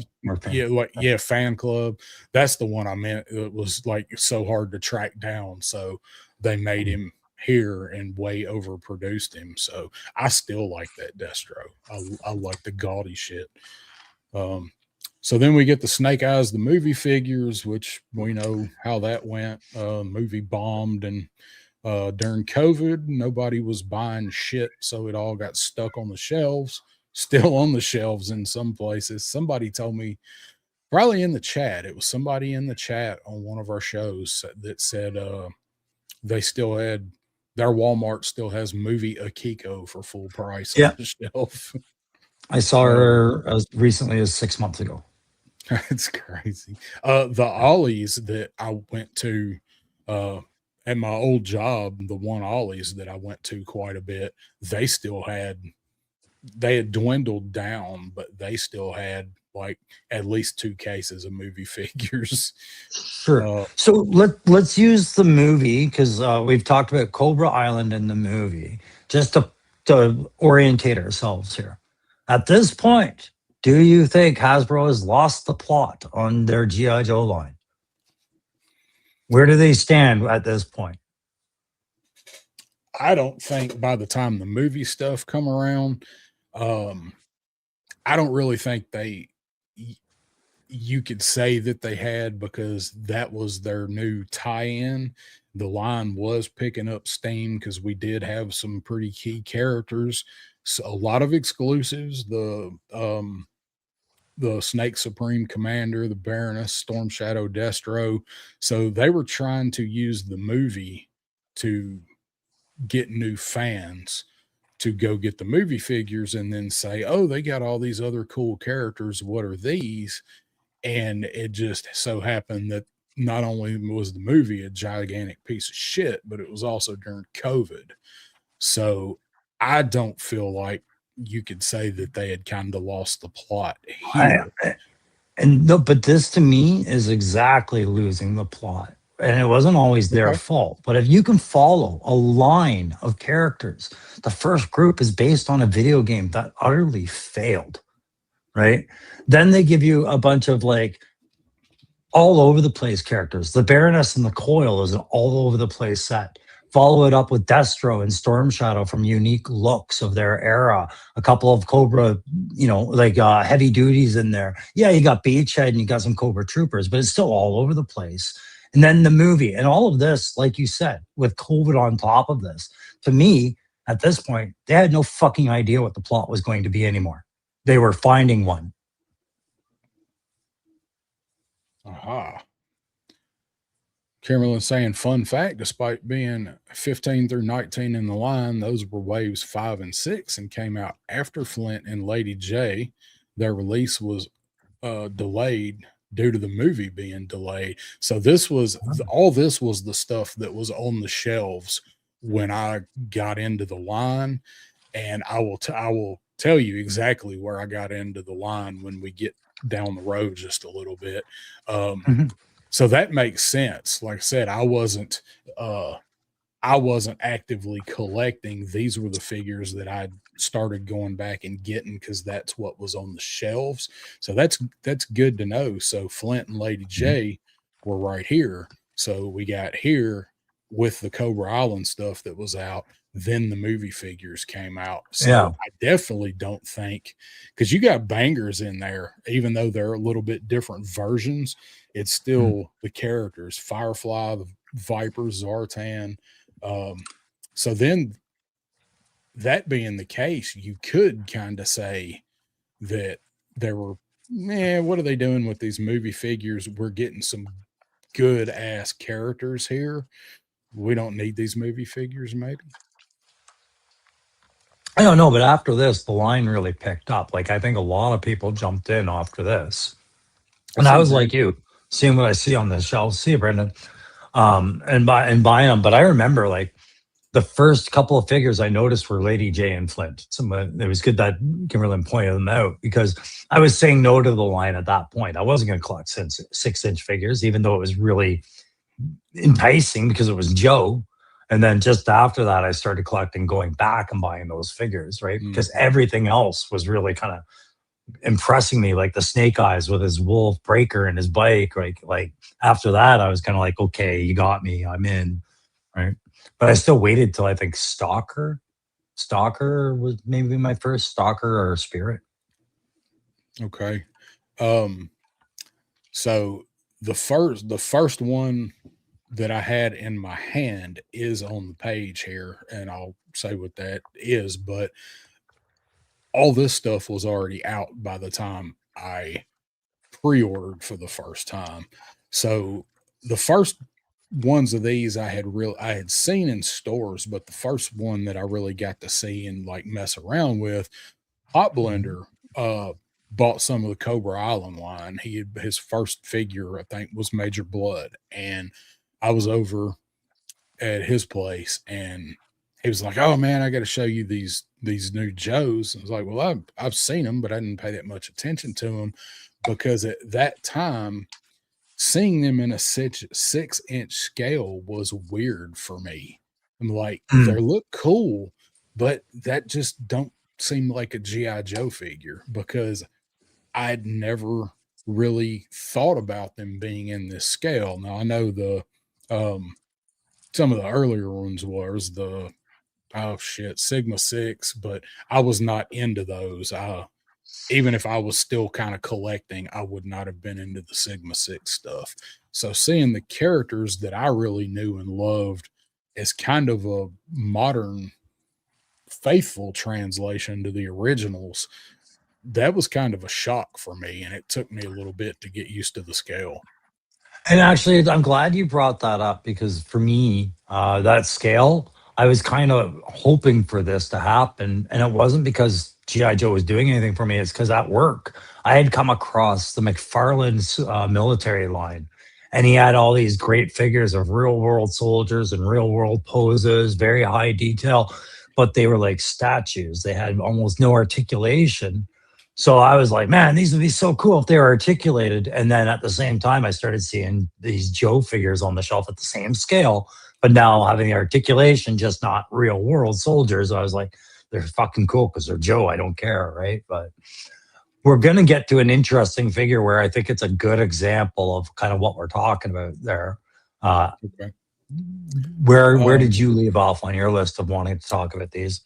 Fan club. That's the one I meant. It was like so hard to track down, so they made him here and way overproduced him. So I still like that Destro. I like the gaudy shit. So then we get the Snake Eyes, the movie figures, which we know how that went. Movie bombed, and during COVID, nobody was buying shit, so it all got stuck on the shelves. Still on the shelves in some places. Somebody told me, probably in the chat, it was somebody in the chat on one of our shows that said they still had, their Walmart still has movie Akiko for full price on the shelf. I saw her as recently as 6 months ago. It's crazy. The Ollies that I went to at my old job, the one Ollies that I went to quite a bit, they had dwindled down, but they still had like at least 2 cases of movie figures. Sure. So let's use the movie, because we've talked about Cobra Island in the movie, just to orientate ourselves here. At this point, do you think Hasbro has lost the plot on their G.I. Joe line? Where do they stand at this point? I don't think by the time the movie stuff come around, I don't really think you could say that they had, because that was their new tie-in. The line was picking up steam because we did have some pretty key characters. So a lot of exclusives, the Snake Supreme Commander, the Baroness, Storm Shadow, Destro. So they were trying to use the movie to get new fans to go get the movie figures and then say, oh, they got all these other cool characters. What are these? And it just so happened that not only was the movie a gigantic piece of shit, but it was also during COVID. So I don't feel like you could say that they had kind of lost the plot here. But this to me is exactly losing the plot. And it wasn't always their fault. But if you can follow a line of characters, the first group is based on a video game that utterly failed, right? Then they give you a bunch of like all over the place characters. The Baroness and the Coil is an all over the place set. Follow it up with Destro and Storm Shadow from unique looks of their era. A couple of Cobra, heavy duties in there. Yeah, you got Beachhead and you got some Cobra Troopers, but it's still all over the place. And then the movie and all of this, like you said, with COVID on top of this, to me, at this point, they had no fucking idea what the plot was going to be anymore. They were finding one. Aha. Kimberlin saying, fun fact, despite being 15 through 19 in the line, those were waves 5 and 6 and came out after Flint and Lady J. Their release was delayed due to the movie being delayed. So this was all this was the stuff that was on the shelves when I got into the line, and I will tell you exactly where I got into the line when we get down the road just a little bit. Mhm. So that makes sense. Like I said, I wasn't actively collecting. These were the figures that I started going back and getting because that's what was on the shelves. So that's good to know. So Flint and Lady J were right here. So we got here with the Cobra Island stuff that was out. Then the movie figures came out. So Yeah. I definitely don't think, because you got bangers in there, even though they're a little bit different versions, it's still the characters: Firefly, the Viper, Zartan. So then, that being the case, you could kind of say that there were, man, what are they doing with these movie figures? We're getting some good ass characters here. We don't need these movie figures, maybe. I don't know, but after this, the line really picked up. Like I think a lot of people jumped in after this, and I See, was like you, seeing what I see on the shelf. See, Brendan, and buying them. But I remember like the first couple of figures I noticed were Lady J and Flint. It was good that Kimberlyn pointed them out because I was saying no to the line at that point. I wasn't going to collect 6-inch figures, even though it was really enticing because it was Joe. And then just after that, I started collecting, going back and buying those figures, right? Because everything else was really kind of impressing me, like the Snake Eyes with his wolf breaker and his bike. Like after that, I was kind of like, okay, you got me, I'm in, right? But I still waited till I think Stalker was maybe my first Stalker or Spirit. Okay. So the first one that I had in my hand is on the page here, and I'll say what that is, but all this stuff was already out by the time I pre-ordered for the first time. So the first ones of these I had seen in stores, but the first one that I really got to see and like mess around with, Hot Blender bought some of the Cobra Island line. His first figure, I think, was Major Blood, and I was over at his place, and he was like, "Oh man, I got to show you these new Joes." I was like, "Well, I've seen them, but I didn't pay that much attention to them because at that time, seeing them in a 6-inch scale was weird for me. I'm like, they look cool, but that just don't seem like a GI Joe figure because I'd never really thought about them being in this scale. Now I know some of the earlier ones was the Sigma 6, but I was not into those. Even if I was still kind of collecting, I would not have been into the Sigma 6 stuff. So seeing the characters that I really knew and loved as kind of a modern faithful translation to the originals, that was kind of a shock for me, and it took me a little bit to get used to the scale. And actually, I'm glad you brought that up because for me, that scale, I was kind of hoping for this to happen. And it wasn't because G.I. Joe was doing anything for me. It's because at work, I had come across the McFarlane's military line. And he had all these great figures of real world soldiers and real world poses, very high detail, but they were like statues. They had almost no articulation. So I was like, man, these would be so cool if they were articulated. And then at the same time, I started seeing these Joe figures on the shelf at the same scale, but now having the articulation, just not real world soldiers. I was like, they're fucking cool because they're Joe. I don't care, right? But we're going to get to an interesting figure where I think it's a good example of kind of what we're talking about there. Okay. Where did you leave off on your list of wanting to talk about these?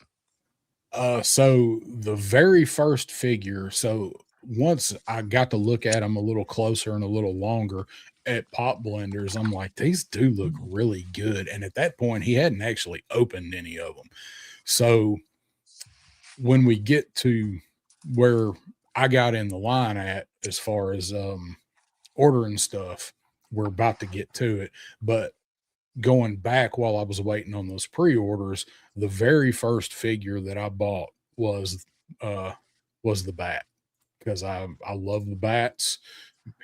So the very first figure, so once I got to look at them a little closer and a little longer at Pop Blenders, I'm like, these do look really good. And at that point, he hadn't actually opened any of them. So when we get to where I got in the line at, as far as ordering stuff, we're about to get to it. But going back while I was waiting on those pre-orders, the very first figure that I bought was the bat, because I love the bats.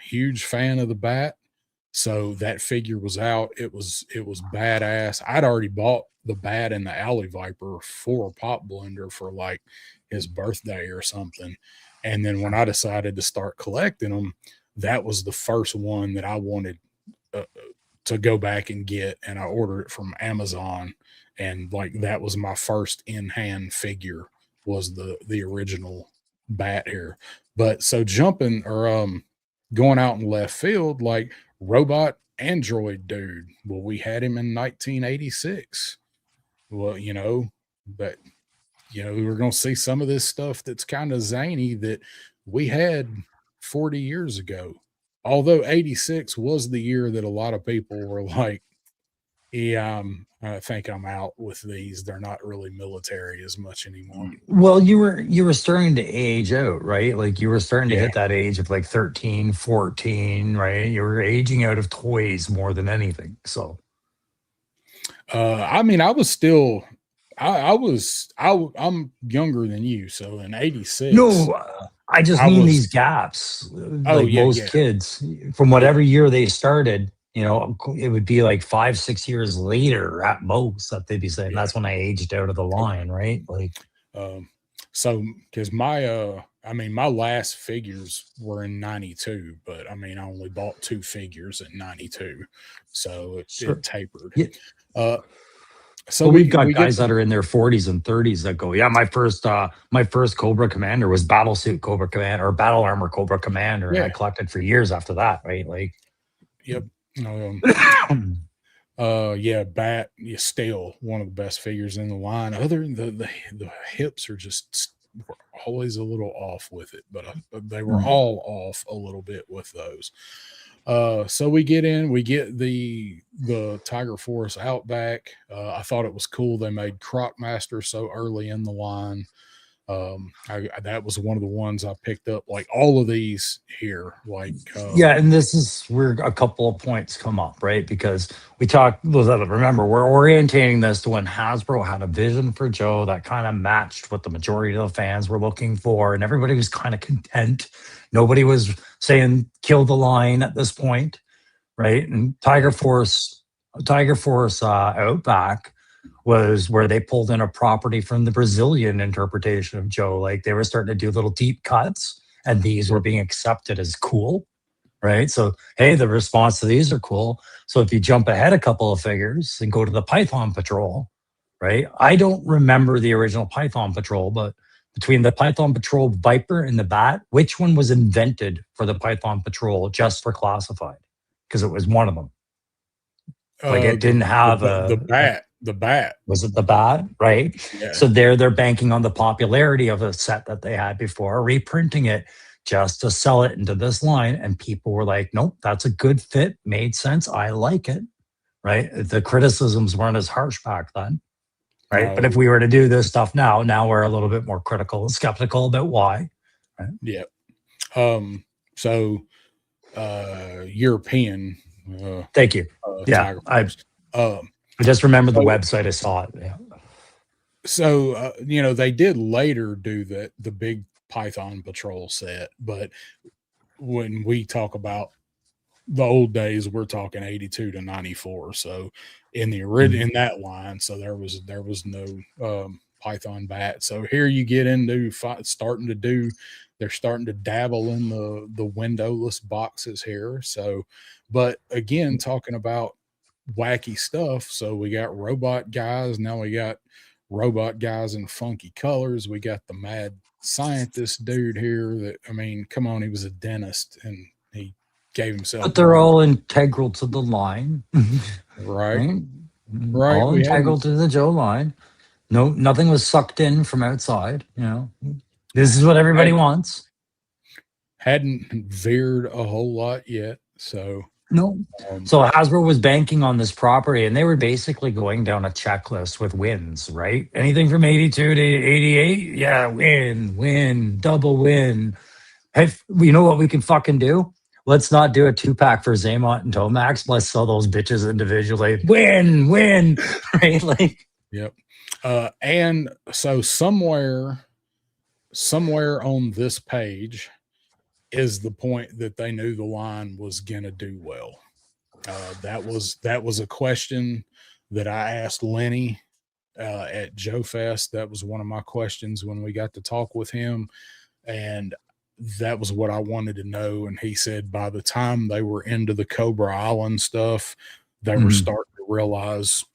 Huge fan of the bat. So that figure was out. It was badass. I'd already bought the Bat and the Alley Viper for Pop Blender for like his birthday or something. And then when I decided to start collecting them, that was the first one that I wanted to go back and get, and I ordered it from Amazon, and like that was my first in-hand figure, was the original Bat here. But so jumping or going out in left field, like Robot Android dude, well, we had him in 1986. Well, but we're going to see some of this stuff that's kind of zany that we had 40 years ago. Although 86 was the year that a lot of people were like, yeah, I think I'm out with these. They're not really military as much anymore. Well, you were starting to age out, right? Like you were starting to hit that age of like 13, 14, right? You were aging out of toys more than anything. So I mean, I was still I'm younger than you, so in 86. No, I just mean these gaps. Like most kids, from whatever year they started, it would be like 5-6 years later at most that they'd be saying that's when I aged out of the line, right? Like, so because my last figures were in 92, but I mean I only bought 2 figures at 92, so it tapered. Yeah. So we've got guys that are in their 40s and 30s that go, yeah, my first Cobra Commander was Battle Suit Cobra Commander or Battle Armor Cobra Commander, and I collected for years after that, right? Like, yep. Bat is still one of the best figures in the line. Other than the hips are just were always a little off with it, but they were all off a little bit with those. So we get the Tiger Force Outback. I thought it was cool they made Crocmaster so early in the line. That was one of the ones I picked up, like all of these here, like and this is where a couple of points come up, right? Because remember, we're orientating this to when Hasbro had a vision for Joe that kind of matched what the majority of the fans were looking for, and everybody was kind of content. Nobody was saying kill the line at this point, right? And Tiger Force Outback was where they pulled in a property from the Brazilian interpretation of Joe. Like they were starting to do little deep cuts, and these were being accepted as cool, right? So, hey, the response to these are cool. So if you jump ahead a couple of figures and go to the Python Patrol, right? I don't remember the original Python Patrol, but between the Python Patrol Viper and the Bat, which one was invented for the Python Patrol just for classified? Because it was one of them. Like it didn't have the Bat. The Bat. Was it the Bat? Right. Yeah. So they're banking on the popularity of a set that they had before, reprinting it just to sell it into this line. And people were like, nope, that's a good fit. Made sense. I like it. Right. The criticisms weren't as harsh back then. Right. No. But if we were to do this stuff now we're a little bit more critical and skeptical about why. Right? Yeah. So European. Thank you. I just remember the website I saw it. Yeah. So they did later do the big Python Patrol set, but when we talk about the old days, we're talking 82 to 94. So in the in that line, so there was no Python Bat. So here you get into they're starting to dabble in the windowless boxes here. So, but again, talking about wacky stuff. So we got robot guys. Now we got robot guys in funky colors. We got the mad scientist dude here that, I mean, come on, he was a dentist and he gave himself. But they're all integral to the line. Right. All integral to the Joe line. No, nothing was sucked in from outside. This is what everybody wants. Hadn't veered a whole lot yet. So no. So Hasbro was banking on this property, and they were basically going down a checklist with wins, right? Anything from 82 to 88, yeah, win, double win. Hey, you know what we can fucking do? Let's not do a 2-pack for Zaymont and Tomax. Let's sell those bitches individually. Win, right? Like, yep. And so somewhere on this page is the point that they knew the line was going to do well. That was a question that I asked Lenny at Joe Fest. That was one of my questions when we got to talk with him, and that was what I wanted to know. And he said by the time they were into the Cobra Island stuff, they were starting to realize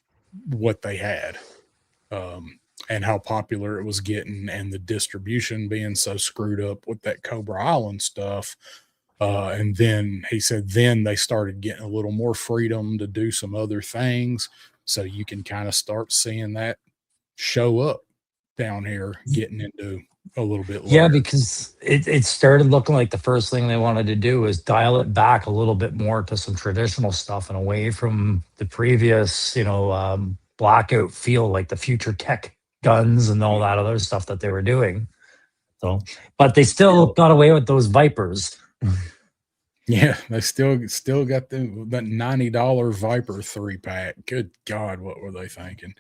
what they had, and how popular it was getting, and the distribution being so screwed up with that Cobra Island stuff. And then he said, then they started getting a little more freedom to do some other things. So you can kind of start seeing that show up down here, getting into a little bit later. Yeah, because it started looking like the first thing they wanted to do is dial it back a little bit more to some traditional stuff and away from the previous, blackout feel, like the future tech guns and all that other stuff that they were doing. So, but they still got away with those Vipers. Yeah, they still got that $90 Viper 3-pack. Good God, what were they thinking?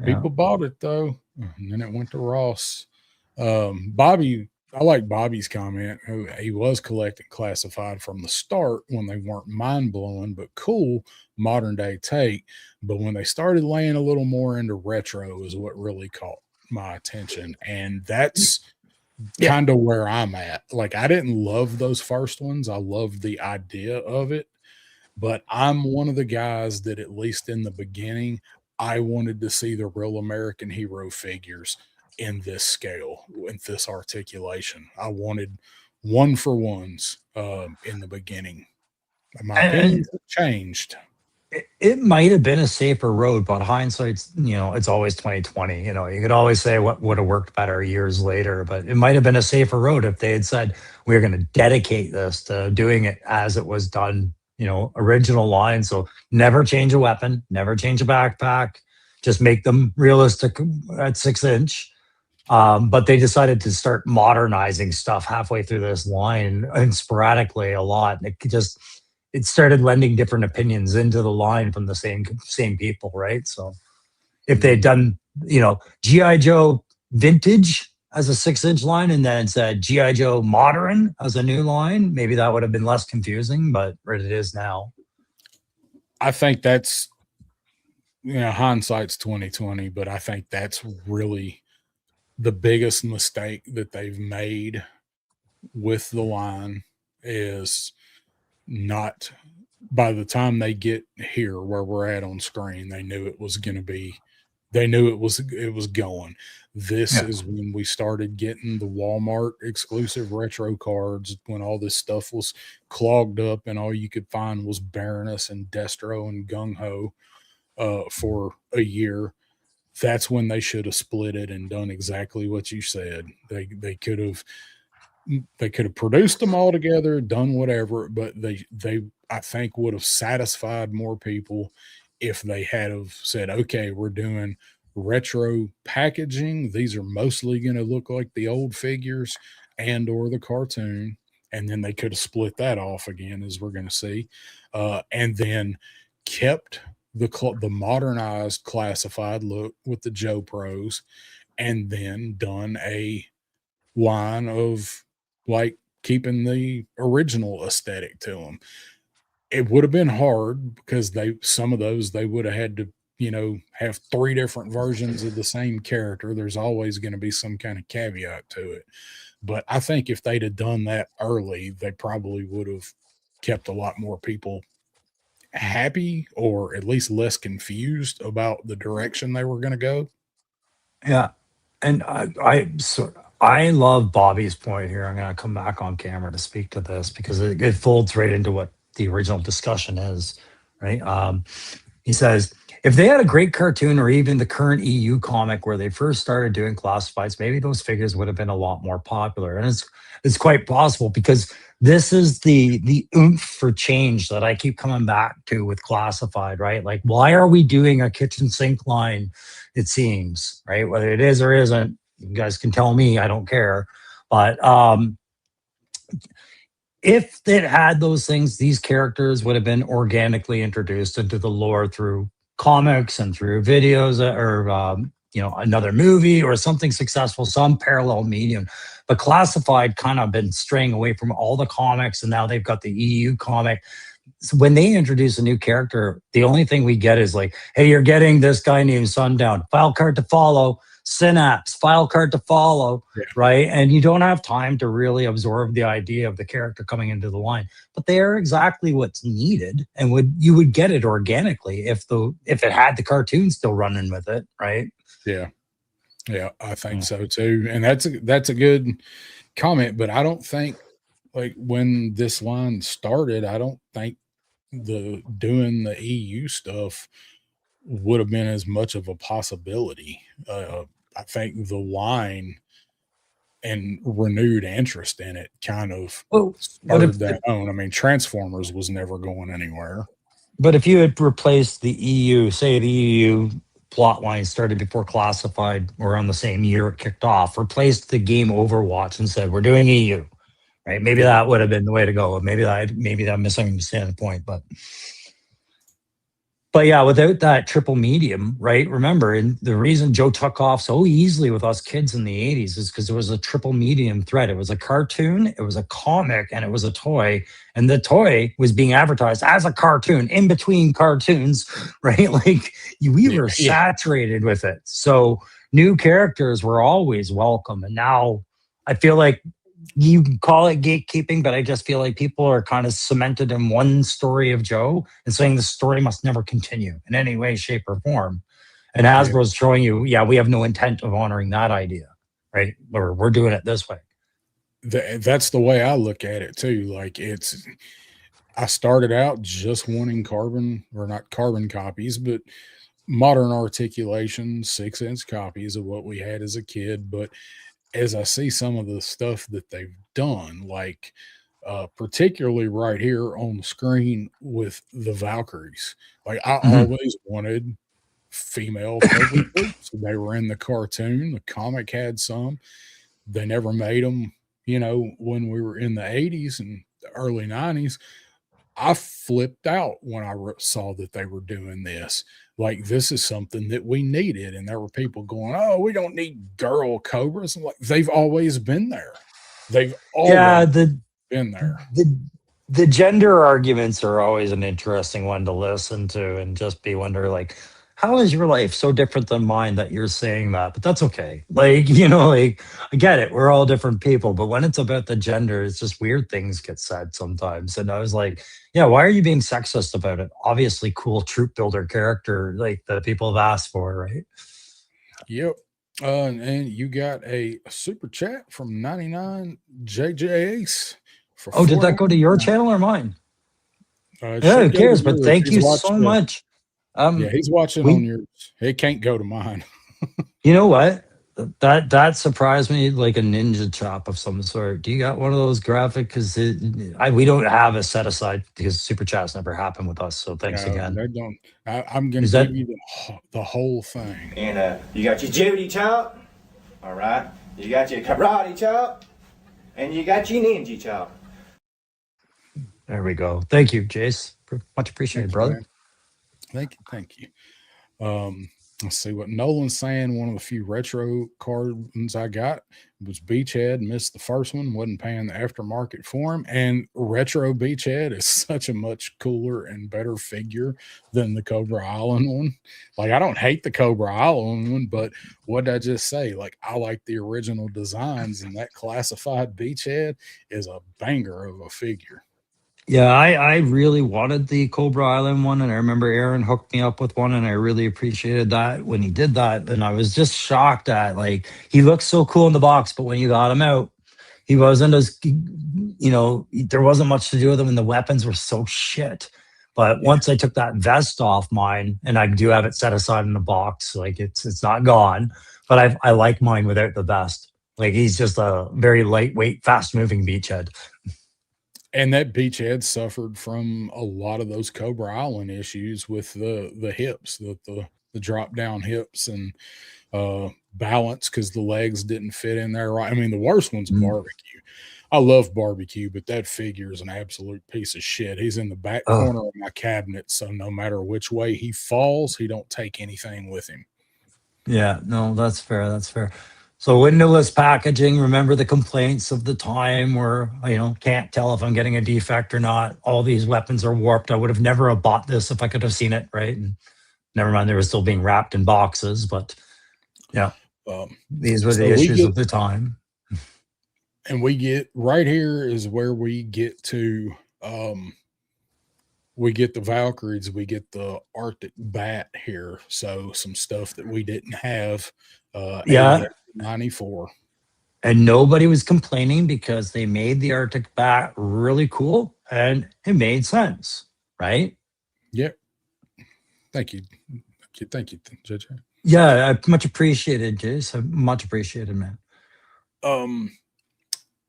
Yeah. People bought it though, and then it went to Ross. Bobby, I like Bobby's comment. He was collecting classified from the start when they weren't mind blowing, but cool modern day take. But when they started laying a little more into retro is what really caught my attention, and that's kind of where I'm at. Like, I didn't love those first ones. I loved the idea of it, but I'm one of the guys that, at least in the beginning, I wanted to see the real American hero figures in this scale, in this articulation. I wanted one for ones in the beginning. My opinions have changed. It might have been a safer road, but hindsight's, it's always 2020. You could always say what would have worked better years later, but it might have been a safer road if they had said, we're going to dedicate this to doing it as it was done, original line. So never change a weapon, never change a backpack, just make them realistic at 6-inch. But they decided to start modernizing stuff halfway through this line, and sporadically a lot. It started lending different opinions into the line from the same people, right? So if they'd done, G.I. Joe vintage as a 6-inch line and then said G.I. Joe modern as a new line, maybe that would have been less confusing, but it is now. I think that's, hindsight's 2020, but I think that's really the biggest mistake that they've made with the line is not, by the time they get here where we're at on screen, they knew it was going to be, they knew it was going. This is when we started getting the Walmart exclusive retro cards, when all this stuff was clogged up and all you could find was Baroness and Destro and Gung Ho for a year. That's when they should have split it and done exactly what you said. They could have produced them all together, done whatever, but they I think would have satisfied more people if they had have said, okay, we're doing retro packaging. These are mostly going to look like the old figures and or the cartoon. And then they could have split that off again, as we're going to see. And then kept the modernized classified look with the Joe Pros, and then done a line of like keeping the original aesthetic to them. It would have been hard because some of those they would have had to, have 3 different versions of the same character. There's always going to be some kind of caveat to it. But I think if they'd have done that early, they probably would have kept a lot more people happy, or at least less confused about the direction they were going to go. Yeah. And I love Bobby's point here. I'm going to come back on camera to speak to this because it folds right into what the original discussion is, right? He says, if they had a great cartoon or even the current EU comic where they first started doing classifieds, maybe those figures would have been a lot more popular. And it's quite possible, because this is the oomph for change that I keep coming back to with classified, right? Like, why are we doing a kitchen sink line, it seems, right? Whether it is or isn't, you guys can tell me, I don't care. But if it had those things, these characters would have been organically introduced into the lore through comics and through videos or another movie or something successful, some parallel medium. But classified kind of been straying away from all the comics, and now they've got the EU comic. when they introduce a new character, the only thing we get is like, hey, you're getting this guy named Sundown, file card to follow, Synapse, file card to follow, Yeah. right? And you don't have time to really absorb the idea of the character coming into the line, but they are exactly what's needed, and you would get it organically if it had the cartoon still running with it, right? Yeah. Yeah, I think so too. And that's a good comment, but I don't think, like, when this line started, I don't think doing the EU stuff would have been as much of a possibility. I think the line and renewed interest in it kind of Well, started that on. I mean, Transformers was never going anywhere. but if you had replaced the EU, say the EU plot line started before Classified or on the same year it kicked off, replaced the game Overwatch and said, we're doing EU, right? Maybe that would have been the way to go. Maybe I'm misunderstanding the point, but yeah, without that triple medium, right? Remember, and the reason Joe took off so easily with us kids in the 80s is because it was a triple medium thread. It was a cartoon, it was a comic, and it was a toy. And the toy was being advertised as a cartoon in between cartoons, right? Like we were saturated with it. So new characters were always welcome. And now I feel like you can call it gatekeeping, but I just feel like people are kind of cemented in one story of Joe and saying the story must never continue in any way, shape, or form. And Hasbro's showing you, we have no intent of honoring that idea, right? Or we're doing it this way. That's the way I look at it too. Like I started out just wanting not carbon copies, but modern articulation, 6-inch copies of what we had as a kid. But as I see some of the stuff that they've done, like particularly right here on the screen with the Valkyries, like I always wanted female Cobra troops. They were in the cartoon. The comic had some. They never made them, when we were in the 80s and the early 90s. I flipped out when I saw that they were doing this. Like, this is something that we needed. And there were people going, oh, we don't need girl Cobras. I'm like, they've always been there. They've always been there. The gender arguments are always an interesting one to listen to and just be wondering, like, how is your life so different than mine that you're saying that? But that's okay. Like, I get it. We're all different people. But when it's about the gender, it's just weird things get said sometimes. And I was like, yeah, why are you being sexist about it? Obviously, cool troop builder character like the people have asked for, right? Yep. And you got a super chat from 99 JJ Ace. Did that go to your channel or mine? Who cares? But thank you so much. Yeah, he's watching on yours. It can't go to mine. You know what? That surprised me, like a ninja chop of some sort. Do you got one of those graphic? Because we don't have a set aside because super chats never happened with us. So thanks again. They don't. I'm going to give you the whole thing. And you got your Judy chop, all right. You got your karate chop, and you got your ninja chop. There we go. Thank you, Jace. Much appreciated, brother. Man. Thank you. Let's see what Nolan's saying. One of the few retro cards I got was Beachhead. Missed the first one, wasn't paying the aftermarket for him. And retro Beachhead is such a much cooler and better figure than the Cobra Island one. Like, I don't hate the Cobra Island one, but what did I just say? Like, I like the original designs, and that classified Beachhead is a banger of a figure. Yeah, I really wanted the Cobra Island one, and I remember Aaron hooked me up with one, and I really appreciated that when he did that. And I was just shocked at, like, he looked so cool in the box, but when you got him out, he wasn't as, there wasn't much to do with him, and the weapons were so shit. But once I took that vest off mine, and I do have it set aside in the box, like it's not gone, but I like mine without the vest. Like, he's just a very lightweight, fast-moving beachhead. And that Beachhead suffered from a lot of those Cobra Island issues with the hips, the drop down hips and balance because the legs didn't fit in there right. I mean, the worst one's Barbecue. I love Barbecue, but that figure is an absolute piece of shit. He's in the back corner of my cabinet, so no matter which way he falls, he don't take anything with him. Yeah, no, that's fair. That's fair. So windowless packaging, remember the complaints of the time where, can't tell if I'm getting a defect or not. All these weapons are warped. I would have never have bought this if I could have seen it, right? And never mind, they were still being wrapped in boxes, but yeah, these were the issues of the time. And we get right here is where we get to, we get the Valkyries, we get the Arctic Bat here. So some stuff that we didn't have. Yeah. 94. And nobody was complaining because they made the Arctic Bat really cool and it made sense, right? Yep. Thank you. Thank you, JJ. Yeah, I much appreciated, Jace. Much appreciated, man.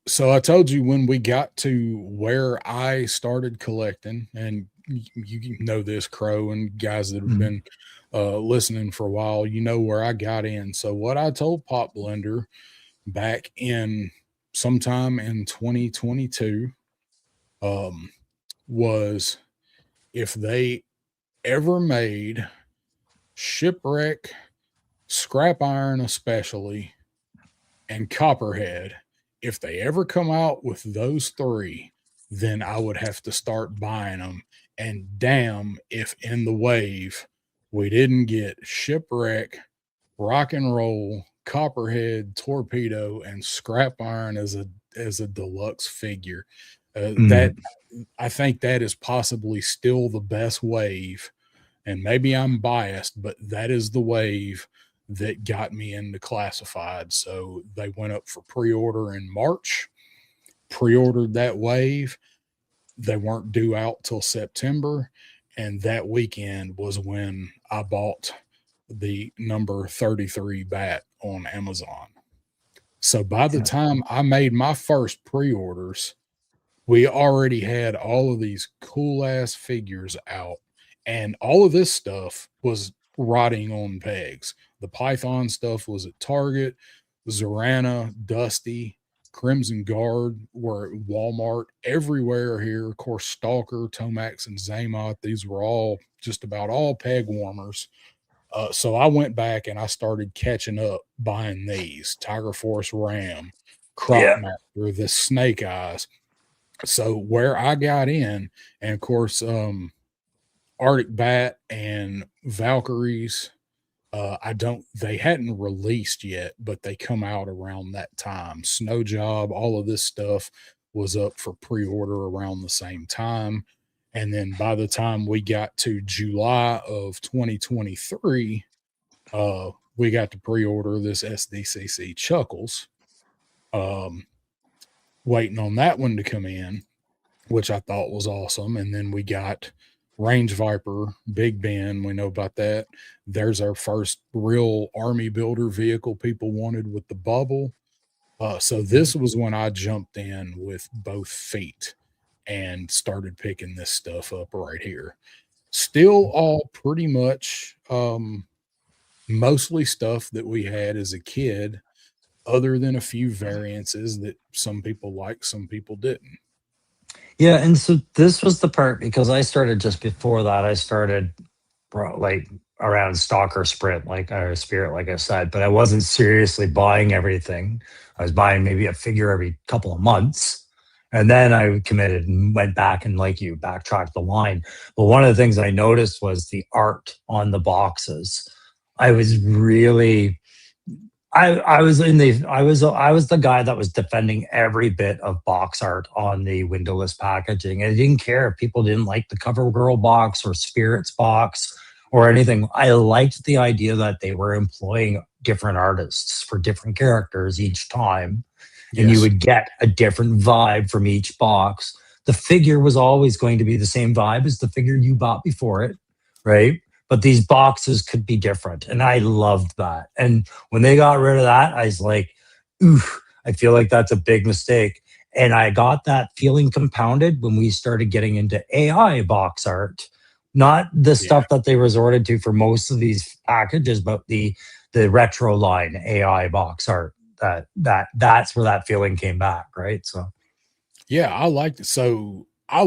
So I told you when we got to where I started collecting, and you know this, Crow, and guys that have been listening for a while, you know where I got in. So what I told Pop Blender back in sometime in 2022 was if they ever made Shipwreck, Scrap Iron especially, and Copperhead, if they ever come out with those three, then I would have to start buying them. And damn if in the wave we didn't get Shipwreck, Rock and Roll, Copperhead, Torpedo, and Scrap Iron as a deluxe figure. That I think that is possibly still the best wave. And maybe I'm biased, but that is the wave that got me into classified. So they went up for pre-order in March, pre-ordered that wave. They weren't due out till September. And that weekend was when I bought the number 33 bat on Amazon. So by the time I made my first pre-orders, we already had all of these cool ass figures out. And all of this stuff was rotting on pegs. The Python stuff was at Target. Zorana, Dusty, Crimson Guard were at Walmart. Everywhere here, of course, Stalker, Tomax, and Zaymot. These were all just about all peg warmers. So I went back and I started catching up buying these. Tiger Force Ram, Crop Master, the Snake Eyes. So where I got in, and of course, Arctic Bat and Valkyries, they hadn't released yet, but they come out around that time. Snow Job, all of this stuff was up for pre-order around the same time. And then by the time we got to July of 2023, we got to pre-order this SDCC Chuckles. Waiting on that one to come in, which I thought was awesome. And then we got Range Viper, Big Ben. We know about that. There's our first real army builder vehicle people wanted with the bubble. So this was when I jumped in with both feet and started picking this stuff up right here. Still all pretty much mostly stuff that we had as a kid, other than a few variances that some people liked, some people didn't. Yeah, and so this was the part, because I started just before that. I started like around Stalker Sprint, or Spirit, like I said, but I wasn't seriously buying everything. I was buying maybe a figure every couple of months. And then I committed and went back and, like you, backtracked the line. But one of the things I noticed was the art on the boxes. I was really... I was the guy that was defending every bit of box art on the windowless packaging. I didn't care if people didn't like the Cover Girl box or Spirits box or anything. I liked the idea that they were employing different artists for different characters each time, and you would get a different vibe from each box. The figure was always going to be the same vibe as the figure you bought before it, right? But these boxes could be different. And I loved that. And when they got rid of that, I was like, oof, I feel like that's a big mistake. And I got that feeling compounded when we started getting into AI box art, not the stuff that they resorted to for most of these packages, but the retro line AI box art. That's where that feeling came back, right? So yeah, I liked it. So I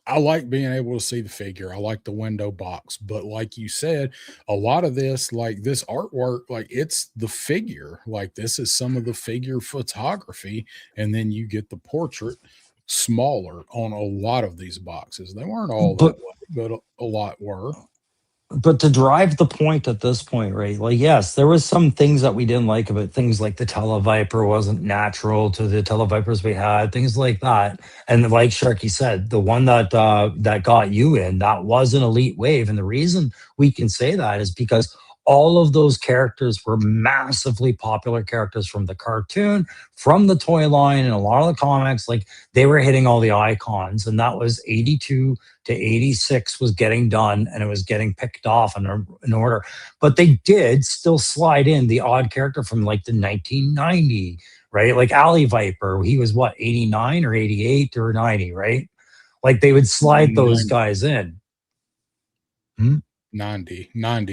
I like being able to see the figure. I like the window box, but like you said, a lot of this, like this artwork, like it's the figure. Like this is some of the figure photography, and then you get the portrait smaller on a lot of these boxes. They weren't all that But way, but a lot were. but to drive the point at this point, right? Like, yes, there was some things that we didn't like about things like the Televiper wasn't natural to the Televipers we had, things like that. And like Sharky said, the one that got you in, that was an elite wave. And the reason we can say that is because all of those characters were massively popular characters from the cartoon, from the toy line, and a lot of the comics. Like they were hitting all the icons, and that was 82 to 86 was getting done, and it was getting picked off in order. But they did still slide in the odd character from like the 1990, right? Like Alley Viper, he was what, 89 or 88 or 90, right? Like they would slide those 90, guys in. 90,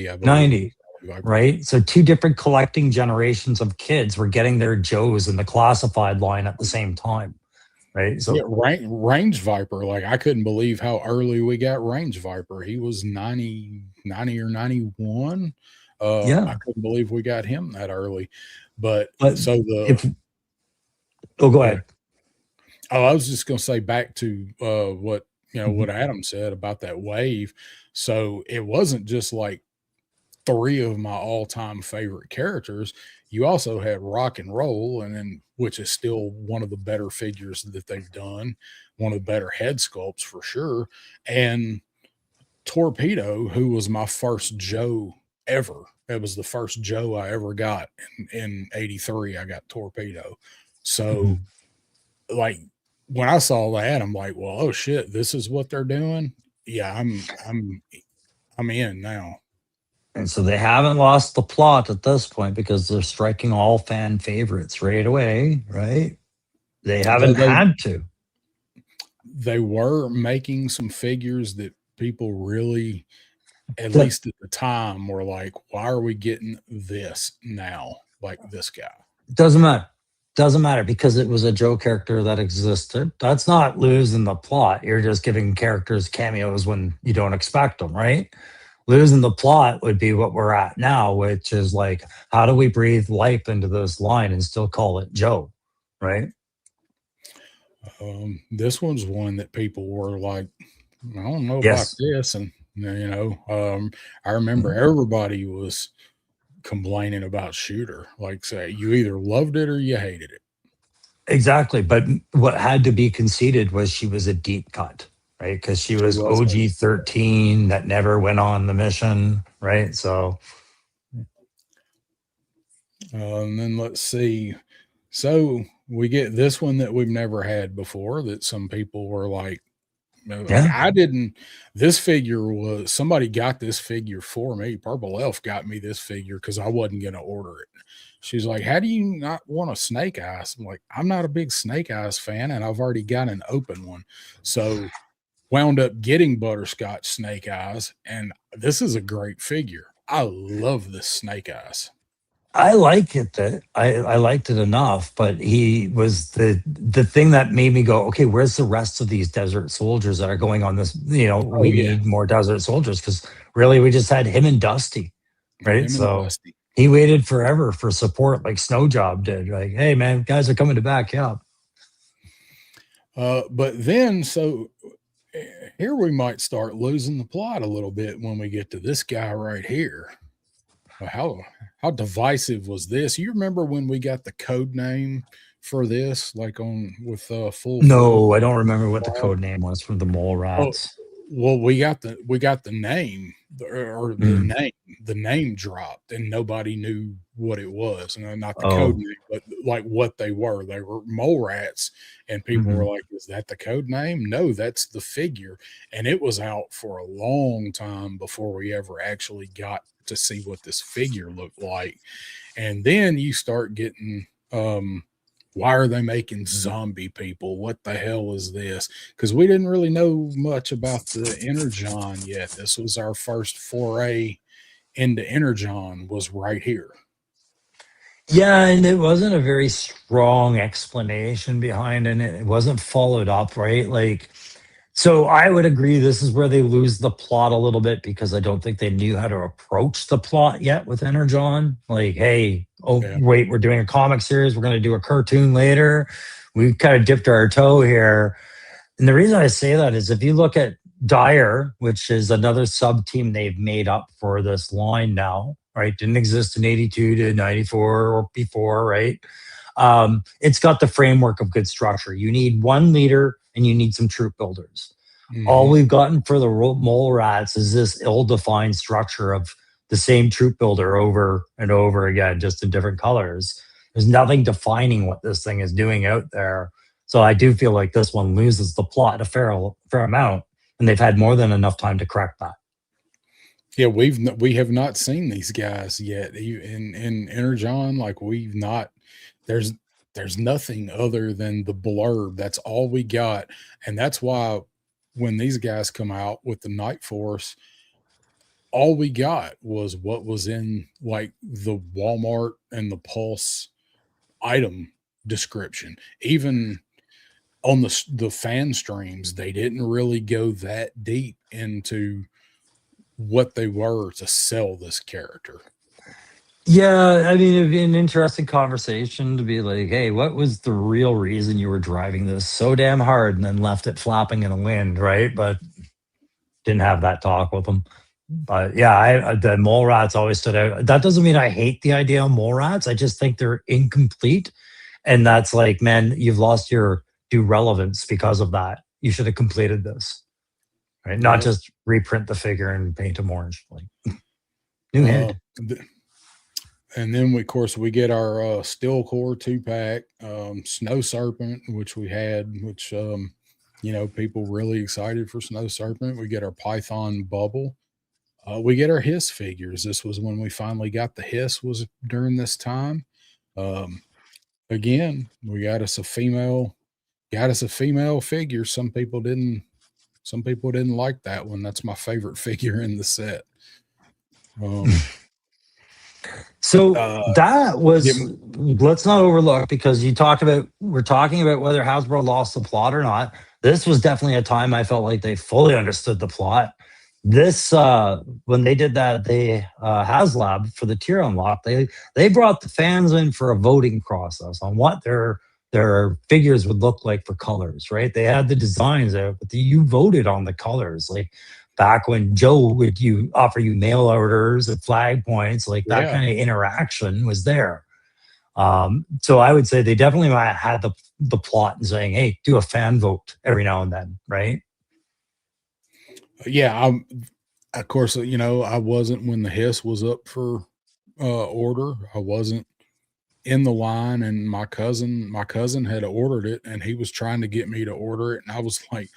I believe. 90, right? So two different collecting generations of kids were getting their Joes in the classified line at the same time. Right. So Yeah, Range Viper, like I couldn't believe how early we got Range Viper. He was 90 or 91. yeah. I couldn't believe we got him that early. But But so go ahead. I was just gonna say back to what what Adam said about that wave. So it wasn't just like three of my all-time favorite characters. You also had Rock and Roll, and then which is still one of the better figures that they've done, one of the better head sculpts for sure, and Torpedo, who was my first Joe ever. It was the first Joe I ever got in '83. I got Torpedo. So like when I saw that, I'm like, well, oh shit, this is what they're doing. Yeah, I'm in now. And so they haven't lost the plot at this point because they're striking all fan favorites right away, right? They haven't had to. They were making some figures that people really, at least at the time, were like, why are we getting this now? Like this guy. Doesn't matter. Doesn't matter because it was a Joe character that existed. That's not losing the plot. You're just giving characters cameos when you don't expect them, right? Losing the plot would be what we're at now, which is like, how do we breathe life into this line and still call it Joe, right? This one's one that people were like, I don't know Yes. about this. And, I remember everybody was complaining about Shooter. Like, say, you either loved it or you hated it. Exactly. But what had to be conceded was she was a deep cut, right? Because she was OG 13 that never went on the mission, right? So, and then let's see. So we get this one that we've never had before that some people were like, Yeah. I didn't. This figure was somebody got this figure for me. Purple Elf got me this figure because I wasn't going to order it. She's like, how do you not want a Snake Eyes? I'm like, I'm not a big Snake Eyes fan, and I've already got an open one. So wound up getting Butterscotch Snake Eyes, and this is a great figure. I love this Snake Eyes. I like it. That I liked it enough, but he was the thing that made me go, okay, where's the rest of these desert soldiers that are going on this? We need more desert soldiers because really we just had him and Dusty, right? Dusty. He waited forever for support like Snow Job did. Like, hey man, guys are coming to back up. But then so here we might start losing the plot a little bit when we get to this guy right here. How divisive was this? You remember when we got the code name for this, like with full? No, I don't remember what the code name was from the Mole Rats. Well, we got the name or the name dropped, and nobody knew what it was, and not the code name, but like what they were. They were Mole Rats, and people were like, "Is that the code name?" No, that's the figure, and it was out for a long time before we ever actually got to see what this figure looked like. And then you start getting why are they making zombie people? What the hell is this? Because we didn't really know much about the Energon yet. This was our first foray into Energon, was right here. Yeah, and it wasn't a very strong explanation behind it. It wasn't followed up, right? Like So I would agree this is where they lose the plot a little bit because I don't think they knew how to approach the plot yet with Energon. Like, hey, oh Yeah. wait, we're doing a comic series, we're gonna do a cartoon later. We've kind of dipped our toe here. And the reason I say that is if you look at Dire, which is another sub team they've made up for this line now, right? Didn't exist in 82 to 94 or before, right? It's got the framework of good structure. You need one leader and you need some troop builders. All we've gotten for the mole rats is this ill-defined structure of the same troop builder over and over again, just in different colors. There's nothing defining what this thing is doing out there. So I do feel like this one loses the plot a fair amount, and they've had more than enough time to correct that. Yeah, we have not seen these guys yet. In Energon, like we've not. There's nothing other than the blurb. That's all we got, and that's why when these guys come out with the Night Force, all we got was what was in like the Walmart and the Pulse item description. Even on the fan streams, they didn't really go that deep into what they were to sell this character. Yeah, I mean, it'd be an interesting conversation to be like, hey, what was the real reason you were driving this so damn hard and then left it flapping in the wind, right? But didn't have that talk with them. But yeah, the mole rats always stood out. That doesn't mean I hate the idea of mole rats. I just think they're incomplete. And that's like, man, you've lost your due relevance because of that. You should have completed this, right? Not just reprint the figure and paint them orange. Like new head. And then, of course, we get our Steel Core 2-pack, Snow Serpent, which we had, which, people really excited for Snow Serpent. We get our Python Bubble. We get our Hiss figures. This was when we finally got the Hiss, was during this time. Again, we got us a female figure. Some people didn't like that one. That's my favorite figure in the set. So that was, let's not overlook, because we're talking about whether Hasbro lost the plot or not. This was definitely a time I felt like they fully understood the plot. This, when they did that, HasLab for the tier unlock, they brought the fans in for a voting process on what their figures would look like for colors, right? They had the designs out, but you voted on the colors. Like back when Joe would offer you mail orders at flag points, like that kind of interaction was there. So I would say they definitely might have had the plot and saying, hey, do a fan vote every now and then, right? Yeah, of course, I wasn't when the Hiss was up for order. I wasn't in the line, and my cousin had ordered it, and he was trying to get me to order it, and I was like,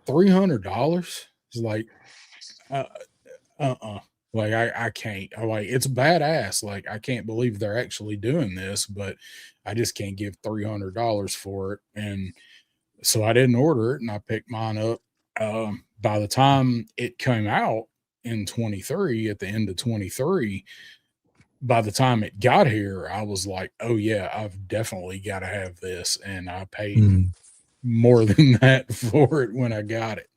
$300. It's like, like I can't. It's badass. Like I can't believe they're actually doing this, but I just can't give $300 for it, and so I didn't order it, and I picked mine up. By the time it came out in 23, at the end of 23, by the time it got here, I was like, oh yeah, I've definitely got to have this. And I paid more than that for it when I got it.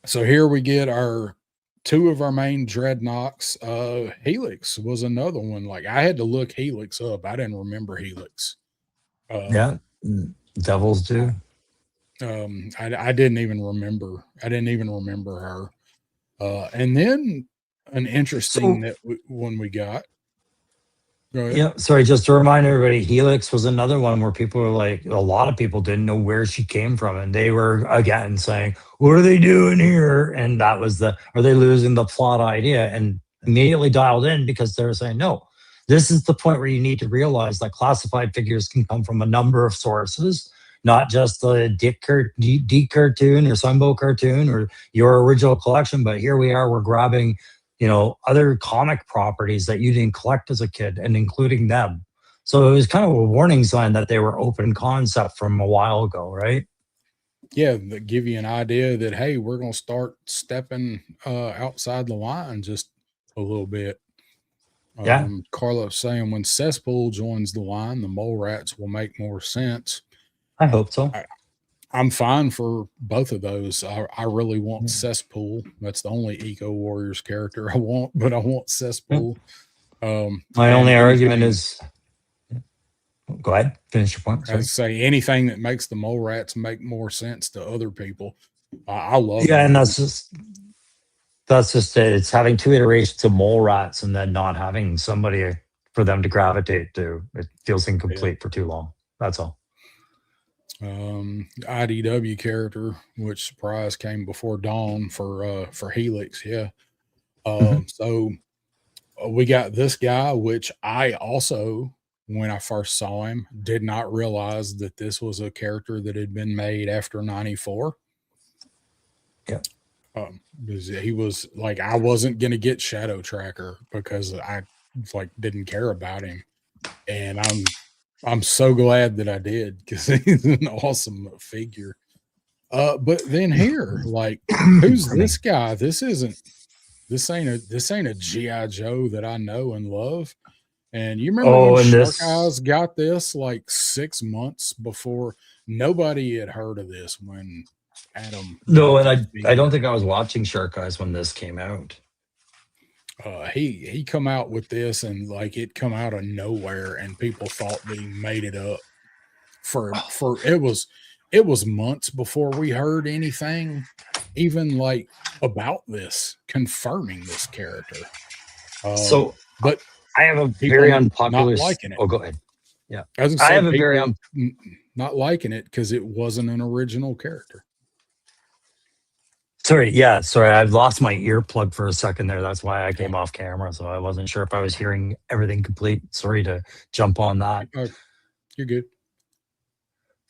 So here we get two of our main dreadnoughts. Helix was another one. Like I had to look Helix up. I didn't remember Helix. Devils do. I didn't even remember. I didn't even remember her. And then an interesting one we got. Yeah, sorry, just to remind everybody, Helix was another one where people were like, a lot of people didn't know where she came from, and they were again saying, what are they doing here? And that was are they losing the plot idea? And immediately dialed in because they were saying, no, this is the point where you need to realize that classified figures can come from a number of sources, not just the Dick cartoon or Sunbow cartoon or your original collection, but here we are, we're grabbing other comic properties that you didn't collect as a kid and including them. So it was kind of a warning sign that they were open concept from a while ago, right? Yeah, that give you an idea that, hey, we're going to start stepping outside the line just a little bit. Carlos saying when Cesspool joins the line, the mole rats will make more sense. I hope so. I'm fine for both of those. I really want Cesspool. That's the only Eco Warriors character I want, but I want Cesspool. My only argument is, go ahead, finish your point. I say anything that makes the mole rats make more sense to other people. I love. Yeah, them. and that's just it. It's having 2 iterations of mole rats and then not having somebody for them to gravitate to. It feels incomplete for too long. That's all. IDW character, which surprise came before dawn for Helix. Yeah. So we got this guy, which I also, when I first saw him, did not realize that this was a character that had been made after 94. Yeah. He was like, I wasn't going to get Shadow Tracker because I like didn't care about him. And I'm so glad that I did, because he's an awesome figure. But then here, like, who's this guy? This ain't a G.I. Joe that I know and love. And you remember when Shark Eyes got this like 6 months before? Nobody had heard of this when Adam. No, and I don't think I was watching Shark Eyes when this came out. He come out with this, and like it come out of nowhere, and people thought that he made it up. For it was months before we heard anything, even like about this, confirming this character. But I have a very unpopular. Not liking it. Oh, go ahead. Yeah, I have a very not liking it because it wasn't an original character. Sorry, I've lost my earplug for a second there. That's why I came off camera, so I wasn't sure if I was hearing everything complete. Sorry to jump on that. You're good.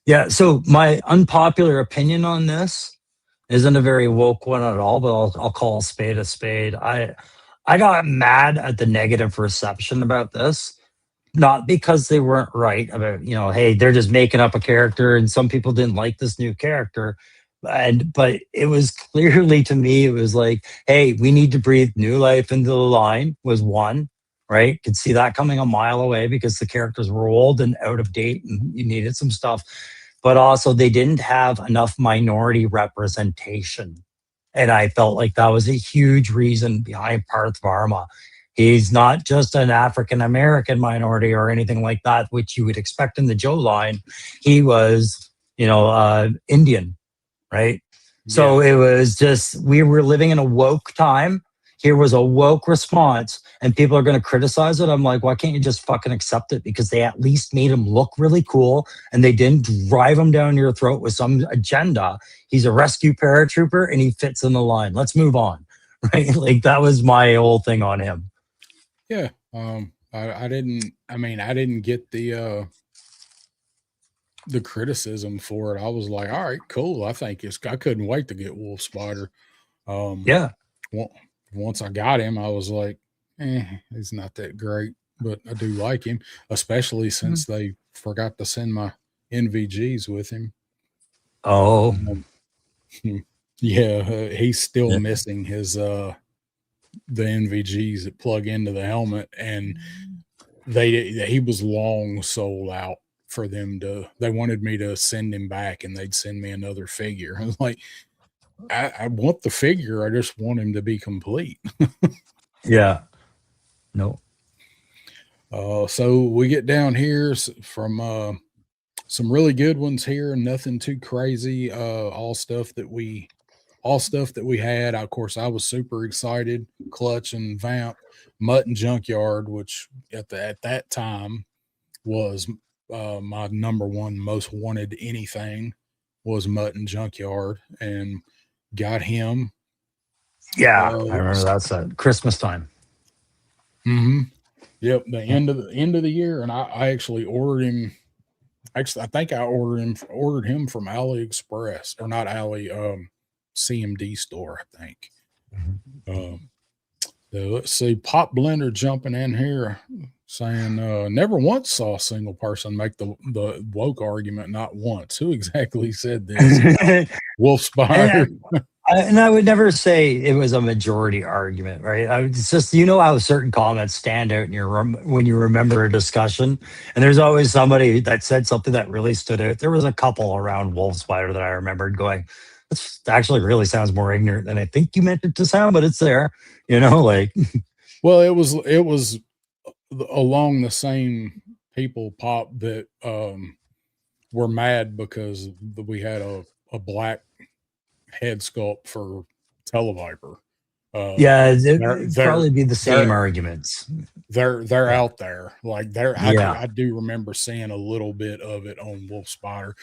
Yeah, so my unpopular opinion on this isn't a very woke one at all, but I'll call a spade a spade. I got mad at the negative reception about this, not because they weren't right about, hey, they're just making up a character and some people didn't like this new character. But it was clearly, to me, it was like, hey, we need to breathe new life into the line, was one, right? Could see that coming a mile away because the characters were old and out of date and you needed some stuff. But also they didn't have enough minority representation. And I felt like that was a huge reason behind Parth Varma. He's not just an African-American minority or anything like that, which you would expect in the Joe line. He was, Indian. Right. So it was just, we were living in a woke time. Here was a woke response and people are going to criticize it. I'm like, why can't you just fucking accept it? Because they at least made him look really cool and they didn't drive him down your throat with some agenda. He's a rescue paratrooper and he fits in the line. Let's move on. Right. Like that was my whole thing on him. Yeah. I didn't get the criticism for it. I was like, all right, cool. I couldn't wait to get Wolf Spider. Once I got him, I was like, he's not that great, but I do like him, especially since they forgot to send my NVGs with him. Oh, yeah. He's still missing his, the NVGs that plug into the helmet, and he was long sold out for them they wanted me to send him back and they'd send me another figure. I was like, I want the figure. I just want him to be complete. Yeah. No. So we get down here from some really good ones here, nothing too crazy. All stuff that we had. Of course, I was super excited. Clutch and Vamp, Mutt and Junkyard, which at that time was my number one most wanted anything, was Mutt and Junkyard, and got him. Yeah, I remember that's at Christmas time. Yep, the end of the year, and I actually ordered him. Actually, I think I ordered him from AliExpress, or not CMD store, I think. Let's see, Pop Blender jumping in here saying, never once saw a single person make the woke argument, not once. Who exactly said this? Wolf Spider. And I would never say it was a majority argument, right? It's just, you know how certain comments stand out in when you remember a discussion, and there's always somebody that said something that really stood out. There was a couple around Wolf Spider that I remembered going, "This actually really sounds more ignorant than I think you meant it to sound," but it's there, you know, like. Well, it was along the same people pop that were mad because we had a black head sculpt for Televiper. Yeah, it'd probably be the same arguments. They're out there. Like Yeah. I do remember seeing a little bit of it on Wolf Spider.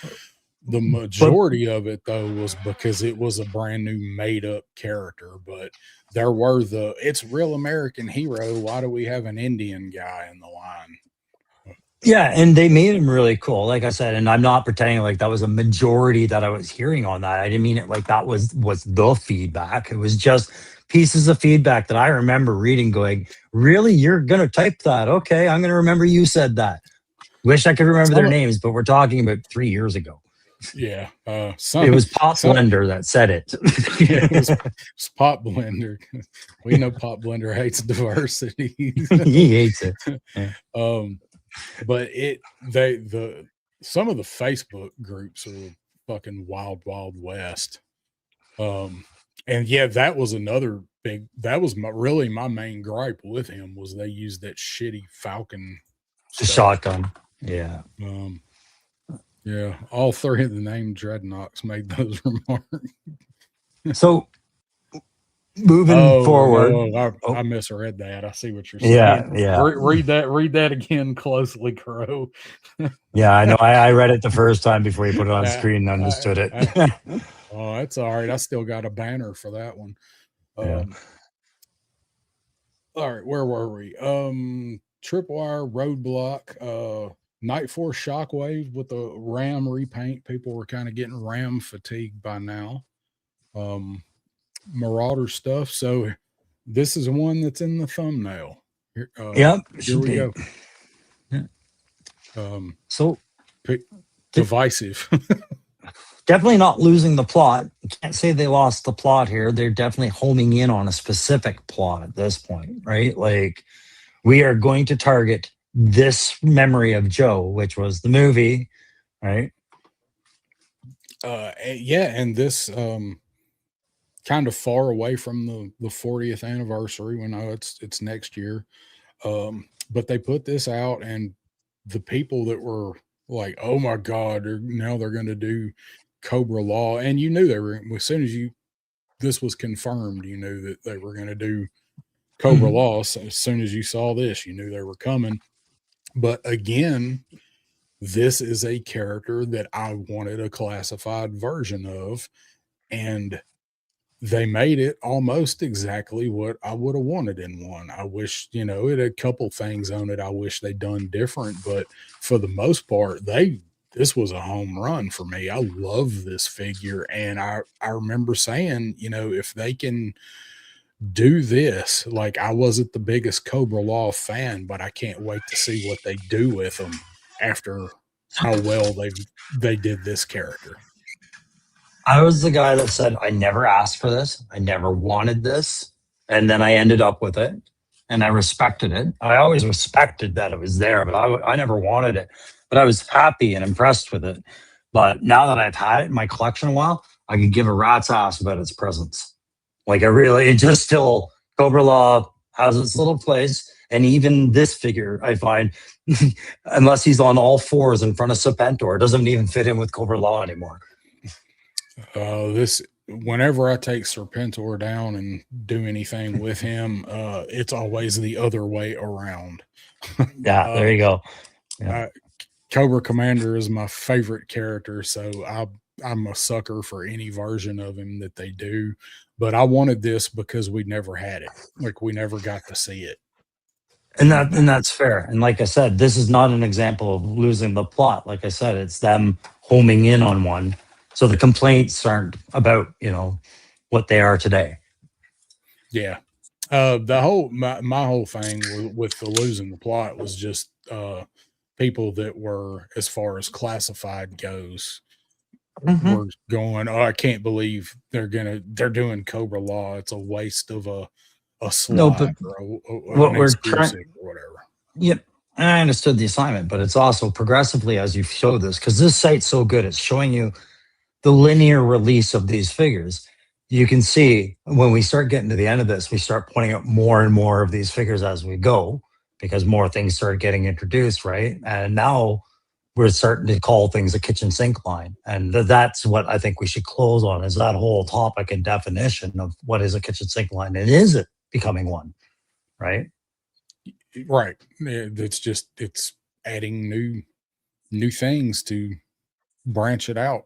The majority of it though was because it was a brand new made up character, but there were it's real American hero. Why do we have an Indian guy in the line? Yeah, and they made him really cool, like I said, and I'm not pretending like that was a majority that I was hearing on that. I didn't mean it like that was the feedback. It was just pieces of feedback that I remember reading going, really, you're going to type that? Okay, I'm going to remember you said that. Wish I could remember their names, but we're talking about 3 years ago. Yeah. It was Pop Blender that said it. Yeah, it was Pop Blender. We know Pop Blender hates diversity. He hates it. Yeah. But some of the Facebook groups are fucking wild west. And yeah, that was another that was really my main gripe with him was they used that shitty Falcon shotgun. Yeah. Yeah, all three of the named Dreadnoks made those remarks. So moving forward. I misread that. I see what you're saying. Yeah. Read that again closely, Crow. Yeah, I know. I read it the first time before you put it on screen and understood it. Oh, that's all right. I still got a banner for that one. Yeah. All right, where were we? Tripwire Roadblock, Night Force Shockwave with the Ram repaint. People were kind of getting Ram fatigue by now. Marauder stuff. So this is one that's in the thumbnail. Here we go. Yeah. So divisive. Definitely not losing the plot. Can't say they lost the plot here. They're definitely homing in on a specific plot at this point, right? Like, we are going to target this memory of Joe, which was the movie, right? Yeah, and this kind of far away from the 40th anniversary. We know it's next year. But they put this out, and the people that were like, oh my God, now they're going to do Cobra Law. And you knew they were, as soon as this was confirmed, you knew that they were going to do Cobra Law. So as soon as you saw this, you knew they were coming. But again, this is a character that I wanted a classified version of, and they made it almost exactly what I would have wanted in one. I wish, it had a couple things on it I wish they'd done different, but for the most part, this was a home run for me. I love this figure, and I remember saying, if they can do this, like, I wasn't the biggest Cobra Law fan, but I can't wait to see what they do with them after how well they did this character. I was the guy that said, I never asked for this. I never wanted this. And then I ended up with it, and I respected it. I always respected that it was there, but I never wanted it. But I was happy and impressed with it. But now that I've had it in my collection a while, I could give a rat's ass about its presence. Like, it just still, Cobra Law has its little place. And even this figure, I find, unless he's on all fours in front of Serpentor, it doesn't even fit in with Cobra Law anymore. Whenever I take Serpentor down and do anything with him, it's always the other way around. Yeah, there you go. Yeah. Cobra Commander is my favorite character, so I'm a sucker for any version of him that they do. But I wanted this because we never had it. Like, we never got to see it. And that's fair. And like I said, this is not an example of losing the plot. Like I said, it's them homing in on one. So the complaints aren't about, what they are today. Yeah. My whole thing with the losing the plot was just people that were, as far as classified goes, Mhm. were going, "Oh, I can't believe they're doing Cobra Law. It's a waste of a No, slot but or what an we're trying, exclusive or whatever." yep. And I understood the assignment, but it's also progressively as you show this, because this site's so good, it's showing you the linear release of these figures. You can see when we start getting to the end of this, we start pointing out more and more of these figures as we go because more things start getting introduced, right? And now we're starting to call things a kitchen sink line. And that's what I think we should close on is that whole topic and definition of what is a kitchen sink line and is it becoming one, right? Right. It's adding new things to branch it out.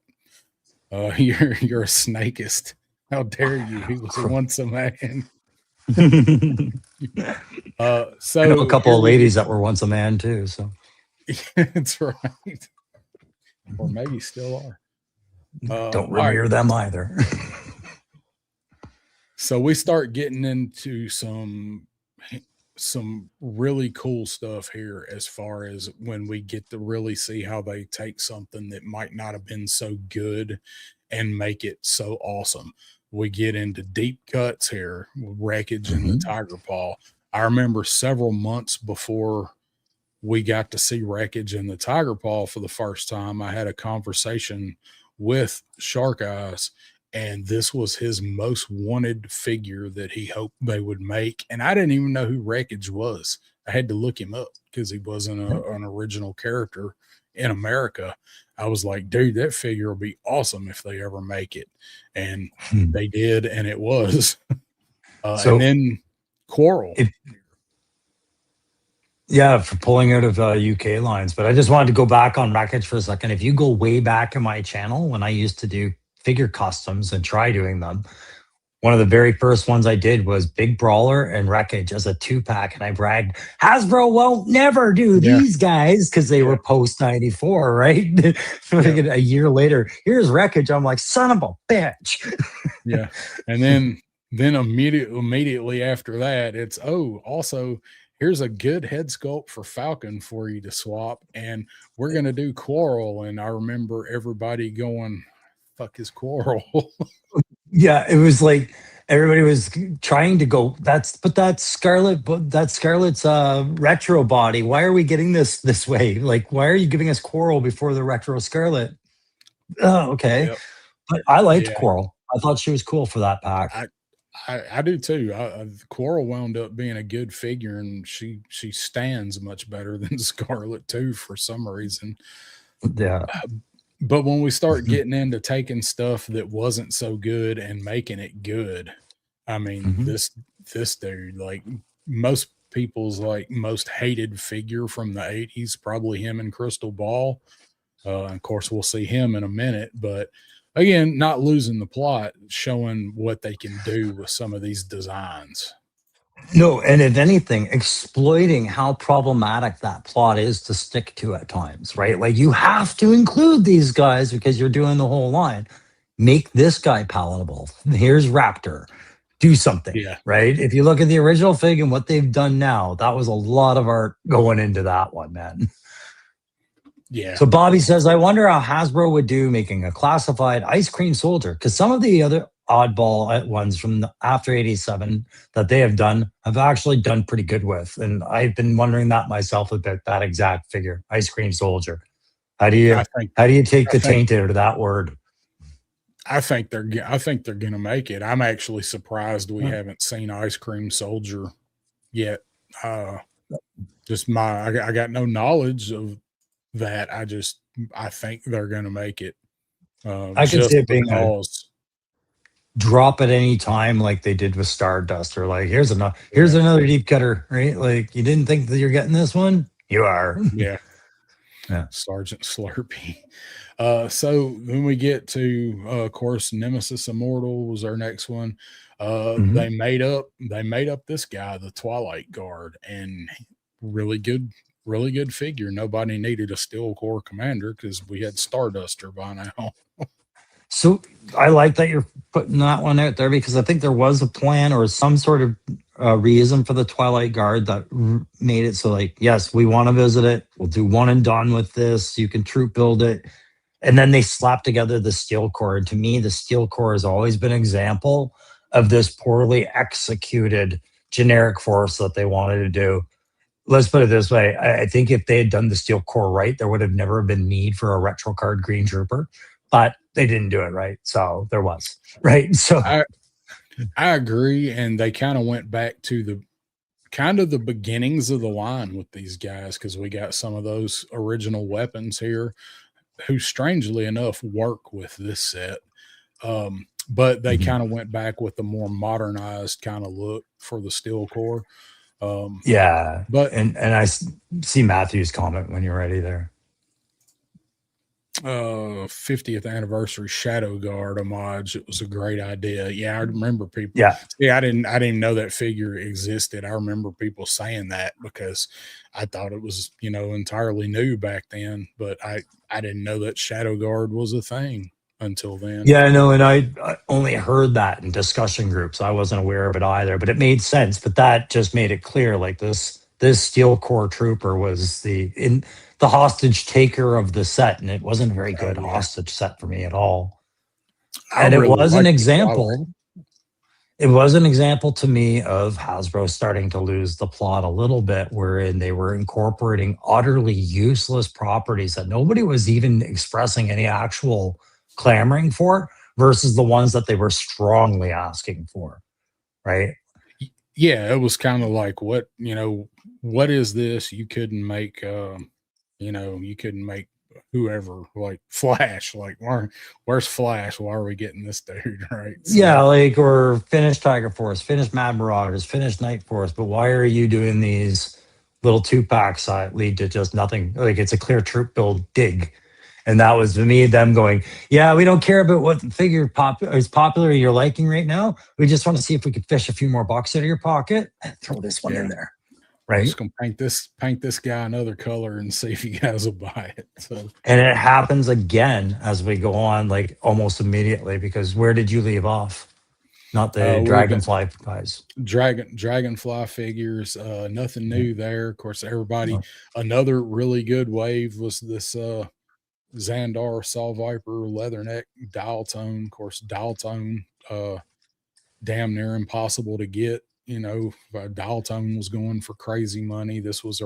You're a snakist. How dare you? He was once a man. I know a So couple here of we ladies that were once a man too. So that's right. Or maybe still are. don't All right. rear them either. So we start getting into some really cool stuff here as far as when we get to really see how they take something that might not have been so good and make it so awesome. We get into deep cuts here with Wreckage and the Mhm. Tiger Paw. I remember several months before we got to see Wreckage and the Tiger Paw for the first time, I had a conversation with Shark Eyes, and this was his most wanted figure that he hoped they would make. And I didn't even know who Wreckage was. I had to look him up because he wasn't an original character in America. I was like, dude, that figure will be awesome if they ever make it. And they did, and it was. So and then Quarrel. Yeah, for pulling out of UK lines. But I just wanted to go back on Wreckage for a second. If you go way back in my channel when I used to do figure customs and try doing them, one of the very first ones I did was Big Brawler and Wreckage as a 2-pack. And I bragged, Hasbro won't never do Yeah. these guys because they were post 94, right? A year later, here's Wreckage. I'm like, son of a bitch. Yeah. And then immediately after that, it's also here's a good head sculpt for Falcon for you to swap, and we're gonna do Quarrel. And I remember everybody going, "Fuck is Quarrel?" Yeah, it was like everybody was trying to go. That's Scarlet, but that's Scarlet's retro body. Why are we getting this way? Like, why are you giving us Coral before the retro Scarlet? Oh, okay. Yep. But I liked Yeah. Coral. I thought she was cool for that pack. I do too. Quarrel wound up being a good figure, and she stands much better than Scarlet too for some reason. Yeah. But when we start getting into taking stuff that wasn't so good and making it good, I mean, this dude, like most people's like most hated figure from the 80s, probably him and Crystal Ball. And of course, we'll see him in a minute, but again, not losing the plot, showing what they can do with some of these designs. No, and if anything, exploiting how problematic that plot is to stick to at times, right? Like you have to include these guys because you're doing the whole line. Make this guy palatable. Here's Raptor. Do something, right? If you look at the original fig and what they've done now, that was a lot of art going into that one, man. Yeah. So Bobby says, I wonder how Hasbro would do making a classified ice cream soldier, because some of the other oddball ones from after 87 that they have done have actually done pretty good with. And I've been wondering that myself about that exact figure, ice cream soldier. How do you take the taint out of that word? I think they're going to make it. I'm actually surprised we haven't seen Ice Cream Soldier yet. I got no knowledge of that. I think they're going to make it. I can see it being a drop at any time, like they did with Stardust, or like here's another deep cutter, right? Like you didn't think that you're getting this one, you are. Yeah. Sergeant Slurpee. So then we get to of course Nemesis Immortal was our next one. They made up this guy, the Twilight Guard, and really good figure. Nobody needed a Steel Corps commander because we had Starduster by now. So I like that you're putting that one out there, because I think there was a plan or some sort of reason for the Twilight Guard that made it so like, yes, we want to visit it. We'll do one and done with this. You can troop build it. And then they slapped together the steel core. And to me, the steel core has always been an example of this poorly executed generic force that they wanted to do. Let's put it this way. I think if they had done the steel core right, there would have never been need for a retro card Green Trooper, but they didn't do it right. So there was, right? So I agree. And they kind of went back to the beginnings of the line with these guys, because we got some of those original weapons here who strangely enough work with this set. But they kind of went back with the more modernized kind of look for the steel core. yeah, But and I see Matthew's comment when you're ready there. 50th anniversary Shadow Guard homage. It was a great idea. Yeah, I remember people. Yeah. I didn't know that figure existed. I remember people saying that because I thought it was, entirely new back then, but I didn't know that Shadow Guard was a thing until then. Yeah, I know, and I only heard that in discussion groups. I wasn't aware of it either, but it made sense. But that just made it clear, like this steel core trooper was the hostage taker of the set, and it wasn't a very good hostage set for me at all. And it was an example. It was an example to me of Hasbro starting to lose the plot a little bit, wherein they were incorporating utterly useless properties that nobody was even expressing any actual clamoring for, versus the ones that they were strongly asking for, right? Yeah, it was kind of like, what is this? You couldn't make you couldn't make whoever, like Flash, like where's Flash? Why are we getting this dude? Right? So, yeah, like, or finish Tiger Force, finish Mad Marauders, finish Night Force, but why are you doing these little 2-packs that lead to just nothing? Like, it's a clear troop build dig. And that was, to me, them going, yeah, we don't care about what figure is popular you're liking right now. We just want to see if we could fish a few more bucks out of your pocket and throw this one in there. Right. Just gonna paint this guy another color and see if you guys will buy it. So, and it happens again as we go on, like almost immediately, because where did you leave off? Not the Dragonfly guys. Dragonfly figures, nothing new there. Of course, everybody, another really good wave was this Xandar Saw Viper Leatherneck dial tone. Of course, dial tone damn near impossible to get. Dial tone was going for crazy money. This was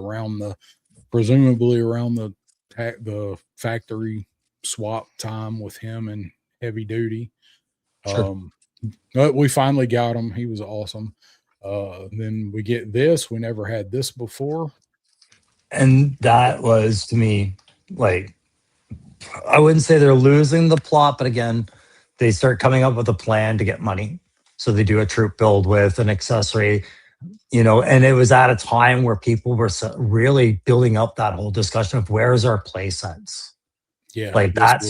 presumably around the factory swap time with him and Heavy Duty. Sure. But we finally got him. He was awesome. Then we get this. We never had this before. And that was, to me, like, I wouldn't say they're losing the plot, but again, they start coming up with a plan to get money. So they do a troop build with an accessory, and it was at a time where people were really building up that whole discussion of where's our play sets. Yeah. Like that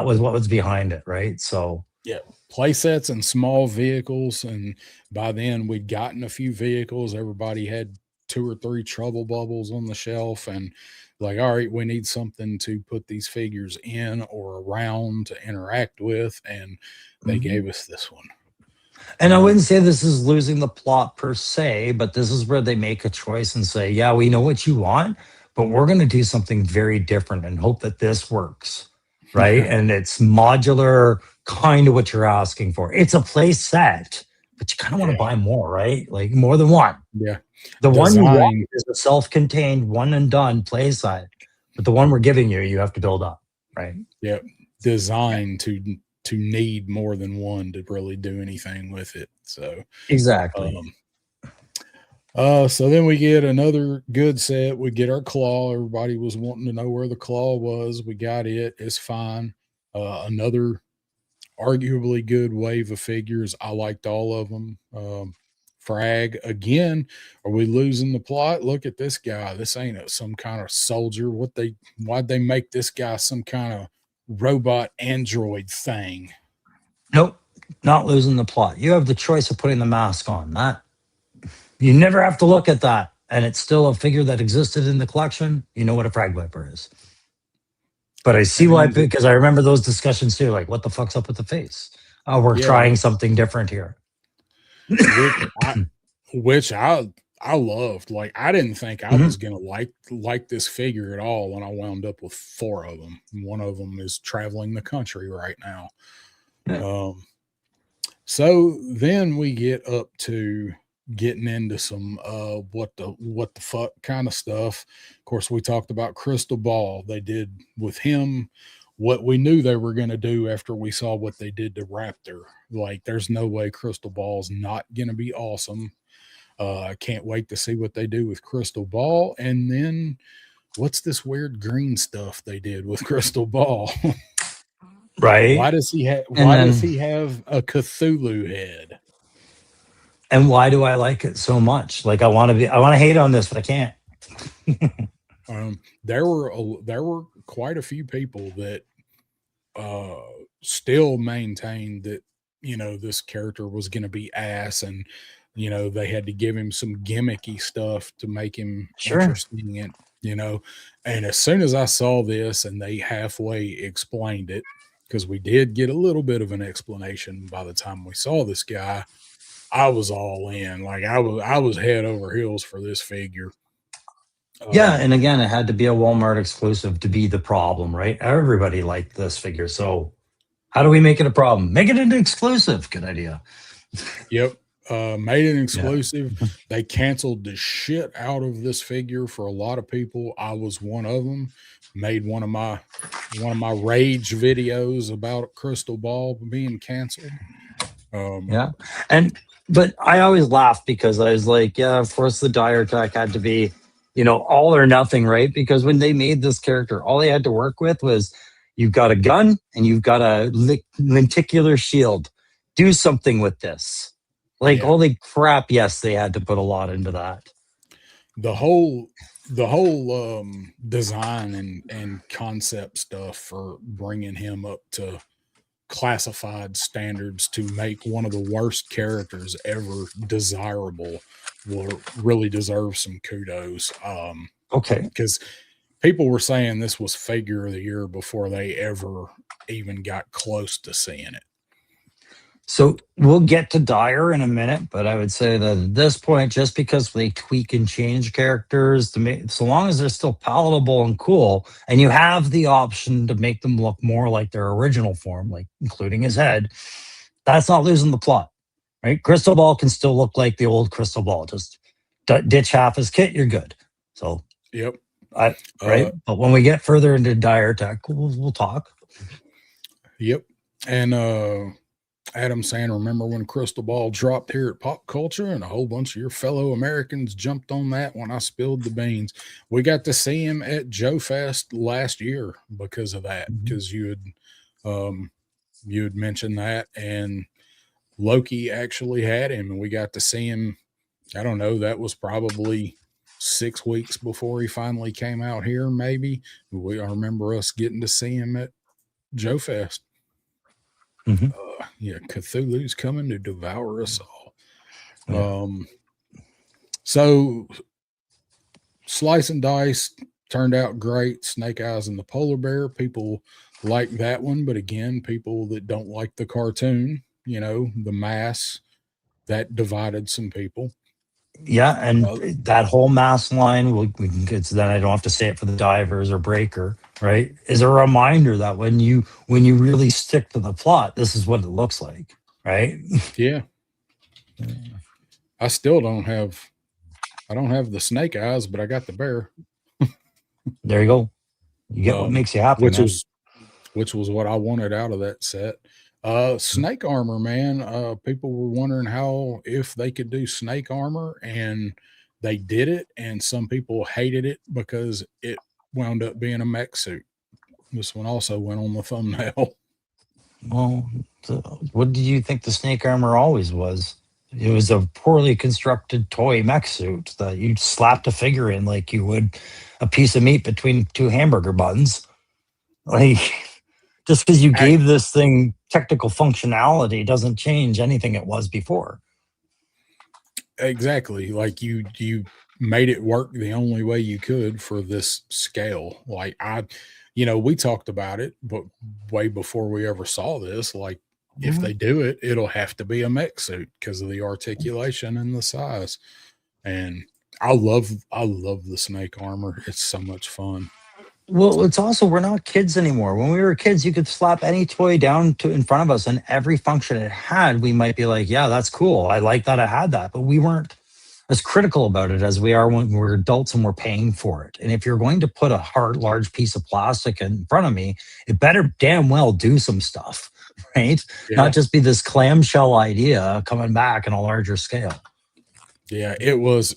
was what was behind it. Right. So yeah, play sets and small vehicles. And by then we'd gotten a few vehicles. Everybody had 2 or 3 trouble bubbles on the shelf, and like, all right, we need something to put these figures in or around to interact with. And they gave us this one. And I wouldn't say this is losing the plot per se, but this is where they make a choice and say, yeah, we know what you want, but we're going to do something very different and hope that this works. Right. And it's modular, kind of what you're asking for. It's a play set, but you kind of want to buy more, right? Like more than one. Yeah. The one you want is a self-contained one and done play set, but the one we're giving you, you have to build up. Right. Yeah. Designed to need more than one to really do anything with it. So exactly. So then we get another good set. We get our claw. Everybody was wanting to know where the claw was. We got it. It's fine. Another arguably good wave of figures. I liked all of them. Frag again. Are we losing the plot? Look at this guy. This ain't some kind of soldier. Why'd they make this guy some kind of robot android thing? Nope, not losing the plot. You have the choice of putting the mask on. That you never have to look at that, and it's still a figure that existed in the collection. You know what a Frag Viper is. But I see why, because I remember those discussions too. Like, what the fuck's up with the face? Oh, we're trying something different here. Which I I loved. Like, I didn't think I was gonna like this figure at all when I wound up with 4 of them. One of them is traveling the country right now. Yeah. So then we get up to getting into some what the fuck kind of stuff. Of course, we talked about Crystal Ball. They did with him what we knew they were going to do after we saw what they did to Raptor. Like, there's no way Crystal Ball's not going to be awesome. I can't wait to see what they do with Crystal Ball. And then what's this weird green stuff they did with Crystal Ball? Right. Why does he have a Cthulhu head? And why do I like it so much? Like, I want to hate on this, but I can't. There were quite a few people that still maintained that, you know, this character was going to be ass, and, you know, they had to give him some gimmicky stuff to make him interesting, and, you know, and as soon as I saw this and they halfway explained it, because we did get a little bit of an explanation by the time we saw this guy, I was all in. Like, I was head over heels for this figure. Yeah, and again, it had to be a Walmart exclusive to be the problem, right? Everybody liked this figure, so how do we make it a problem? Make it an exclusive. Good idea. Yep. Made it exclusive. Yeah. They canceled the shit out of this figure for a lot of people. I was one of them. Made one of my rage videos about Crystal Ball being canceled. Yeah. But I always laughed because I was like, yeah, of course the dire attack had to be, you know, all or nothing, right? Because when they made this character, all they had to work with was, you've got a gun and you've got a lenticular shield. Do something with this. Like, holy crap, yes, they had to put a lot into that. The whole design and concept stuff for bringing him up to classified standards to make one of the worst characters ever desirable will really deserve some kudos. Okay. Because people were saying this was figure of the year before they ever even got close to seeing it. So we'll get to Dire in a minute, but I would say that at this point, just because they tweak and change characters to make, so long as they're still palatable and cool, and you have the option to make them look more like their original form, like including his head, that's not losing the plot, right? Crystal Ball can still look like the old Crystal Ball. Just ditch half his kit, you're good. So, yep. Right. But when we get further into Dire Tech, we'll talk. Yep. And Adam saying, remember when Crystal Ball dropped here at Pop Culture and a whole bunch of your fellow Americans jumped on that when I spilled the beans? We got to see him at Joe Fest last year because of that, because you had mentioned that, and Loki actually had him, and we got to see him. I don't know, that was probably 6 weeks before he finally came out here, maybe. I remember us getting to see him at Joe Fest. Yeah, Cthulhu's coming to devour us all. Yeah. So Slice and Dice turned out great. Snake Eyes and the Polar Bear, people like that one, but again, people that don't like the cartoon, you know, the mass, that divided some people. Yeah, and that whole mass line, we can get to that. I don't have to say it for the Divers or Breaker, right? Is a reminder that when you really stick to the plot, this is what it looks like, right? Yeah. I still don't have the Snake Eyes, but I got the bear. There you go. You get what makes you happy, which was what I wanted out of that set. Snake armor, man. People were wondering if they could do snake armor, and they did it, and some people hated it because it wound up being a mech suit. This one also went on the thumbnail. Well, what did you think the snake armor always was? It was a poorly constructed toy mech suit that you slapped a figure in like you would a piece of meat between 2 hamburger buns. Like, just because you gave this thing technical functionality doesn't change anything it was before. Exactly. Like, you made it work the only way you could for this scale. Like, we talked about it, but way before we ever saw this, like, if they do it, it'll have to be a mech suit because of the articulation and the size. And I love the snake armor. It's so much fun. Well, it's also we're not kids anymore. When we were kids, you could slap any toy down to in front of us, and every function it had, we might be like, "Yeah, that's cool. I like that I had that." But we weren't as critical about it as we are when we're adults and we're paying for it. And if you're going to put a large piece of plastic in front of me, it better damn well do some stuff, right? Yeah. Not just be this clamshell idea coming back on a larger scale. Yeah, it was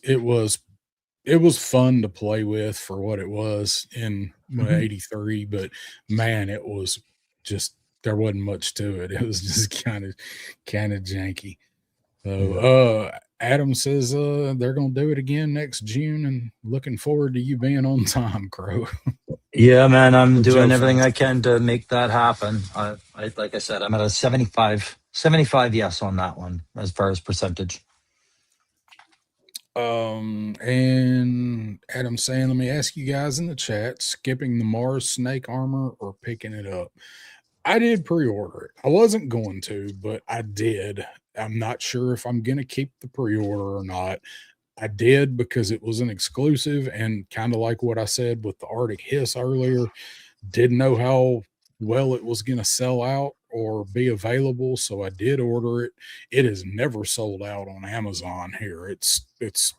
fun to play with for what it was in '83, but man, it was just there wasn't much to it. It was just kind of janky. So Adam says they're gonna do it again next June, and looking forward to you being on time, Crow. Yeah, man, I'm doing Joe everything fans. I can to make that happen. I like I said, I'm at a 75 yes on that one as far as percentage. And Adam saying, let me ask you guys in the chat, skipping the Mars snake armor or picking it up? I did pre-order it. I wasn't going to, but I did. I'm not sure if I'm going to keep the pre-order or not. I did because it was an exclusive, and kind of like what I said with the Arctic Hiss earlier, didn't know how well it was going to sell out or be available, so I did order it. It is never sold out on Amazon here. It's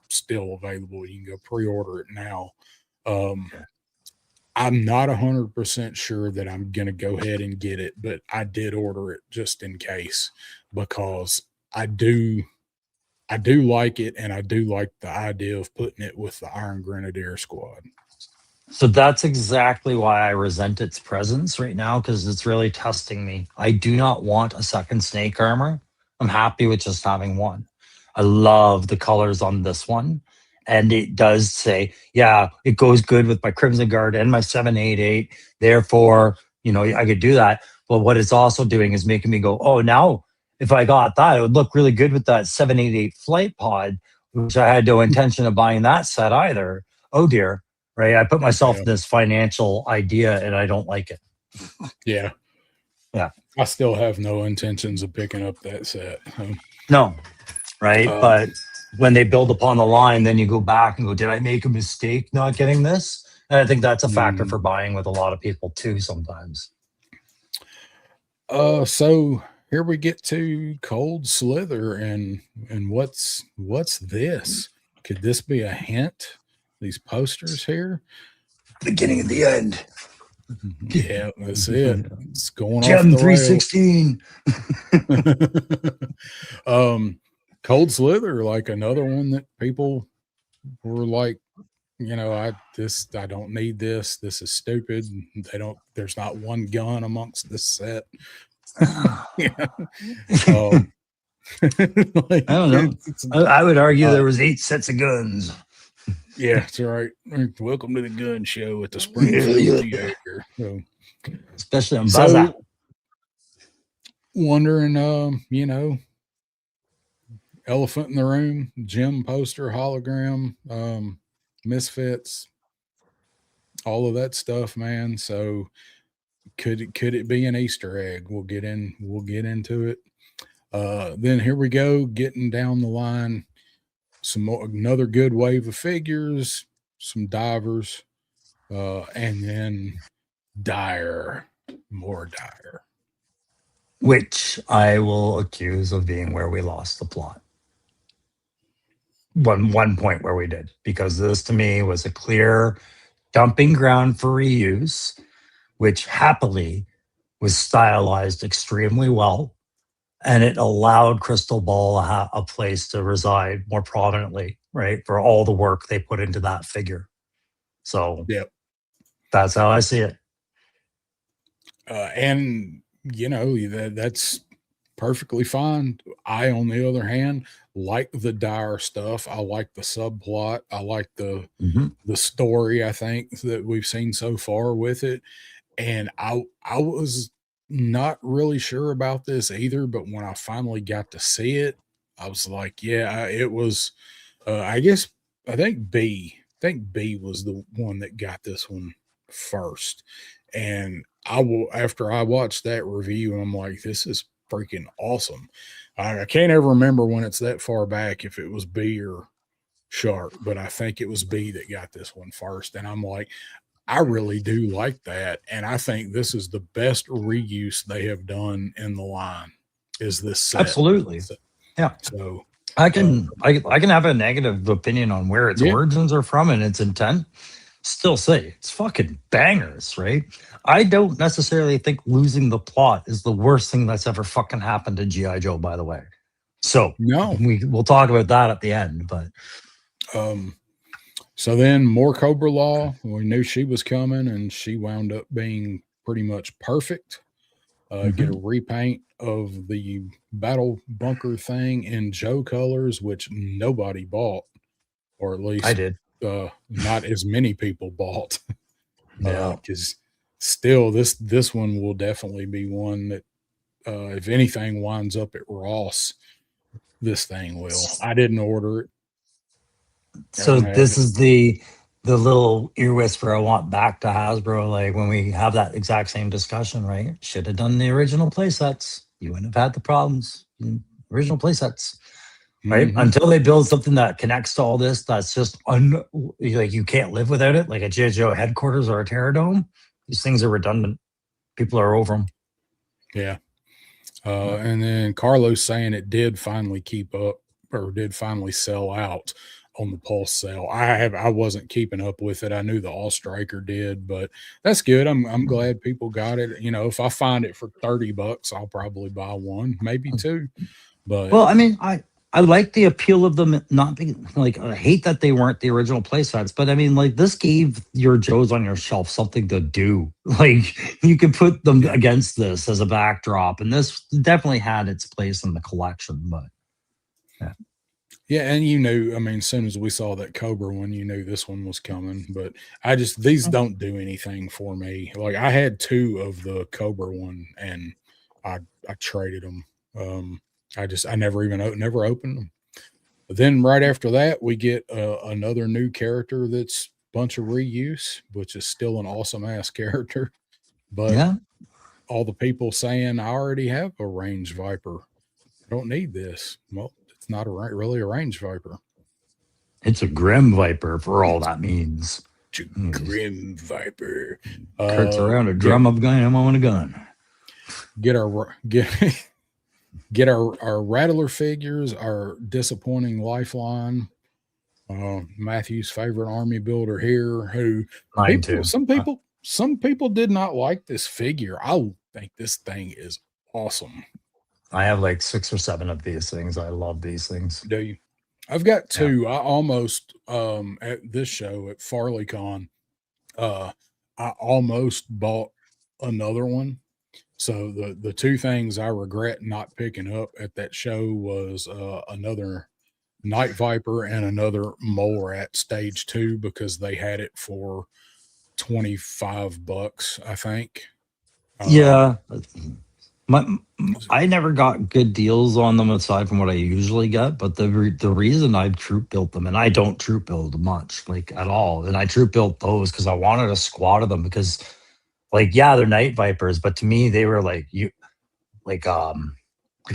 still available. You can go pre-order it now. I'm not 100% sure that I'm going to go ahead and get it, but I did order it just in case, because I do like it, and I do like the idea of putting it with the Iron Grenadier Squad. So that's exactly why I resent its presence right now, because it's really testing me. I do not want a second snake armor. I'm happy with just having one. I love the colors on this one. And it does say, yeah, it goes good with my Crimson Guard and my 788. Therefore, I could do that. But what it's also doing is making me go, oh, now if I got that, it would look really good with that 788 flight pod, which I had no intention of buying that set either. Oh, dear. Right. I put myself in this financial idea and I don't like it. Yeah. Yeah. I still have no intentions of picking up that set. No. Right. But when they build upon the line, then you go back and go, did I make a mistake not getting this? And I think that's a factor for buying with a lot of people too sometimes. So here we get to Cold Slither, and what's this? Could this be a hint? These posters here? Beginning of the end. Yeah, that's it. It's going Gem off the 316. Cold Slither, like another one that people were like, I don't need this. This is stupid. There's not one gun amongst this set. Yeah. Like, I don't know. I would argue there was 8 sets of guns. Yeah, that's right. Welcome to the gun show at the Springfield Theater. So, especially on Buzzer. Wondering, elephant in the room, gym poster, hologram, Misfits, all of that stuff, man. So could it be an Easter egg? We'll get into it. Then here we go, getting down the line. Another good wave of figures, some divers, and then more dire. Which I will accuse of being where we lost the plot. One point where we did, because this to me was a clear dumping ground for reuse, which happily was stylized extremely well. And it allowed Crystal Ball a place to reside more prominently, right? For all the work they put into that figure. So yep, that's how I see it. And, that's perfectly fine. I, on the other hand, like the dire stuff. I like the subplot. I like the story, I think, that we've seen so far with it. And I was not really sure about this either, but when I finally got to see it, I was like, yeah, it was, I think B was the one that got this one first. And after I watched that review, I'm like, this is freaking awesome. I can't ever remember when it's that far back, if it was B or shark, but I think it was B that got this one first. And I'm like, I really do like that. And I think this is the best reuse they have done in the line is this set. Absolutely. Yeah. So I can have a negative opinion on where its origins are from and its intent. Still say it's fucking bangers, right? I don't necessarily think losing the plot is the worst thing that's ever fucking happened to G.I. Joe, by the way. So no, we'll talk about that at the end, but so then more Cobra Law. We knew she was coming, and she wound up being pretty much perfect. Get a repaint of the battle bunker thing in Joe colors, which nobody bought, or at least I did. Not as many people bought. Yeah, because still this one will definitely be one that if anything winds up at Ross, this thing will. I didn't order it. So this is the little ear whisper I want back to Hasbro. Like when we have that exact same discussion, right? Should have done the original play sets. You wouldn't have had the problems. Original play sets. Right? Until they build something that connects to all this, that's just like you can't live without it, like a G.I. Joe headquarters or a Terradome. These things are redundant. People are over them. Yeah. And then Carlos saying it did finally keep up, or did finally sell out on the Pulse sale. I wasn't keeping up with it. I knew the All Striker did, but that's good. I'm glad people got it. You know, if I find it for $30, I'll probably buy one, maybe two. But well, I mean, I like the appeal of them not being like, I hate that they weren't the original play sets, but I mean, like this gave your Joes on your shelf something to do. Like you could put them against this as a backdrop, and this definitely had its place in the collection. But yeah, and you knew, I mean, as soon as we saw that Cobra one, you knew this one was coming. But these don't do anything for me. Like I had two of the Cobra one, and I traded them. I never opened them. But then right after that, we get another new character that's a bunch of reuse, which is still an awesome ass character. But all the people saying I already have a range Viper, I don't need this. Well, it's not really a range Viper. It's a Grim Viper for all that means. Grim Viper. Kurt's around a drum of gun, ammo, and a gun. Get our Rattler figures, our disappointing Lifeline, Matthew's favorite army builder here, who some people did not like this figure. I think this thing is awesome. I have like 6 or 7 of these things. I love these things. Do you? I've got 2. Yeah. I almost at this show at FarleyCon, I almost bought another one. So the 2 things I regret not picking up at that show was another Night Viper and another Mole Rat Stage 2, because they had it for $25, I think. Yeah. I never got good deals on them aside from what I usually get, but the reason I troop built them, and I don't troop build much, like at all, and I troop built those because I wanted a squad of them, because like, yeah, they're Night Vipers, but to me they were like a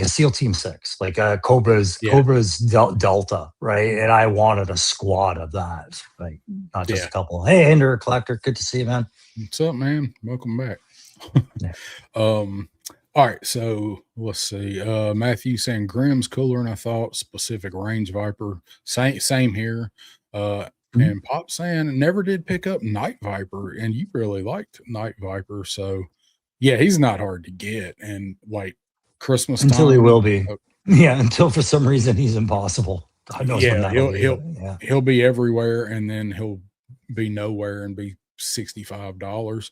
SEAL Team 6, like a Cobra's Delta, right? And I wanted a squad of that, like not just a couple. Hey, Ender Collector, good to see you, man. What's up, man? Welcome back. All right, so let's see. Matthew saying Grimm's cooler than I thought. Specific range Viper, same here. And Pop saying never did pick up Night Viper, and you really liked Night Viper. So yeah, he's not hard to get, and like Christmas until time, he will be. Yeah, until for some reason he's impossible. God knows when that'll be. He'll be everywhere, and then he'll be nowhere and be $65.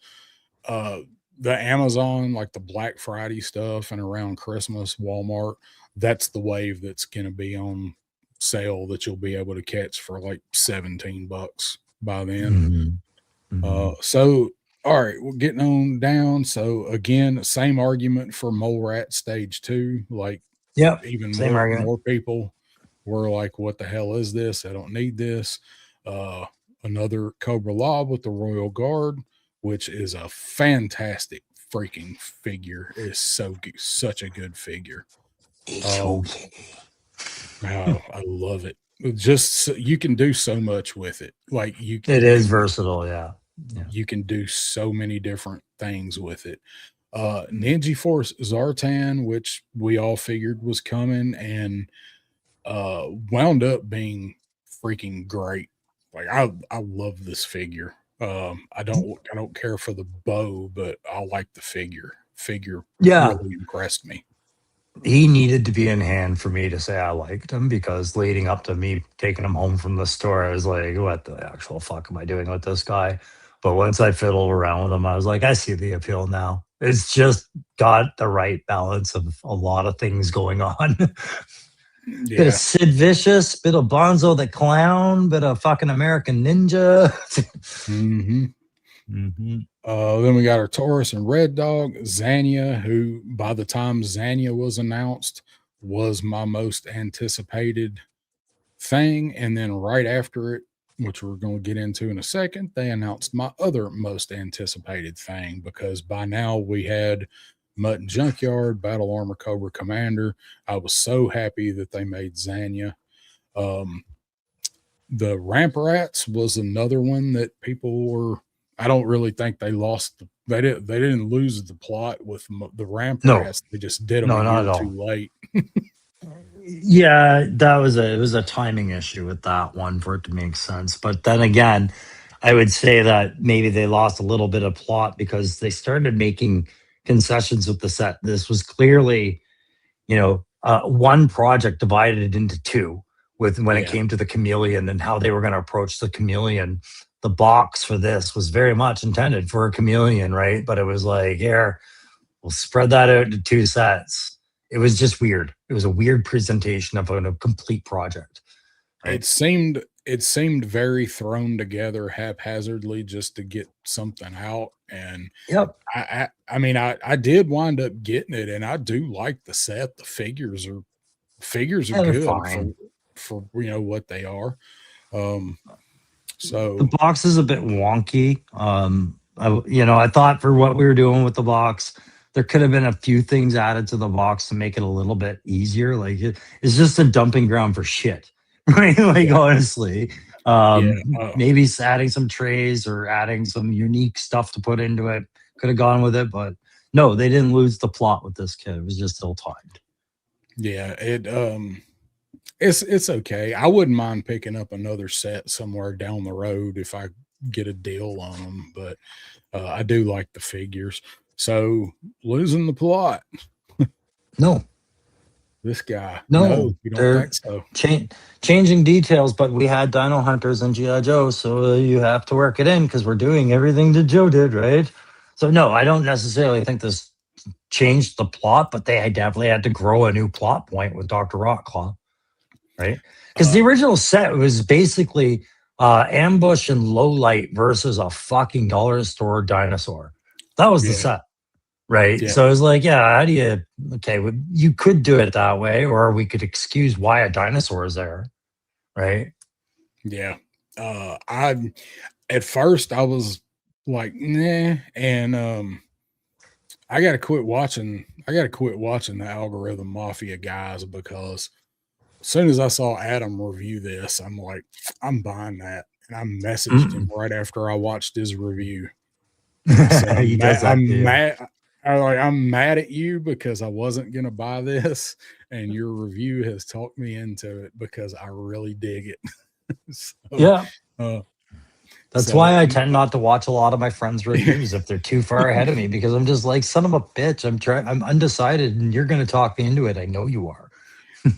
The Amazon, like the Black Friday stuff and around Christmas, Walmart, that's the wave that's going to be on sale that you'll be able to catch for like $17 by then. So, all right, we're getting on down. So again, same argument for Mole Rat Stage 2. Like, even more people were like, what the hell is this? I don't need this. Another Cobra Law with the Royal Guard, which is a fantastic freaking figure. It is such a good figure. It's okay. Oh, I love it. you can do so much with it. Like you It is versatile, yeah. You can do so many different things with it. Ninja Force Zartan, which we all figured was coming, and wound up being freaking great. Like I love this figure. I don't care for the bow, but I like the figure. Figure Yeah. really impressed me. He needed to be in hand for me to say I liked him, because leading up to me taking him home from the store, I was like, what the actual fuck am I doing with this guy? But once I fiddled around with him, I was like, I see the appeal now. It's just got the right balance of a lot of things going on. Bit Yeah. of Sid Vicious, bit of Bonzo the Clown, bit of fucking American Ninja. Mm-hmm. Mhm. Then we got our Taurus and Red Dog, Zania, who by the time Zania was announced was my most anticipated thing. And then right after it, which we're going to get into in a second, they announced my other most anticipated thing, because by now we had Mutton Junkyard, Battle Armor Cobra Commander. I was so happy that they made Zania. The Ramp Rats was another one that people were. I don't really think they lost. They didn't lose the plot with the Ramp No. Rats. They just did them No, a not year at all. too late. Yeah, it was a timing issue with that one for it to make sense. But then again, I would say that maybe they lost a little bit of plot because they started making concessions with the set. This was clearly, one project divided into two with when it Yeah. came to the chameleon and how they were going to approach the chameleon. The box for this was very much intended for a chameleon, right? But it was like, here, we'll spread that out into two sets. It was just weird. It was a weird presentation of a complete project. Right? It seemed very thrown together haphazardly just to get something out. And Yep. I mean, I did wind up getting it, and I do like the set. The figures are Yeah, they're good fine. for what they are. The So box is a bit wonky. I thought for what we were doing with the box, there could have been a few things added to the box to make it a little bit easier. Like it's just a dumping ground for shit, right? Like honestly, yeah, maybe adding some trays or adding some unique stuff to put into it could have gone with it, but no, they didn't lose the plot with this kid. It was just ill timed. yeah, it's okay. I wouldn't mind picking up another set somewhere down the road if I get a deal on them, but I do like the figures. So losing the plot. No, This guy. no, You don't they're think so? changing details, but we had Dino Hunters and GI Joe, so you have to work it in because we're doing everything that Joe did, right? So no, I don't necessarily think this changed the plot, but they definitely had to grow a new plot point with Dr. Rockclaw, right? Because the original set was basically Ambush and Low Light versus a fucking dollar store dinosaur. That was the Yeah. set. Right. Yeah. So it was like, yeah, how do you, okay, well, you could do it that way, or we could excuse why a dinosaur is there. Right. Yeah. At first I was like, nah, and I gotta quit watching the Algorithm Mafia guys, because as soon as I saw Adam review this, I'm like, I'm buying that. And I messaged him right after I watched his review. So He does that to you. I'm mad at you because I wasn't gonna buy this, and your review has talked me into it because I really dig it. So, Yeah. That's so why I tend not to watch a lot of my friends' reviews if they're too far ahead of me, because I'm just like, son of a bitch, I'm undecided and you're gonna talk me into it. I know you are.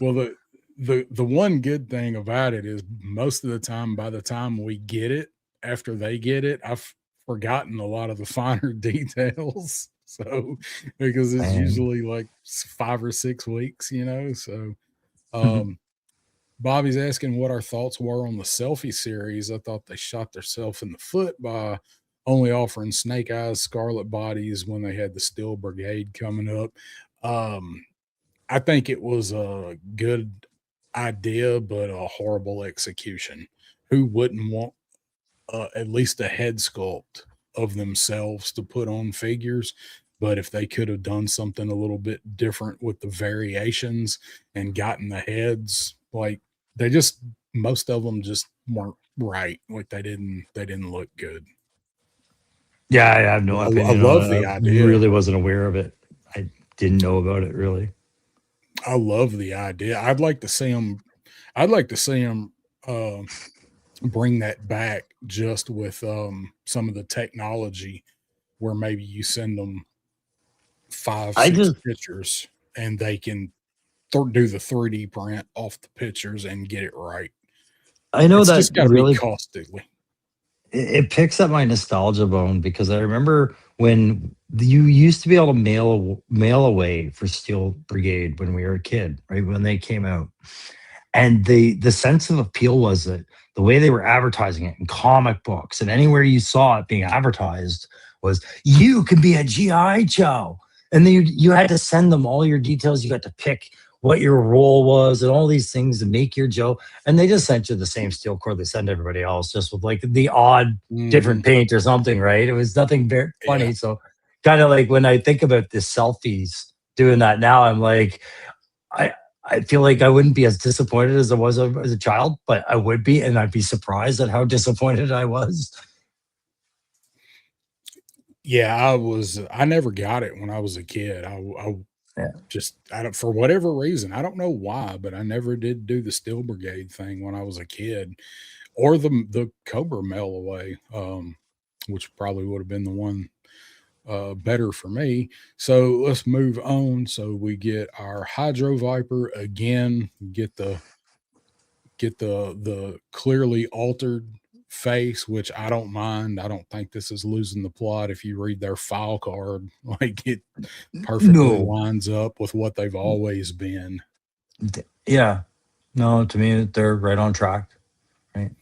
Well, the one good thing about it is most of the time, by the time we get it, after they get it, I've forgotten a lot of the finer details. So because it's Man. usually like 5 or 6 weeks, So Bobby's asking what our thoughts were on the Selfie series. I thought they shot themselves in the foot by only offering Snake Eyes, Scarlet Bodies when they had the Steel Brigade coming up. I think it was a good idea, but a horrible execution. Who wouldn't want at least a head sculpt of themselves to put on figures? But if they could have done something a little bit different with the variations and gotten the heads, like they just most of them just weren't right. Like they didn't look good. Yeah, I have no I opinion. love on the it. I idea. really wasn't aware of it. I didn't know about it really. I love the idea. I'd like to see them. I'd like to see them bring that back just with some of the technology where maybe you send them 5, I 6 just pictures and they can do the 3D print off the pictures and get it right. I know It's that just got to be really costly. it picks up my nostalgia bone because I remember when you used to be able to mail away for Steel Brigade when we were a kid, right? When they came out. And the sense of appeal was that the way they were advertising it in comic books and anywhere you saw it being advertised was you can be a GI Joe. And then you had to send them all your details. You got to pick what your role was and all these things to make your Joe. And they just sent you the same steel core they send everybody else, just with like the odd different paint or something, right? It was nothing very funny. Yeah. So kind of like when I think about the selfies doing that now, I'm like, I feel like I wouldn't be as disappointed as I was as a child, but I would be, and I'd be surprised at how disappointed I was. Yeah, I never got it when I was a kid. Yeah. I don't, for whatever reason, I don't know why, but I never did do the Steel Brigade thing when I was a kid, or the Cobra mail away, which probably would have been the one better for me. So let's move on. So we get our Hydro Viper again. Get the clearly altered face, which I don't mind. I don't think this is losing the plot if you read their file card. Like it perfectly No. lines up with what they've always been. Yeah. No, to me, they're right on track. Right.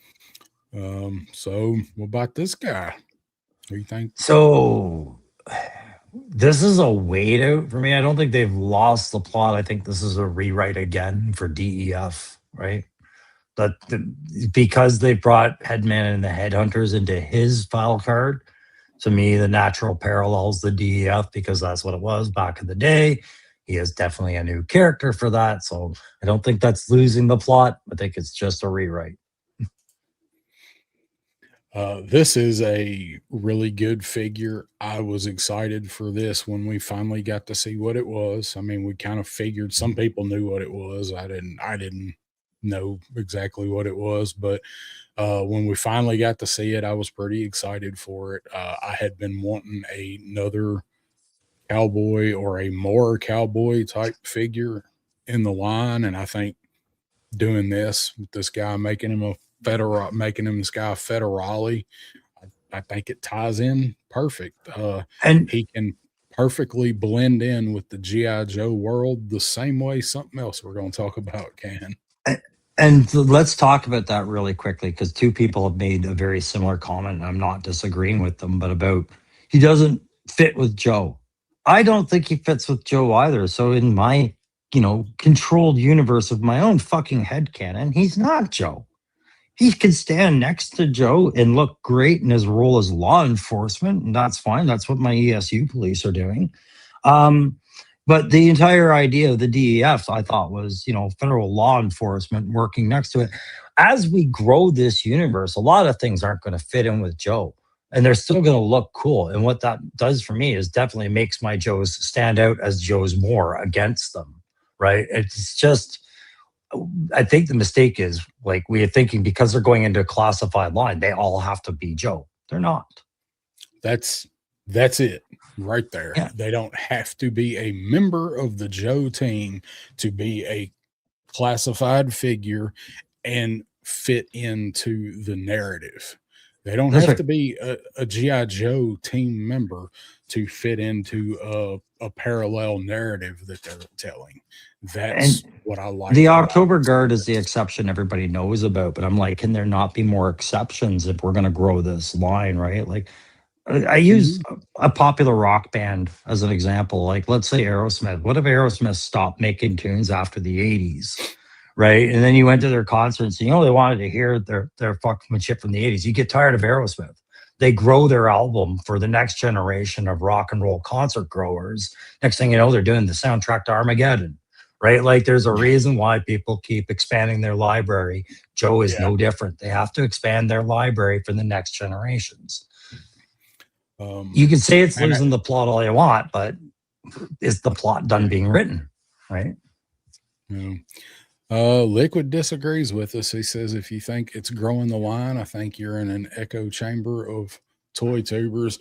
So what about this guy? What do you think? So this is a wait out for me. I don't think they've lost the plot. I think this is a rewrite again for DEF, right? Because they brought Headman and the Headhunters into his file card, to me, the natural parallels the DEF because that's what it was back in the day. He is definitely a new character for that. So I don't think that's losing the plot. I think it's just a rewrite. This is a really good figure. I was excited for this when we finally got to see what it was. I mean, we kind of figured some people knew what it was. I didn't know exactly what it was, but when we finally got to see it, I was pretty excited for it. I had been wanting another cowboy or a more cowboy type figure in the line, and I think doing this with this guy making him this guy federale, I think it ties in perfect. And He can perfectly blend in with the GI Joe world the same way something else we're going to talk about can. And let's talk about that really quickly because two people have made a very similar comment. I'm not disagreeing with them, but about he doesn't fit with Joe. I don't think he fits with Joe either. So in my, controlled universe of my own fucking headcanon, he's not Joe. He can stand next to Joe and look great in his role as law enforcement, and that's fine. That's what my ESU police are doing. But the entire idea of the DEF, I thought, was, federal law enforcement working next to it. As we grow this universe, a lot of things aren't going to fit in with Joe, and they're still going to look cool. And what that does for me is definitely makes my Joes stand out as Joes more against them, right? It's just, I think the mistake is like we are thinking because they're going into a classified line, they all have to be Joe. They're not. That's it right there. Yeah. They don't have to be a member of the Joe team to be a classified figure and fit into the narrative. They don't That's have right. to be a GI Joe team member to fit into a parallel narrative that they're telling. That's what I like. The October Guard is the exception everybody knows about, but I'm like, can there not be more exceptions if we're going to grow this line, right? Like, I use a popular rock band as an example. Like, let's say Aerosmith. What if Aerosmith stopped making tunes after the 80s, right? And then you went to their concerts and they wanted to hear their fucking shit from the 80s. You get tired of Aerosmith. They grow their album for the next generation of rock and roll concert growers. Next thing you know, they're doing the soundtrack to Armageddon, right? Like there's a reason why people keep expanding their library. Joe is no different. They have to expand their library for the next generations. You can say it's losing the plot all you want, but is the plot done being written, right? Liquid disagrees with us. He says, if you think it's growing the line, I think you're in an echo chamber of toy tubers.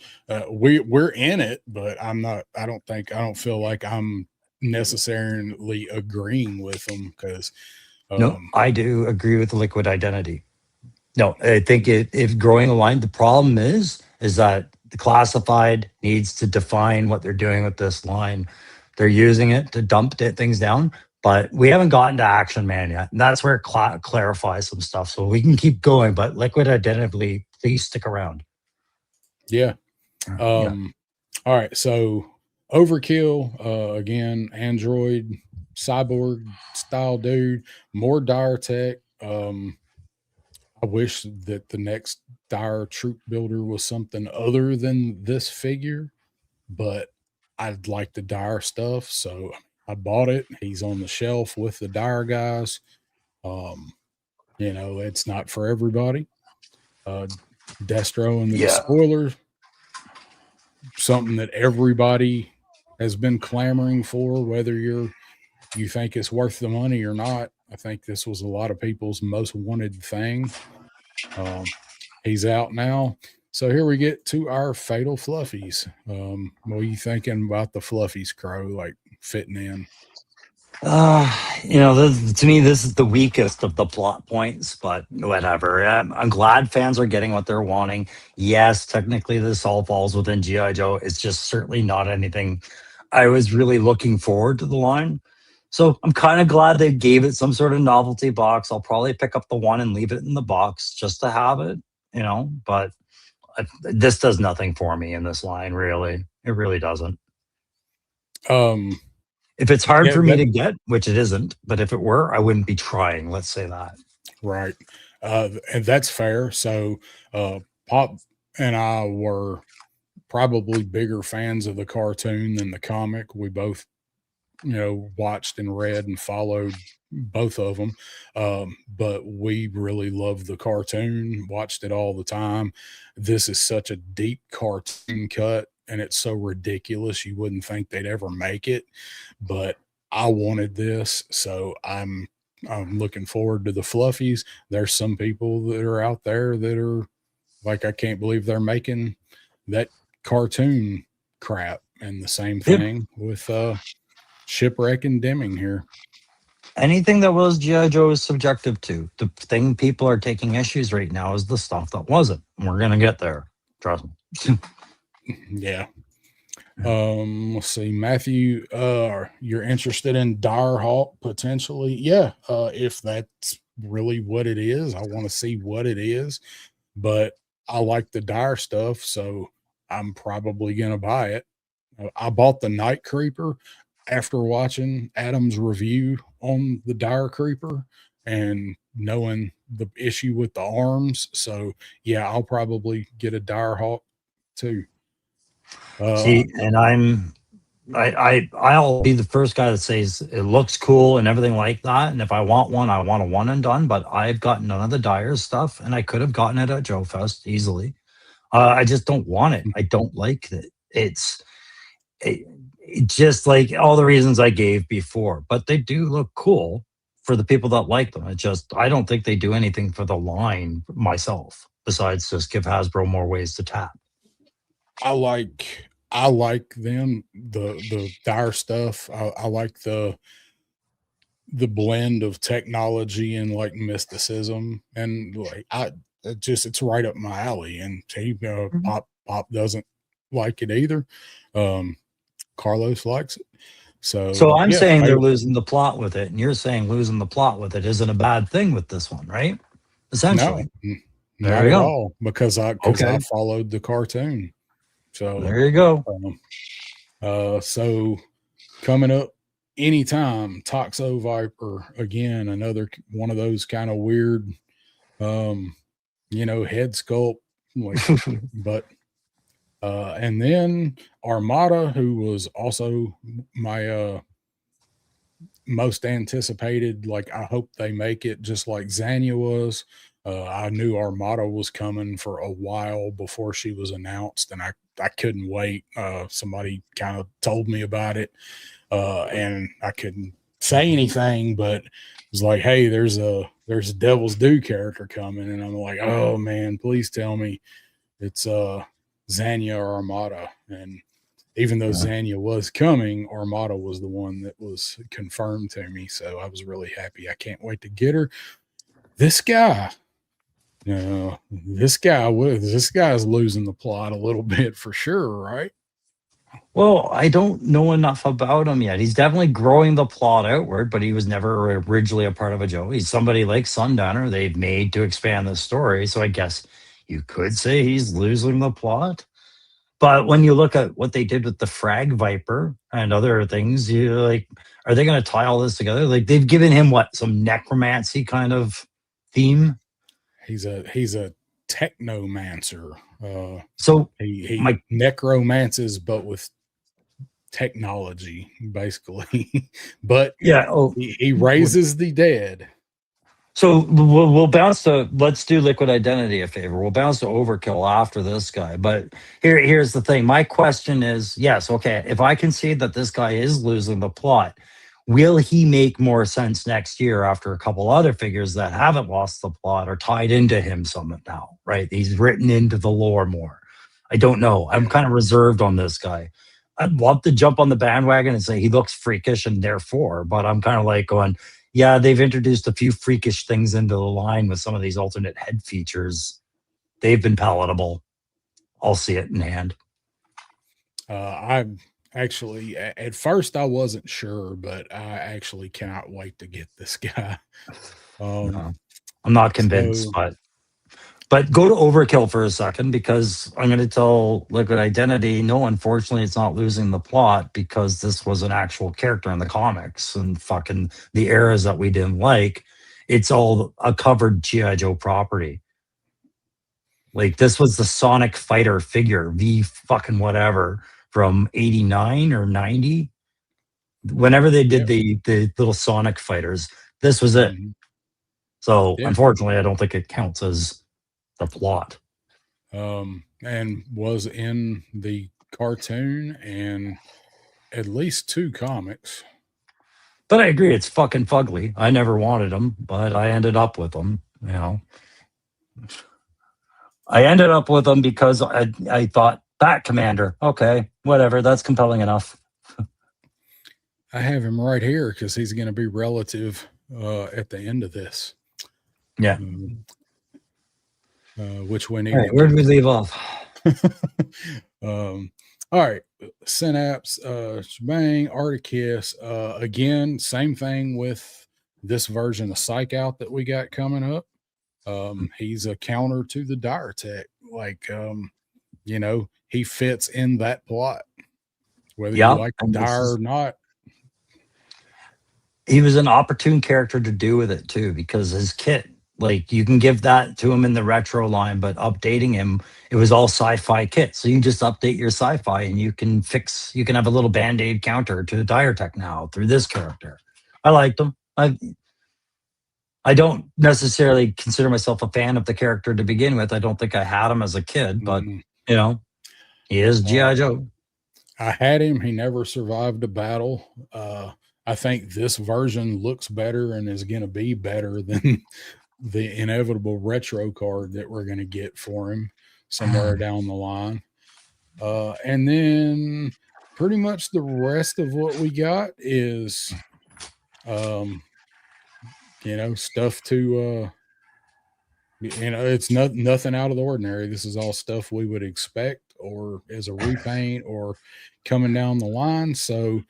We're in it, but I don't feel like I'm necessarily agreeing with them because no, I do agree with the liquid identity. No, I think if growing a line, the problem is that the classified needs to define what they're doing with this line. They're using it to dump things down, but we haven't gotten to Action Man yet. And that's where it clarifies some stuff. So we can keep going, but liquid identity, please stick around. Yeah. All right. So Overkill, again, Android, cyborg style dude, more dire tech. I wish that the next dire troop builder was something other than this figure, but I'd like the dire stuff. So I bought it. He's on the shelf with the dire guys. It's not for everybody. Destro and the Spoiler, something that everybody has been clamoring for, whether you think it's worth the money or not. I think this was a lot of people's most wanted thing. He's out now. So here we get to our fatal fluffies. What are you thinking about the fluffies, Crow, like fitting in? To me, this is the weakest of the plot points, but whatever. I'm glad fans are getting what they're wanting. Yes, technically this all falls within G.I. Joe. It's just certainly not anything I was really looking forward to the line. So I'm kind of glad they gave it some sort of novelty box. I'll probably pick up the one and leave it in the box just to have it, but this does nothing for me in this line, really. It really doesn't. If it's hard for me to get, which it isn't, but if it were, I wouldn't be trying. Let's say that. Right. And that's fair. So Pop and I were probably bigger fans of the cartoon than the comic. We both watched and read and followed both of them. But we really loved the cartoon, watched it all the time. This is such a deep cartoon cut, and it's so ridiculous you wouldn't think they'd ever make it. But I wanted this, so I'm looking forward to the fluffies. There's some people that are out there that are like, I can't believe they're making that cartoon crap. And the same thing with Shipwreck and Deming here. Anything that was G.I. Joe is subjective to. The thing people are taking issues right now is the stuff that wasn't. We're going to get there. Trust me. Yeah. Let's see. Matthew, you're interested in Dire Hawk potentially? Yeah. If that's really what it is, I want to see what it is. But I like the Dire stuff, so I'm probably going to buy it. I bought the Night Creeper after watching Adam's review on the Dire Creeper and knowing the issue with the arms. So yeah, I'll probably get a Dire Hawk too. See, and I'll be the first guy that says it looks cool and everything like that. And if I want one, I want a one and done, but I've got none of the Dire stuff, and I could have gotten it at Joe Fest easily. I just don't want it. I don't like it. It's just like all the reasons I gave before, but they do look cool for the people that like them. I don't think they do anything for the line myself, besides just give Hasbro more ways to tap. I like them, the Dire stuff. I like the blend of technology and like mysticism, and like it's right up my alley. And Pop doesn't like it either. Carlos likes it. So I'm saying they're losing the plot with it, and you're saying losing the plot with it isn't a bad thing with this one, right? Essentially. No, not at all, because I followed the cartoon. So there you go. So coming up anytime, Toxo Viper, again, another one of those kind of weird head sculpt, like, but and then Armada, who was also my most anticipated. Like, I hope they make it just like Zanya was. I knew Armada was coming for a while before she was announced, and I couldn't wait. Somebody kind of told me about it, and I couldn't say anything, but it was like, hey, there's a Devil's Due character coming, and I'm like, oh man, please tell me it's Zanya or Armada. And even though Zanya was coming, Armada was the one that was confirmed to me, so I was really happy. I can't wait to get her. This guy, this guy's losing the plot a little bit for sure, right? Well, I don't know enough about him yet. He's definitely growing the plot outward, but he was never originally a part of a Joe. He's somebody like Sundowner they've made to expand the story. So I guess you could say he's losing the plot. But when you look at what they did with the Frag Viper and other things, you like, are they going to tie all this together? Like they've given him what, some necromancy kind of theme? He's a technomancer. So he necromances, but with technology, basically. But yeah, he raises the dead. So we'll bounce to, let's do Liquid Identity a favor. We'll bounce to Overkill after this guy. But here's the thing. My question is, yes, okay, if I concede that this guy is losing the plot, will he make more sense next year after a couple other figures that haven't lost the plot or tied into him somehow, right? He's written into the lore more. I don't know. I'm kind of reserved on this guy. I'd love to jump on the bandwagon and say he looks freakish and therefore, but I'm kind of like going, yeah, they've introduced a few freakish things into the line with some of these alternate head features. They've been palatable. I'll see it in hand. I actually, at first I wasn't sure, but I actually cannot wait to get this guy. No, I'm not convinced, but go to Overkill for a second, because I'm going to tell Liquid Identity, no, unfortunately, it's not losing the plot because this was an actual character in the comics and fucking the eras that we didn't like. It's all a covered G.I. Joe property. Like this was the Sonic Fighter figure, V fucking whatever, from 89 or 90. Whenever they did the little Sonic fighters, this was it. So unfortunately, I don't think it counts as the plot. And was in the cartoon and at least 2 comics. But I agree, it's fucking fugly. I never wanted them, but I ended up with them, you know. I ended up with them because I thought, Bat Commander, okay, whatever, that's compelling enough. I have him right here because he's going to be relative at the end of this. Yeah. Which we need. All right, where did we leave off? All right, Synapse, Shebang, Articus. Again, same thing with this version of Psych Out that we got coming up. He's a counter to the Dire Tech. Like, you know, he fits in that plot, whether you like the Dire or not. He was an opportune character to do with it too, because his kit, like you can give that to him in the retro line, but updating him, it was all sci-fi kit. So you just update your sci-fi and you can have a little Band-Aid counter to the Dire Tech now through this character. I liked him. I don't necessarily consider myself a fan of the character to begin with. I don't think I had him as a kid, but you know, he is G.I. Joe. I had him. He never survived a battle. I think this version looks better and is going to be better than the inevitable retro card that we're going to get for him somewhere down the line. And then pretty much the rest of what we got is, you know, stuff to, you know, it's nothing out of the ordinary. This is all stuff we would expect or as a repaint or coming down the line. So,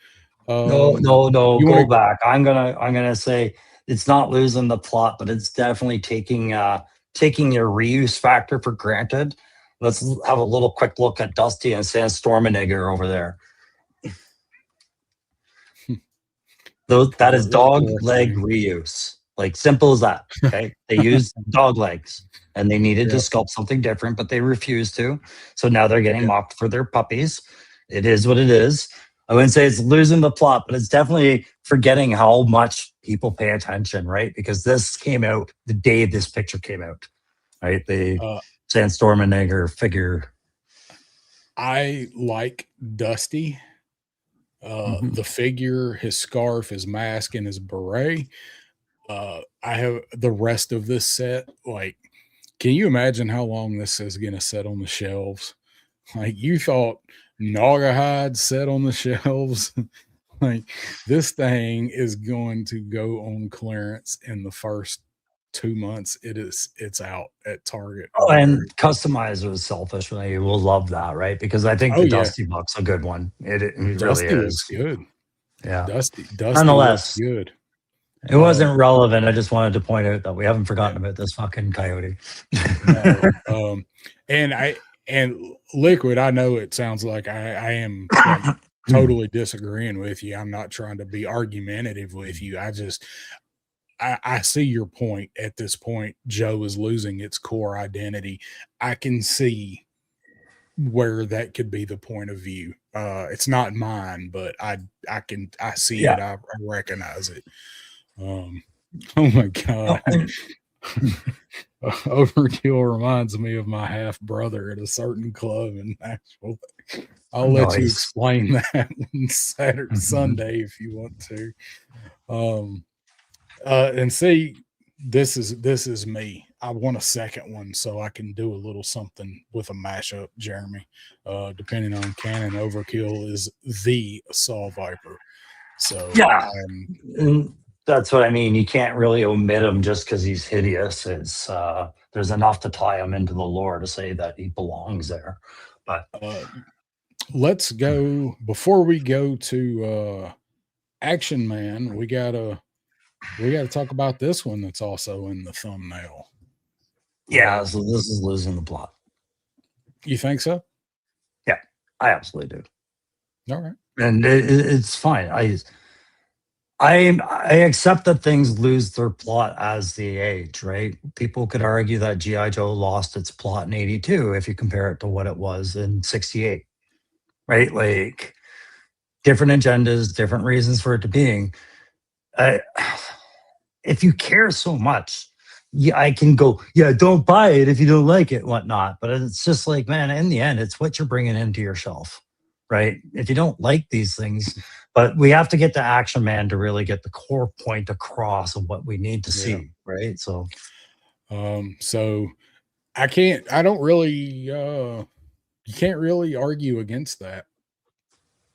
no, go back. I'm gonna say it's not losing the plot, but it's definitely taking your reuse factor for granted. Let's have a little quick look at Dusty and Sandstormenegger over there. That is dog leg reuse. Like simple as that. Okay. They used dog legs and they needed to sculpt something different, but they refused to. So now they're getting mocked for their puppies. It is what it is. I wouldn't say it's losing the plot, but it's definitely forgetting how much people pay attention, right? Because this came out the day this picture came out, right? The Uh, Sandstorm and Egger figure. I like Dusty. Mhm. The figure, his scarf, his mask, and his beret. I have the rest of this set. Like, can you imagine how long this is going to sit on the shelves? Like, you thought Naugahyde set on the shelves. Like, this thing is going to go on clearance in the first 2 months. It's out at Target. Oh, and customizer is selfish. You will love that, right? Because I think Oh, the yeah. Dusty Buck's a good one. It really Dusty is. looks good. Yeah. Dusty Nonetheless, looks good. it wasn't relevant. I just wanted to point out that we haven't forgotten about this fucking coyote. No. And Liquid, I know it sounds like I am like totally disagreeing with you. I'm not trying to be argumentative with you. I see your point. At this point, Joe is losing its core identity. I can see where that could be the point of view. It's not mine, but I see it. I recognize it. Oh my God. Overkill reminds me of my half brother at a certain club in Nashville. I'll let you explain that on Saturday, Sunday if you want to. And see, this is me. I want a second one so I can do a little something with a mashup, Jeremy. Depending on canon, Overkill is the Assault Viper. So yeah, that's what I mean. You can't really omit him just because he's hideous. It's there's enough to tie him into the lore to say that he belongs there. But let's go before we go to Action Man. We gotta talk about this one that's also in the thumbnail. Yeah, so this is losing the plot. You think so? Yeah, I absolutely do. All right, and it's fine. I accept that things lose their plot as they age, right? People could argue that G.I. Joe lost its plot in 82 if you compare it to what it was in 68, right? Like different agendas, different reasons for it to being. If you care so much, yeah, I can go, yeah, don't buy it if you don't like it, whatnot. But it's just like, man, in the end, it's what you're bringing into your shelf, right? If you don't like these things, but we have to get to Action Man to really get the core point across of what we need to see, right? So I don't really, you can't really argue against that.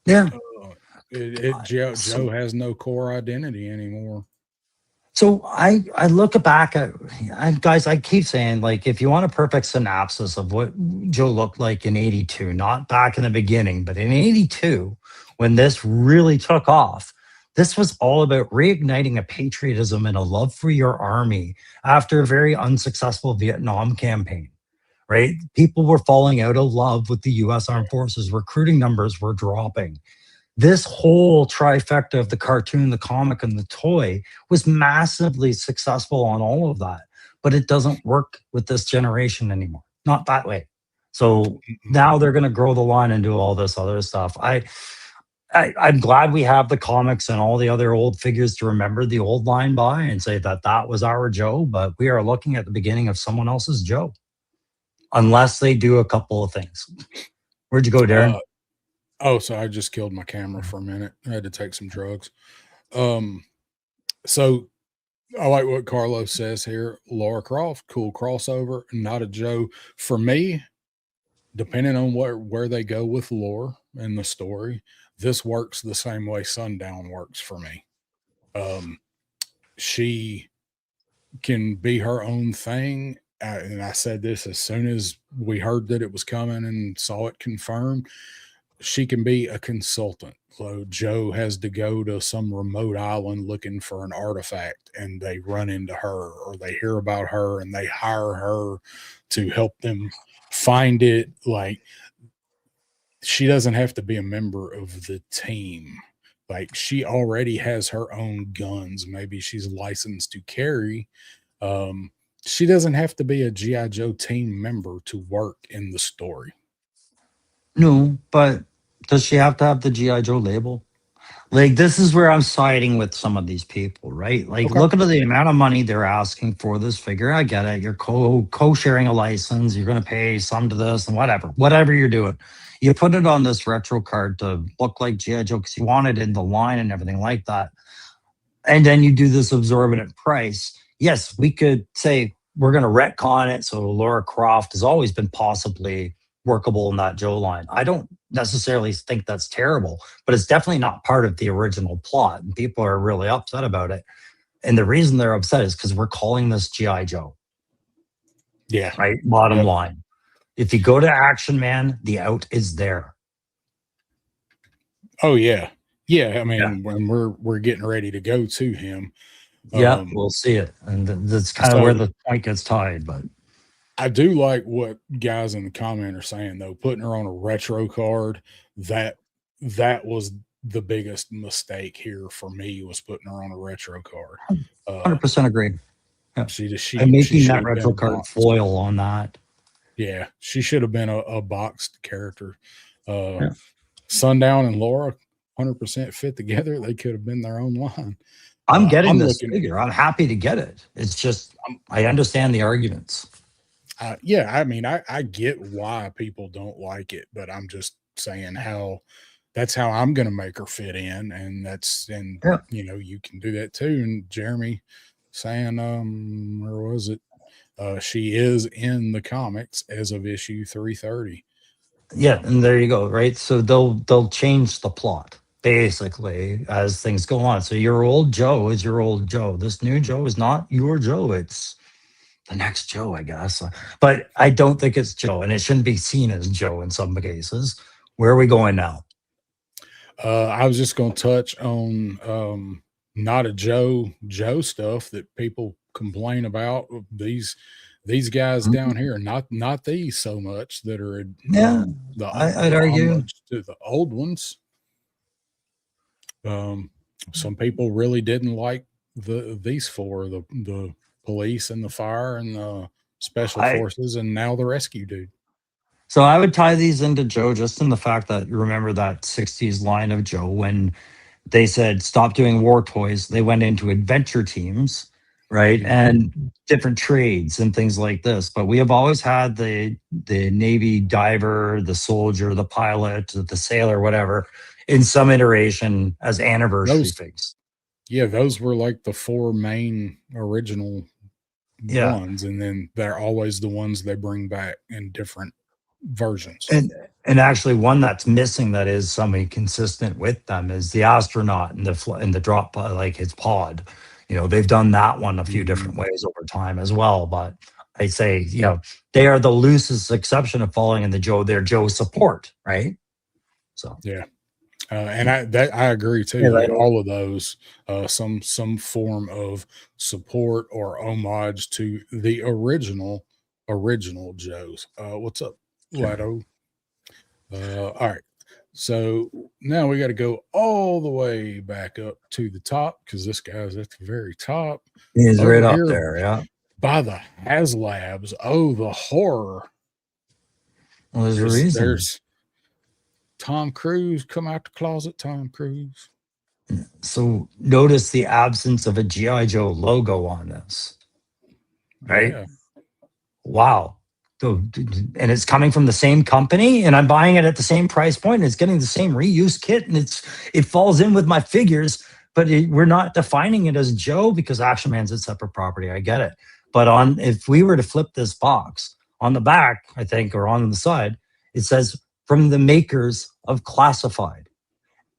Yeah. Joe has no core identity anymore. So I look back at, guys, I keep saying, like, if you want a perfect synopsis of what Joe looked like in 82, not back in the beginning, but in 82, when this really took off, this was all about reigniting a patriotism and a love for your army after a very unsuccessful Vietnam campaign, right? People were falling out of love with the U.S. Armed Forces. Recruiting numbers were dropping. This whole trifecta of the cartoon, the comic, and the toy was massively successful on all of that, but it doesn't work with this generation anymore. Not that way. So now they're going to grow the line and do all this other stuff. I'm glad we have the comics and all the other old figures to remember the old line by and say that that was our Joe, but we are looking at the beginning of someone else's Joe, unless they do a couple of things. Where'd you go, Darren? So I just killed my camera for a minute. I had to take some drugs. So I like what Carlos says here. Laura Croft, cool crossover, not a Joe. For me, depending on where they go with lore and the story, this works the same way Sundown works for me. She can be her own thing. And I said this as soon as we heard that it was coming and saw it confirmed. She can be a consultant. So Joe has to go to some remote island looking for an artifact and they run into her or they hear about her and they hire her to help them find it. Like, she doesn't have to be a member of the team. Like, she already has her own guns. Maybe she's licensed to carry. She doesn't have to be a G.I. Joe team member to work in the story. No, but Does she have to have the GI Joe label? Like, this is where I'm siding with some of these people, right? Like, Okay. look at the amount of money they're asking for this figure. I get it. You're co-sharing a license. You're going to pay some to this and whatever you're doing. You put it on this retro card to look like GI Joe because you want it in the line and everything like that. And then you do this exorbitant price. Yes, we could say we're going to retcon it. So Laura Croft has always been possibly workable in that Joe line. I don't necessarily think that's terrible, but it's definitely not part of the original plot. And people are really upset about it. And the reason they're upset is because we're calling this G.I. Joe. Yeah. Right? Bottom line. If you go to Action Man, the out is there. Oh yeah. Yeah. I mean, when we're getting ready to go to him. Yeah, we'll see it. And that's kind of where the point gets tied, but I do like what guys in the comment are saying though. Putting her on a retro card, that was the biggest mistake here for me, was putting her on a retro card. 100% agreed. Yeah. And making that retro card foil on that. Yeah, she should have been a boxed character. Sundown and Laura 100% fit together. They could have been their own line. I'm getting this figure. I'm happy to get it. It's just, I understand the arguments. Yeah, I mean, I get why people don't like it, but I'm just saying that's how I'm going to make her fit in. And you know, you can do that too. And Jeremy saying, where was it? She is in the comics as of issue 330. Yeah, and there you go, right? So they'll change the plot basically as things go on. So your old Joe is your old Joe. This new Joe is not your Joe. It's the next Joe, I guess. But I don't think it's Joe, and it shouldn't be seen as Joe in some cases. Where are we going now? I was just going to touch on not a Joe stuff that people complain about. These guys down here, not these so much that are I'd argue to the old ones. Some people really didn't like these four, the police and the fire and the special forces, and now the rescue dude. So I would tie these into Joe just in the fact that, remember that 60s line of Joe when they said stop doing war toys, they went into adventure teams, right? Mm-hmm. And different trades and things like this. But we have always had the Navy diver, the soldier, the pilot, the sailor, whatever, in some iteration as anniversary figs. Yeah, those were like the four main original ones, and then they're always the ones they bring back in different versions. And actually, one that's missing that is somebody consistent with them is the astronaut in the drop, like his pod. You know, they've done that one a few different ways over time as well. But I say, you know, they are the loosest exception of falling in their Joe support, right? So yeah. And I agree too. Like all of those, some form of support or homage to the original Joes. What's up, Lado? All right. So now we got to go all the way back up to the top because this guy's at the very top. He's right up there, yeah. By the HasLabs. Oh, the horror. Well, there's a reason. There's Tom Cruise, come out the closet, Tom Cruise. So notice the absence of a G.I. Joe logo on this, right? Yeah. Wow. And it's coming from the same company, and I'm buying it at the same price point, and it's getting the same reuse kit, and it falls in with my figures, but we're not defining it as Joe because Action Man's a separate property. I get it. But if we were to flip this box, on the back, I think, or on the side, it says, from the makers of Classified.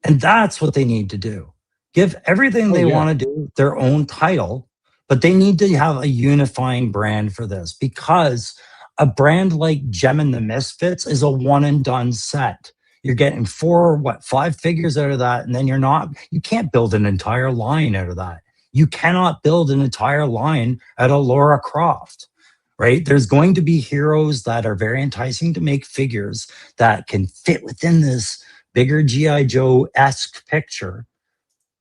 And that's what they need to do. Give everything they want to do their own title, but they need to have a unifying brand for this because a brand like Gem and the Misfits is a one and done set. You're getting 5 figures out of that, and then you can't build an entire line out of that. You cannot build an entire line out of Laura Croft. Right? There's going to be heroes that are very enticing to make figures that can fit within this bigger G.I. Joe-esque picture.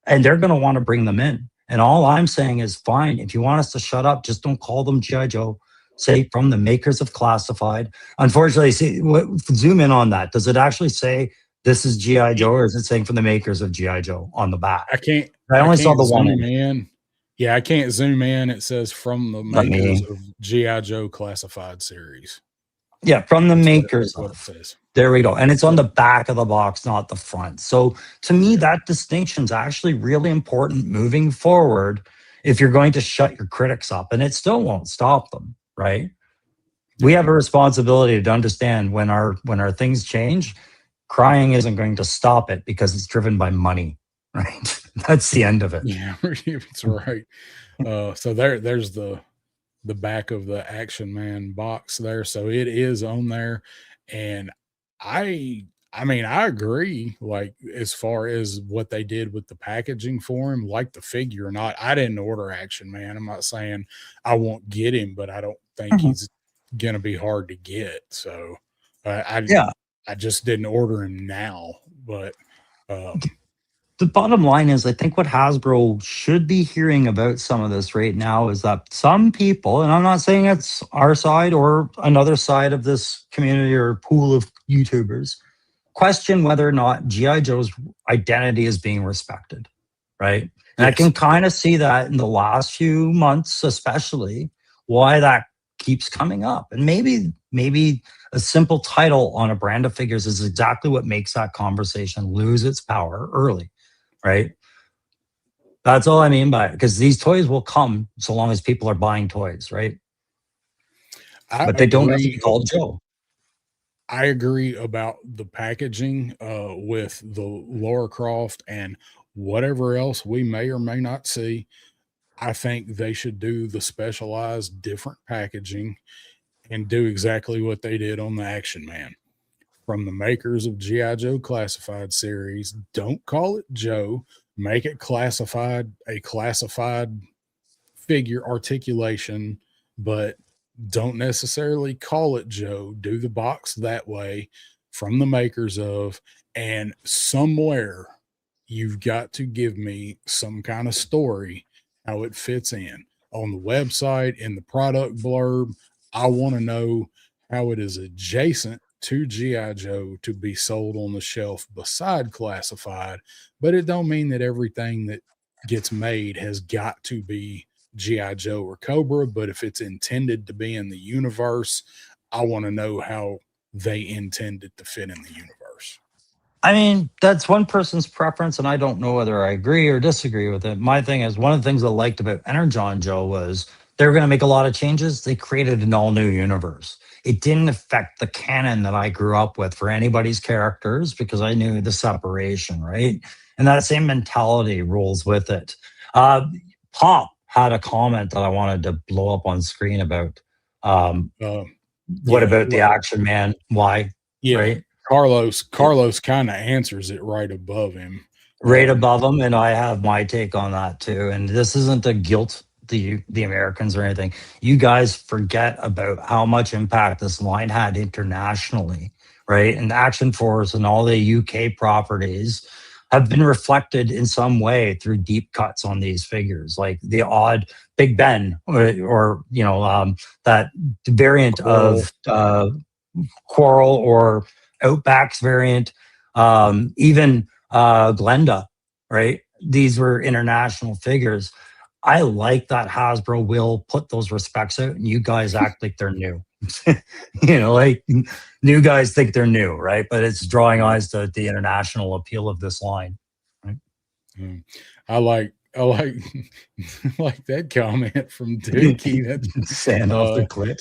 And they're going to want to bring them in. And all I'm saying is, fine, if you want us to shut up, just don't call them G.I. Joe. Say from the makers of Classified. Unfortunately, zoom in on that. Does it actually say this is GI Joe, or is it saying from the makers of GI Joe on the back? I only saw can't the one zoom in. Yeah, I can't zoom in. It says from the makers of GI Joe classified series. Yeah, from the makers what it of. says. There we go. And it's on the back of the box, not the front. So to me, that distinction is actually really important moving forward if you're going to shut your critics up. And it still won't stop them, right? We have a responsibility to understand when our things change, crying isn't going to stop it because it's driven by money, right? That's the end of it. Yeah, that's right. So there's the back of the Action Man box there. So it is on there. And I mean, I agree, like, as far as what they did with the packaging for him, like the figure or not. I didn't order Action Man. I'm not saying I won't get him, but I don't think he's going to be hard to get. So I just didn't order him now. But the bottom line is, I think what Hasbro should be hearing about some of this right now is that some people, and I'm not saying it's our side or another side of this community or pool of YouTubers, question whether or not G.I. Joe's identity is being respected, right? And I can kind of see that in the last few months, especially, why that keeps coming up. And maybe a simple title on a brand of figures is exactly what makes that conversation lose its power early, right? That's all I mean by it, because these toys will come so long as people are buying toys, right? But they don't have to be called Joe. I agree about the packaging with the Lara Croft and whatever else we may or may not see. I think they should do the specialized different packaging and do exactly what they did on the Action Man. From the makers of G.I. Joe Classified series, don't call it Joe, make it classified, a classified figure articulation, but don't necessarily call it Joe. Do the box that way from the makers of, and somewhere you've got to give me some kind of story, how it fits in on the website, in the product blurb. I want to know how it is adjacent to G.I. Joe to be sold on the shelf beside classified, but it don't mean that everything that gets made has got to be G.I. Joe or Cobra, but if it's intended to be in the universe, I want to know how they intend it to fit in the universe. I mean, that's one person's preference, and I don't know whether I agree or disagree with it. My thing is, one of the things I liked about Energon Joe was they were going to make a lot of changes. They created an all-new universe. It didn't affect the canon that I grew up with for anybody's characters because I knew the separation, right? And that same mentality rolls with it. Pop had a comment that I wanted to blow up on screen about. What about the Action Man? Why? Yeah, right? Carlos kind of answers it right above him. Right above him, and I have my take on that too. And this isn't a guilt the Americans or anything. You guys forget about how much impact this line had internationally, right? And Action Force and all the UK properties have been reflected in some way through deep cuts on these figures, like the odd Big Ben or that variant of Quarrel or Outback's variant, even Glenda, right? These were international figures. I like that Hasbro will put those respects out and you guys act like they're new. Like new guys think they're new, right? But it's drawing eyes to the international appeal of this line. Right? I like that comment from Dookie. That's sand off the cliff.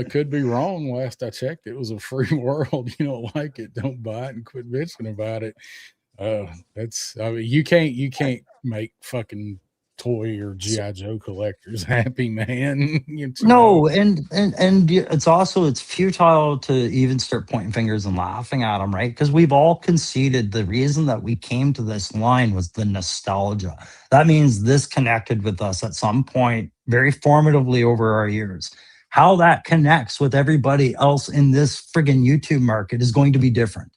Could be wrong. Last I checked, it was a free world. You don't like it, don't buy it, and quit bitching about it. You can't make fucking toy or G.I. Joe collectors happy, man. No, and it's futile to even start pointing fingers and laughing at them, right? Because we've all conceded the reason that we came to this line was the nostalgia. That means this connected with us at some point very formatively over our years. How that connects with everybody else in this friggin' YouTube market is going to be different.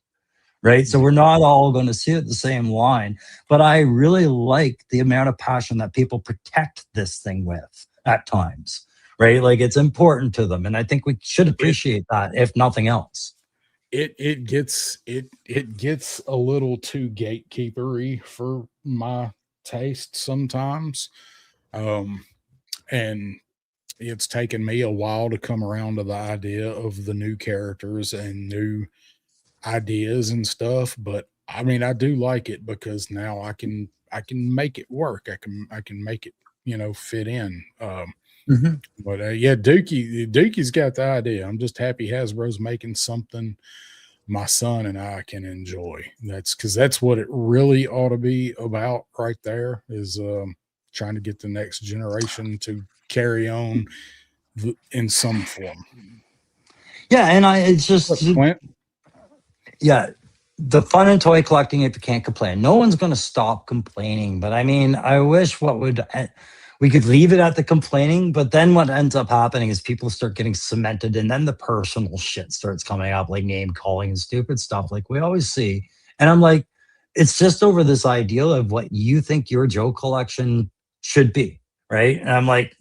Right. So we're not all going to see it the same line, but I really like the amount of passion that people protect this thing with at times. Right. Like it's important to them. And I think we should appreciate that, if nothing else. it gets a little too gatekeepery for my taste sometimes. And it's taken me a while to come around to the idea of the new characters and new ideas and stuff, but I mean I do like it because now I can make it work. I can make it, fit in. But yeah, Dookie's got the idea. I'm just happy Hasbro's making something my son and I can enjoy. That's because that's what it really ought to be about right there is trying to get the next generation to carry on in some form. Yeah, and it's just Clint? yeah, the fun in toy collecting, if you can't complain, no one's going to stop complaining. But I mean, I wish we could leave it at the complaining. But then what ends up happening is people start getting cemented, and then the personal shit starts coming up, like name calling and stupid stuff, like we always see. And I'm like, it's just over this ideal of what you think your Joe collection should be, right? And I'm like,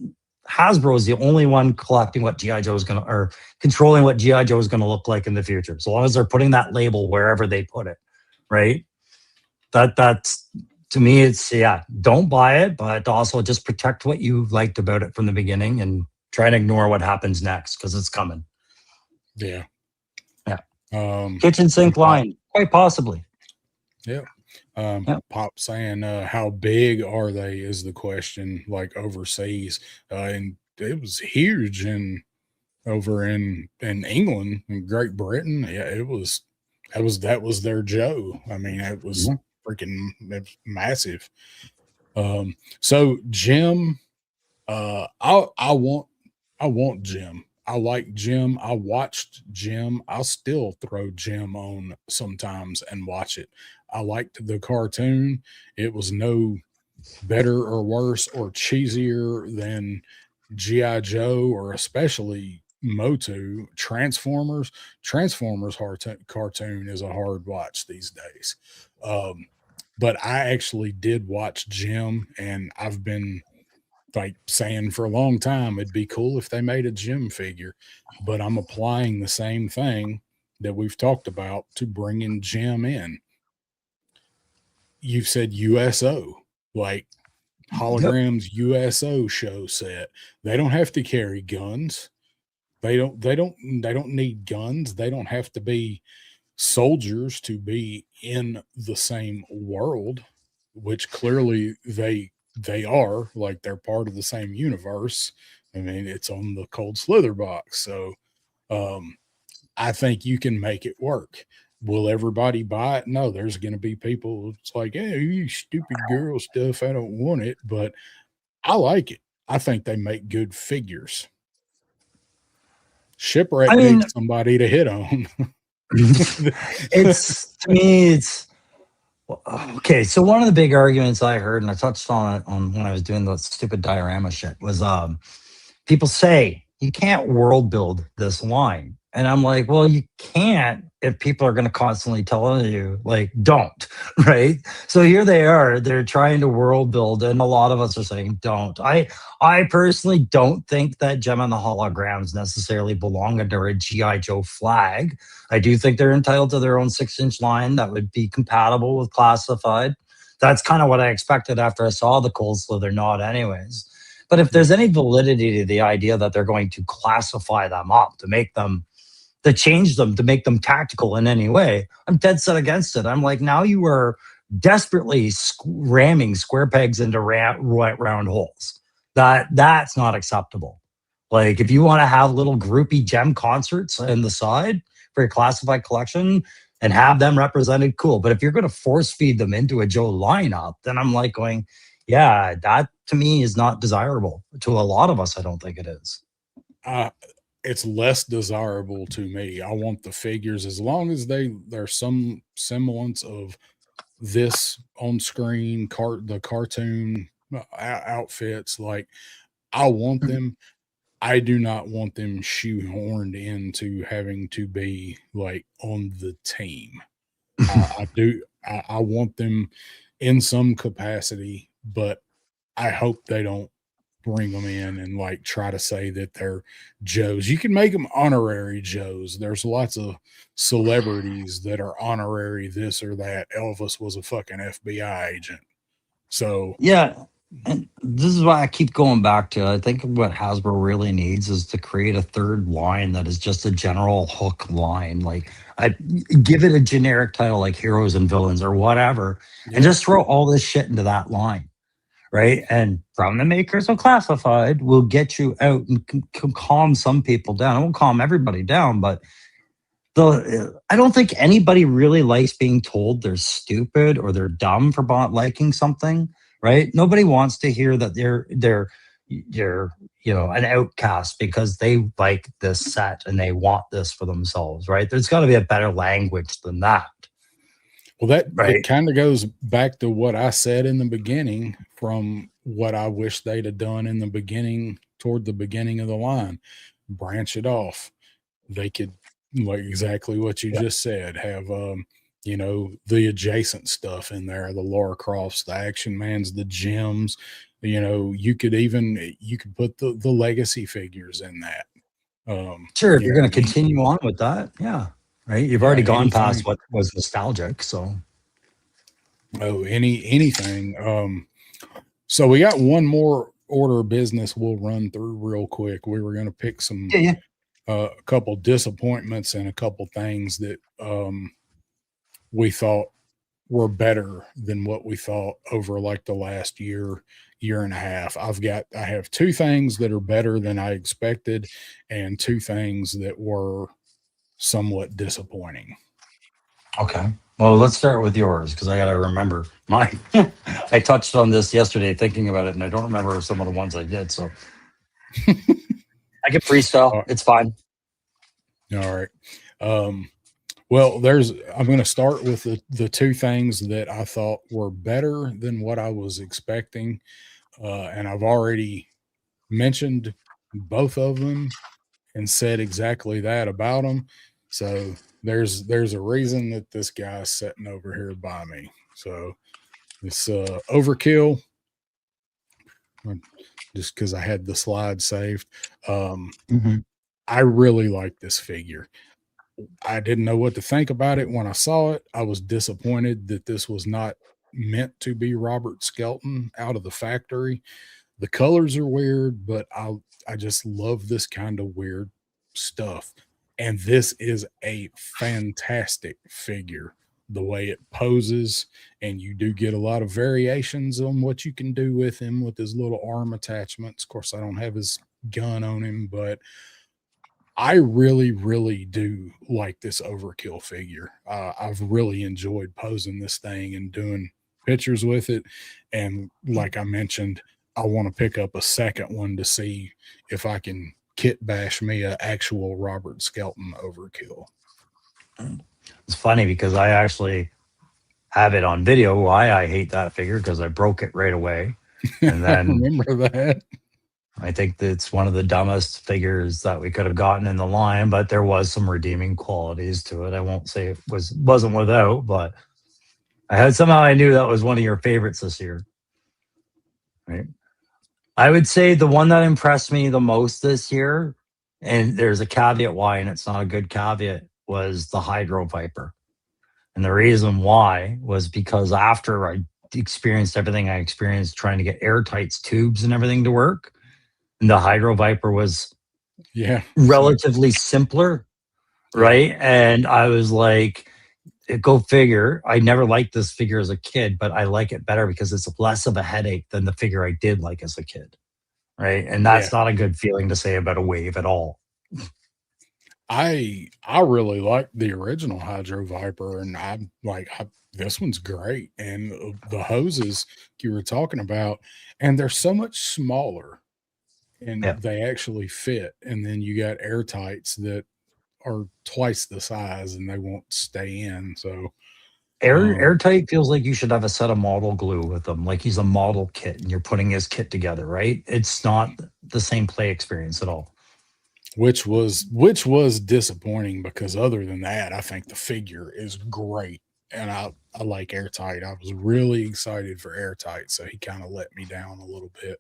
Hasbro is the only one collecting what G.I. Joe is going to, or controlling what G.I. Joe is going to look like in the future. So long as they're putting that label wherever they put it, right? That's, to me, it's, yeah, don't buy it, but also just protect what you liked about it from the beginning and try and ignore what happens next because it's coming. Yeah. Yeah. Kitchen sink line, quite possibly. Yeah. Pop saying, how big are they is the question, like overseas. And it was huge over in England and Great Britain. Yeah, that was their Joe. I mean, it was freaking massive. So Jim, I want Jim. I like Jim. I watched Jim. I'll still throw Jim on sometimes and watch it. I liked the cartoon. It was no better or worse or cheesier than G.I. Joe or especially Motu. Transformers cartoon is a hard watch these days. But I actually did watch Jim, and I've been like saying for a long time it'd be cool if they made a Jim figure, but I'm applying the same thing that we've talked about to bringing Jim in. You said USO, like holograms. USO show set. They don't have to carry guns. They don't need guns. They don't have to be soldiers to be in the same world, which clearly they are. Like they're part of the same universe. I mean, it's on the Cold Slither box. So I think you can make it work. Will everybody buy it? No, there's going to be people. It's like, hey, you stupid girl stuff. I don't want it, but I like it. I think they make good figures. Shipwreck needs somebody to hit on. It's, to me, it's okay. So one of the big arguments I heard, and I touched on it on when I was doing the stupid diorama shit, was people say you can't world build this line. And I'm like, well, you can't if people are going to constantly tell you, like, don't, right? So here they are, they're trying to world build, and a lot of us are saying don't. I personally don't think that Gem and the Holograms necessarily belong under a G.I. Joe flag. I do think they're entitled to their own 6-inch line that would be compatible with classified. That's kind of what I expected after I saw the Cold Slither Nod anyways. But if there's any validity to the idea that they're going to classify them up to make them, to change them, to make them tactical in any way, I'm dead set against it. I'm like, now you are desperately ramming square pegs into round holes. That's not acceptable. Like, if you want to have little groupie Gem concerts on the side for your classified collection and have them represented, cool. But if you're going to force feed them into a Joe lineup, then I'm like going, yeah, that to me is not desirable. To a lot of us, I don't think it is. It's less desirable to me. I want the figures as long as there's some semblance of this on screen the cartoon outfits. Like, I want them. I do not want them shoehorned into having to be like on the team. I want them in some capacity, but I hope they don't bring them in and like try to say that they're Joes. You can make them honorary Joes. There's lots of celebrities that are honorary this or that. Elvis was a fucking FBI agent. So Yeah. And this is why I keep going back to, I think what Hasbro really needs is to create a third line that is just a general hook line. Like, I give it a generic title like heroes and villains or whatever, and just throw all this shit into that line. Right. And from the makers of Classified will get you out and can calm some people down. It won't calm everybody down, but I don't think anybody really likes being told they're stupid or they're dumb for not liking something, right? Nobody wants to hear that they're an outcast because they like this set and they want this for themselves, right? There's got to be a better language than that. Well, that right. It kind of goes back to what I said in the beginning from what I wish they'd have done in the beginning, toward the beginning of the line. Branch it off. They could, like exactly what you just said, have the adjacent stuff in there, the Lara Crofts, the Action Mans, the Gems. You could put the legacy figures in that. Sure, if you're going to continue on with that, yeah. Right, you've already gone past what was nostalgic, so anything. So we got one more order of business we'll run through real quick. We were going to pick some a couple disappointments and a couple things that we thought were better than what we thought over like the last year and a half. I have two things that are better than I expected and two things that were somewhat disappointing. Okay. Well, let's start with yours because I got to remember mine. I touched on this yesterday thinking about it, and I don't remember some of the ones I did. So I can freestyle. It's fine. All right. Well, I'm going to start with the two things that I thought were better than what I was expecting. And I've already mentioned both of them and said exactly that about them. So there's a reason that this guy's sitting over here by me. So it's Overkill, just because I had the slide saved. I really like this figure. I didn't know what to think about it when I saw it. I was disappointed that this was not meant to be Robert Skelton out of the factory. The colors are weird, but I just love this kind of weird stuff. And this is a fantastic figure. The way it poses, and you do get a lot of variations on what you can do with him with his little arm attachments. Of course, I don't have his gun on him, but I really, really do like this Overkill figure. I've really enjoyed posing this thing and doing pictures with it. And like I mentioned, I want to pick up a second one to see if I can kit bash me an actual Robert Skelton Overkill. It's funny because I actually have it on video why I hate that figure because I broke it right away. And then I remember that. I think that's one of the dumbest figures that we could have gotten in the line, but there was some redeeming qualities to it. I won't say it wasn't without, but I knew that was one of your favorites this year. Right. I would say the one that impressed me the most this year, and there's a caveat why, and it's not a good caveat, was the Hydro Viper. And the reason why was because after I experienced everything I experienced trying to get airtight tubes and everything to work, and the Hydro Viper was relatively simpler, right? And I was like, go figure. I never liked this figure as a kid, but I like it better because it's less of a headache than the figure I did like as a kid, right? And that's not a good feeling to say about a Wave at all. I really like the original Hydro Viper, and this one's great. And the hoses you were talking about, and they're so much smaller, and they actually fit. And then you got airtights that are twice the size, and they won't stay in. So airtight feels like you should have a set of model glue with them, like he's a model kit, and you're putting his kit together, right? It's not the same play experience at all. Which was disappointing because other than that, I think the figure is great. And I like Airtight. I was really excited for Airtight, so he kind of let me down a little bit.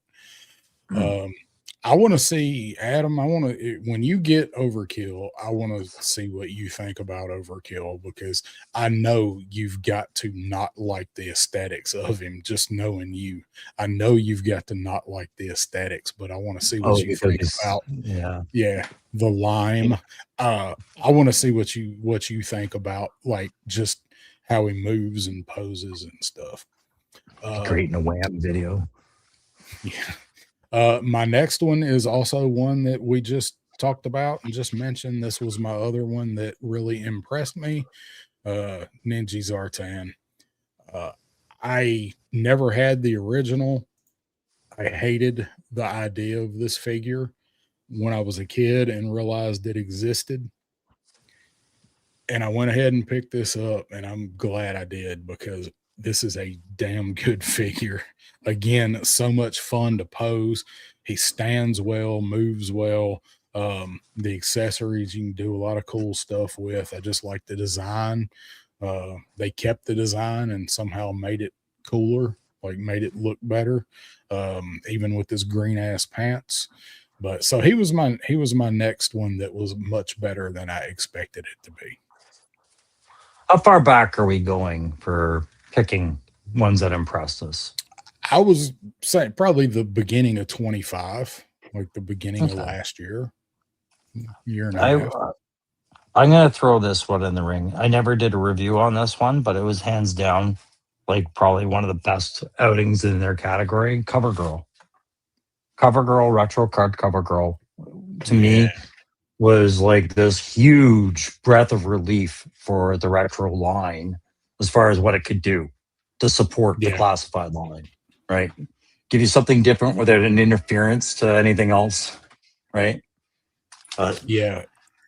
I want to see, Adam, when you get Overkill, I want to see what you think about Overkill, because I know you've got to not like the aesthetics of him. Just knowing you, I know you've got to not like the aesthetics, but I want to see what you because think about, yeah. the lime. I want to see what you think about, like, just how he moves and poses and stuff. Great in a Wham video. Yeah. My next one is also one that we just talked about and just mentioned. This was my other one that really impressed me. Ninja Zartan. I never had the original. I hated the idea of this figure when I was a kid and realized it existed. And I went ahead and picked this up, and I'm glad I did, because this is a damn good figure. Again, so much fun to pose. He stands well, moves well. The accessories, you can do a lot of cool stuff with. I just like the design. They kept the design and somehow made it cooler, like made it look better, even with his green ass pants. But so he was my next one that was much better than I expected it to be. How far back are we going for picking ones that impressed us? I was saying probably the beginning of 25, like the beginning of last year and a half. I'm going to throw this one in the ring. I never did a review on this one, but it was hands down like probably one of the best outings in their category. CoverGirl, retro card CoverGirl, to me was like this huge breath of relief for the retro line as far as what it could do to support the classified line, right? Give you something different without an interference to anything else, right? Yeah,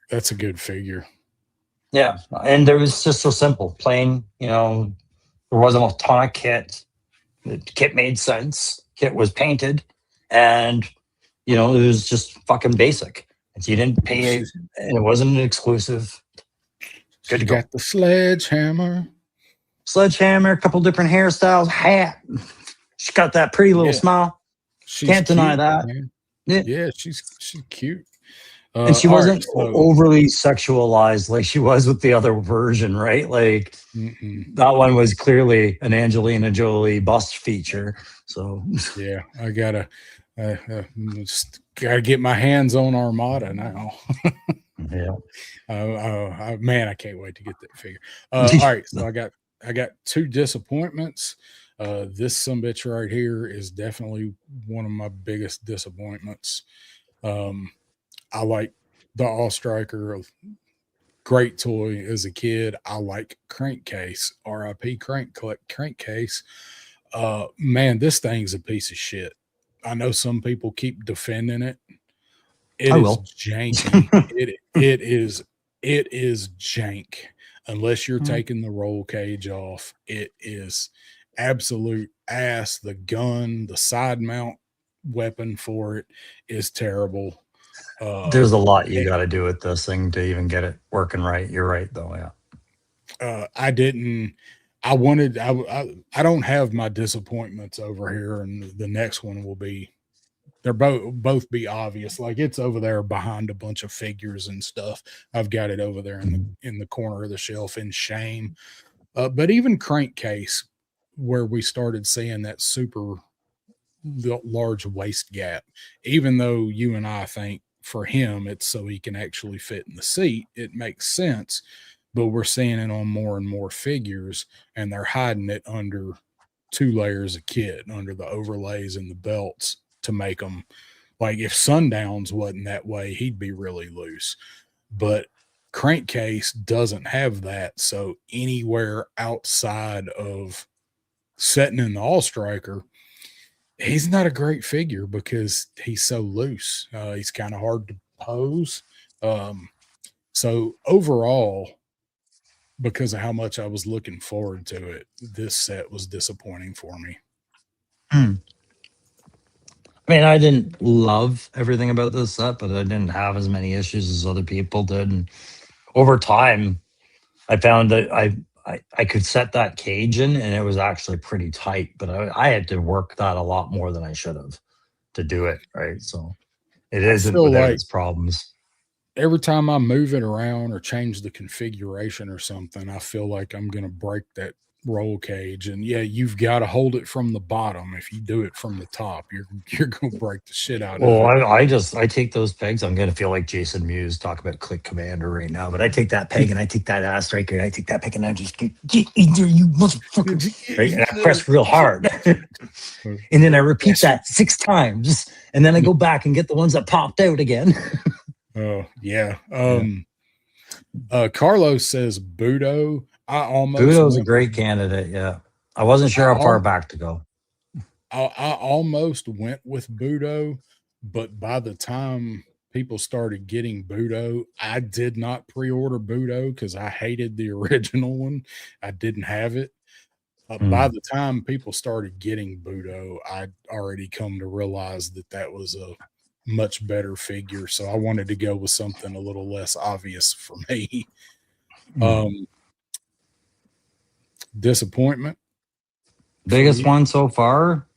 that's a good figure. Yeah, and it was just so simple, plain, there wasn't a ton of kit. The kit made sense. Kit was painted, and, it was just fucking basic. And you didn't pay it, and it wasn't an exclusive. Good to go. Got the sledgehammer, a couple different hairstyles, hat. She got that pretty little smile. Can't deny that. Man. Yeah, she's cute. And she wasn't overly sexualized like she was with the other version, right? Like that one was clearly an Angelina Jolie bust feature. So yeah, I gotta get my hands on Armada now. Man, I can't wait to get that figure. All right, so I got two disappointments. This sumbitch right here is definitely one of my biggest disappointments. I like the All Striker, great toy as a kid. I like Crankcase, RIP Crankcase. Man, this thing's a piece of shit. I know some people keep defending it. It is janky. it is jank. Unless you're taking the roll cage off, it is absolute ass. The gun, the side mount weapon for it is terrible. There's a lot you got to do with this thing to even get it working right. You're right, though. Yeah. I don't have my disappointments over here, and the next one will be, they're both be obvious. Like, it's over there behind a bunch of figures and stuff. I've got it over there in the corner of the shelf in shame. But even Crankcase, where we started seeing that super large waist gap, even though you and I think for him it's so he can actually fit in the seat, it makes sense. But we're seeing it on more and more figures, and they're hiding it under 2 layers of kit, under the overlays and the belts, to make them, like, if Sundowns wasn't that way, he'd be really loose. But Crankcase doesn't have that. So anywhere outside of setting in the All Striker, he's not a great figure because he's so loose. He's kind of hard to pose. So overall, because of how much I was looking forward to it, this set was disappointing for me. I mean, I didn't love everything about this set, but I didn't have as many issues as other people did. And over time, I found that I could set that cage in, and it was actually pretty tight, but I had to work that a lot more than I should have to do it, right? So it I isn't feel without like its problems. every time I move it around or change the configuration or something, I feel like I'm going to break that roll cage. And yeah, you've got to hold it from the bottom. If you do it from the top, you're going to break the shit out of Well, it. I take those pegs. I'm gonna feel like Jason Mewes talk about Click Commander right now, but I take that peg and I take that ass striker and I take that peg and I just get in there, you motherfucker, right? And I press real hard, and then I repeat that 6 times, and then I go back and get the ones that popped out again. Oh yeah. Carlos says Budo. I almost Budo's a went great with, candidate. Yeah, I wasn't I, sure how far al- back to go. I almost went with Budo, but by the time people started getting Budo, I did not pre-order Budo because I hated the original one. I didn't have it. By the time people started getting Budo, I'd already come to realize that that was a much better figure. So I wanted to go with something a little less obvious for me. Disappointment. Biggest for you? one so far.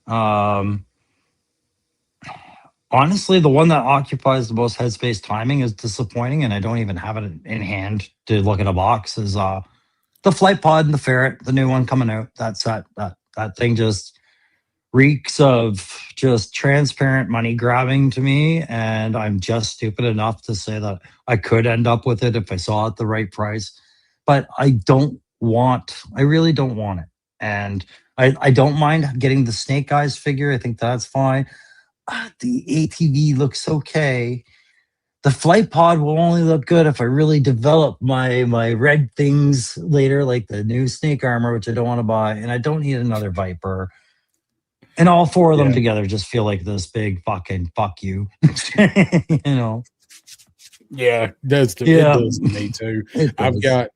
Honestly, the one that occupies the most headspace timing is disappointing, and I don't even have it in hand to look at a box. Is the flight pod and the ferret, the new one coming out. That thing just reeks of just transparent money grabbing to me, and I'm just stupid enough to say that I could end up with it if I saw it the right price, but I really don't want it, and I don't mind getting the Snake Eyes figure. I think that's fine. The ATV looks okay. The flight pod will only look good if I really develop my red things later, like the new snake armor, which I don't want to buy, and I don't need another Viper. And all 4 of them Yeah. together just feel like this big fucking fuck you. You know? Yeah, it does to me too. I've got,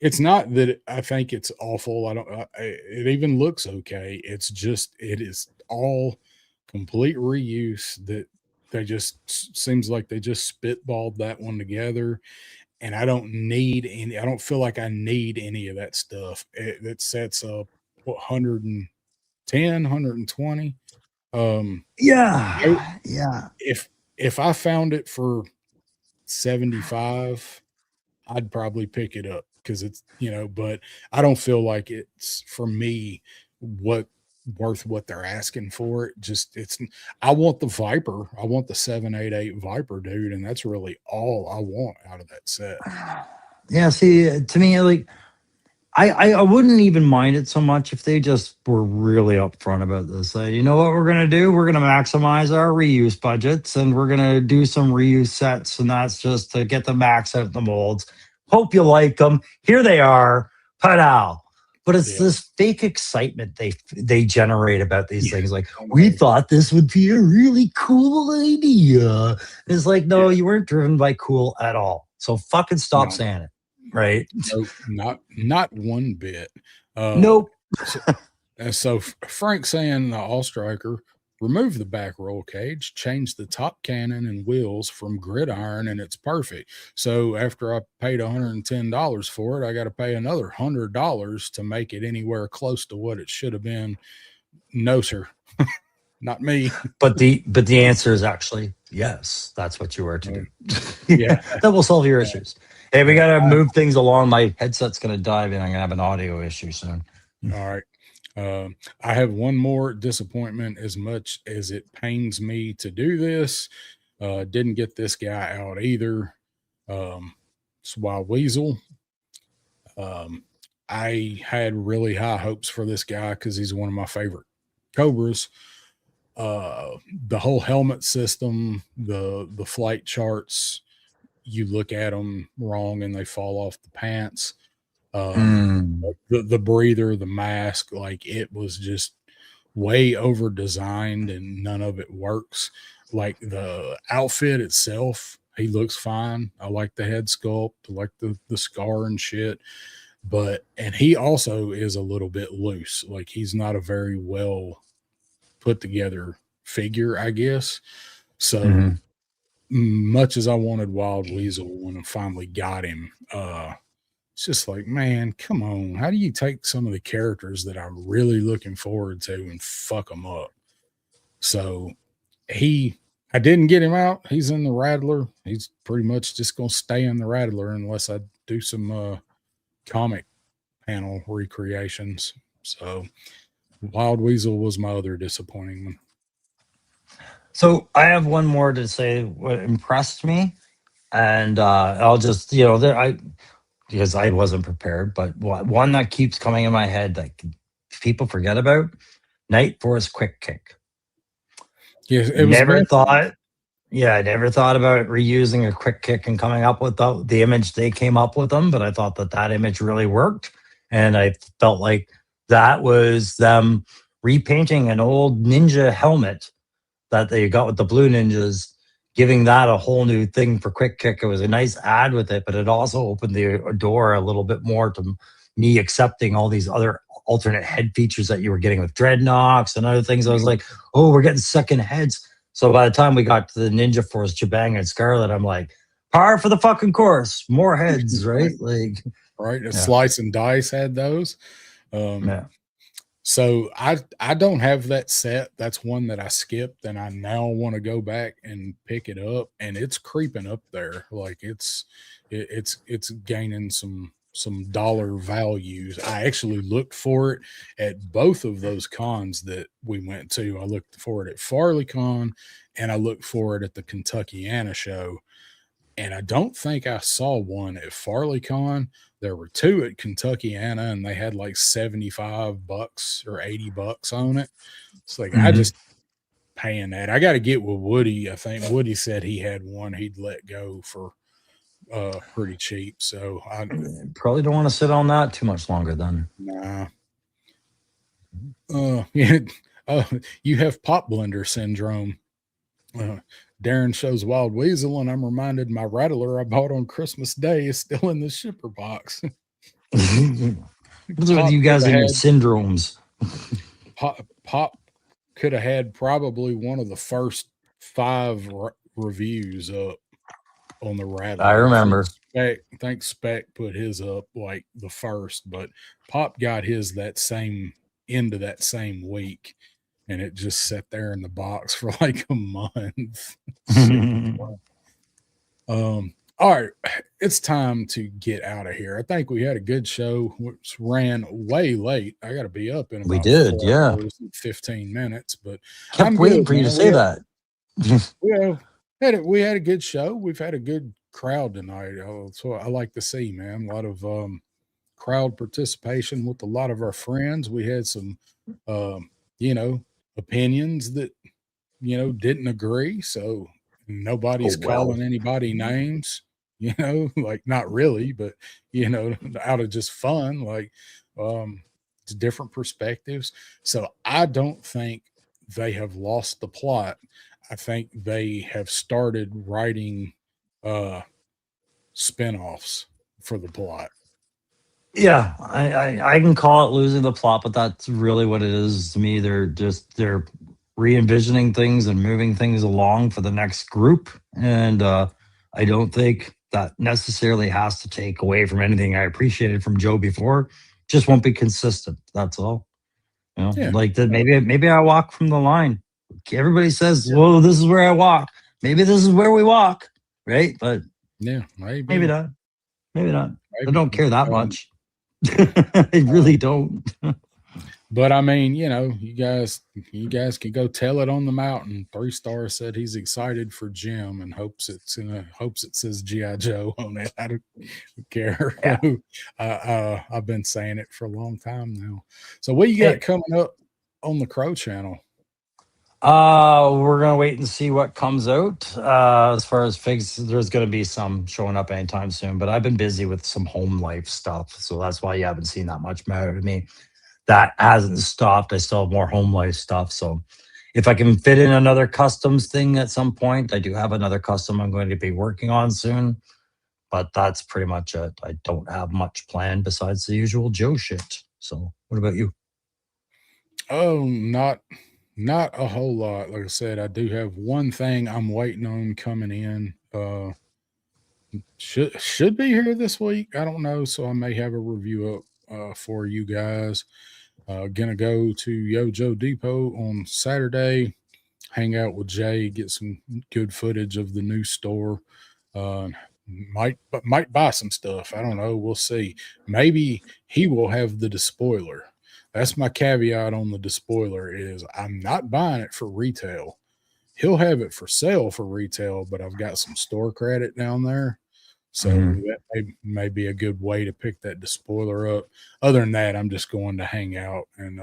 it's not that I think it's awful. It even looks okay. It's just, it is all complete reuse that they just seems like they just spitballed that one together. And I don't need any, I don't feel like I need any of that stuff. That sets up what, 110, 120. Yeah. If I found it for 75, I'd probably pick it up because it's, but I don't feel like it's for me worth what they're asking for it. Just I want the Viper. I want the 788 Viper, dude, and that's really all I want out of that set. Yeah, see, to me, like I wouldn't even mind it so much if they just were really upfront about this. You know what we're gonna do? We're gonna maximize our reuse budgets, and we're gonna do some reuse sets, and that's just to get the max out the molds. Hope you like them. Here they are, padow. But it's this fake excitement they generate about these things. Like, we thought this would be a really cool idea. And it's like, no, you weren't driven by cool at all. So fucking stop saying it. Right? No, not one bit. Nope. So Frank saying the All Striker, remove the back roll cage, change the top cannon and wheels from gridiron, and it's perfect. So after I paid $110 for it, I got to pay another $100 to make it anywhere close to what it should have been. No, sir. Not me. But the answer is actually yes. That's what you are to do. Yeah. That will solve your issues. Hey, we got to move things along. My headset's going to dive in. I'm going to have an audio issue soon. All right. I have one more disappointment. As much as it pains me to do this, didn't get this guy out either. Swile Weasel. I had really high hopes for this guy because he's one of my favorite Cobras. The whole helmet system, the flight charts, you look at them wrong and they fall off the pants. The breather, the mask, like it was just way over designed and none of it works. Like the outfit itself, he looks fine. I like the head sculpt, I like the scar and shit. And he also is a little bit loose. Like he's not a very well put together figure, I guess. So much as I wanted Wild Weasel when I finally got him, it's just like, man, come on. How do you take some of the characters that I'm really looking forward to and fuck them up? So I didn't get him out. He's in the Rattler. He's pretty much just gonna stay in the Rattler unless I do some comic panel recreations. So Wild Weasel was my other disappointing one. So I have one more to say what impressed me, and I'll just because I wasn't prepared, but one that keeps coming in my head that people forget about: Night Force Quick Kick. Yes, it was Never thought. Yeah, I never thought about reusing a quick kick and coming up with the image they came up with them, but I thought that image really worked. And I felt like that was them repainting an old ninja helmet that they got with the Blue Ninjas, giving that a whole new thing for quick kick. It was a nice ad with it, but it also opened the door a little bit more to me accepting all these other alternate head features that you were getting with Dreadnoks and other things. I was like, oh, we're getting second heads. So by the time we got to the Ninja Force, Jabang and Scarlet, I'm like, par for the fucking course, more heads, right? Like, right. Slice and Dice had those. Yeah. So I don't have that set. That's one that I skipped, and I now want to go back and pick it up, and it's creeping up there. Like it's gaining some dollar values. I actually looked for it at both of those cons that we went to. I looked for it at FarleyCon, and I looked for it at the Kentuckiana show. And I don't think I saw one at FarleyCon. There were two at Kentuckiana, and they had like $75 or $80 on it. It's like I just paying that. I got to get with Woody. I think Woody said he had one he'd let go for pretty cheap. So I probably don't want to sit on that too much longer then. Nah. Yeah. You have pop blender syndrome. Darren shows Wild Weasel, and I'm reminded my Rattler I bought on Christmas Day is still in the shipper box. What's with you guys and your syndromes? Pop could have had probably one of the first 5 reviews up on the Rattler. I remember. I think Spec put his up like the first, but Pop got his that same week. And it just sat there in the box for like a month. All right, it's time to get out of here. I think we had a good show, which ran way late. I got to be up in about 4 hours and 15 minutes, but I'm waiting for you to say that. We had a good show. We've had a good crowd tonight. So I like to see, man, a lot of crowd participation with a lot of our friends. We had some, opinions that didn't agree, so nobody's calling anybody names, like not really, but out of just fun, like different perspectives. So I don't think they have lost the plot. I think they have started writing spinoffs for the plot. Yeah, I can call it losing the plot, but that's really what it is to me. They're re-envisioning things and moving things along for the next group, and I don't think that necessarily has to take away from anything I appreciated from Joe before. Just won't be consistent. That's all. Like that. Maybe I walk from the line. Everybody says, "Well, this is where I walk." Maybe this is where we walk, right? But maybe not. Maybe not. I don't care that much. I really don't. But I mean, you guys can go tell it on the mountain. 3 Star said he's excited for Jim and hopes it says G.I. Joe on it. I don't care. Yeah. I've been saying it for a long time now. So what you got coming up on the Crow channel? We're gonna wait and see what comes out. As far as figs, there's gonna be some showing up anytime soon, but I've been busy with some home life stuff, so that's why you haven't seen that much out of me. That hasn't stopped. I still have more home life stuff. So if I can fit in another customs thing at some point, I do have another custom I'm going to be working on soon, but that's pretty much it. I don't have much planned besides the usual Joe shit. So what about you? Oh, not a whole lot. Like I said, I do have one thing I'm waiting on coming in. Should be here this week. I don't know. So I may have a review up for you guys. Gonna go to Yojo Depot on Saturday. hang out with Jay, get some good footage of the new store. Might buy some stuff. I don't know. We'll see. Maybe he will have the despoiler. That's my caveat on the despoiler is I'm not buying it for retail. He'll have it for sale for retail, but I've got some store credit down there. So that may be a good way to pick that despoiler up. Other than that, I'm just going to hang out and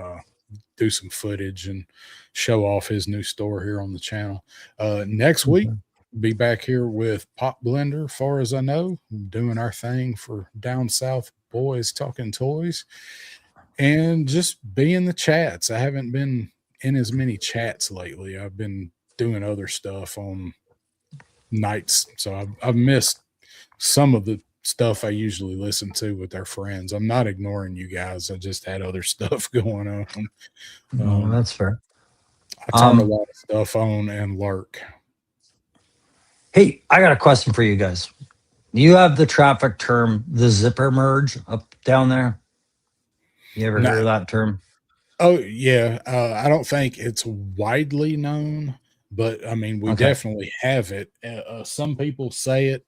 do some footage and show off his new store here on the channel. Next week, be back here with Pop Blender, far as I know, doing our thing for Down South Boys Talking Toys. And just be in the chats. I haven't been in as many chats lately. I've been doing other stuff on nights. So I've missed some of the stuff I usually listen to with our friends. I'm not ignoring you guys. I just had other stuff going on. No, that's fair. I turned a lot of stuff on and lurk. Hey, I got a question for you guys. You have the traffic term, the zipper merge up down there. You ever heard of that term? Oh, yeah. I don't think it's widely known, but I mean, we definitely have it. Some people say it.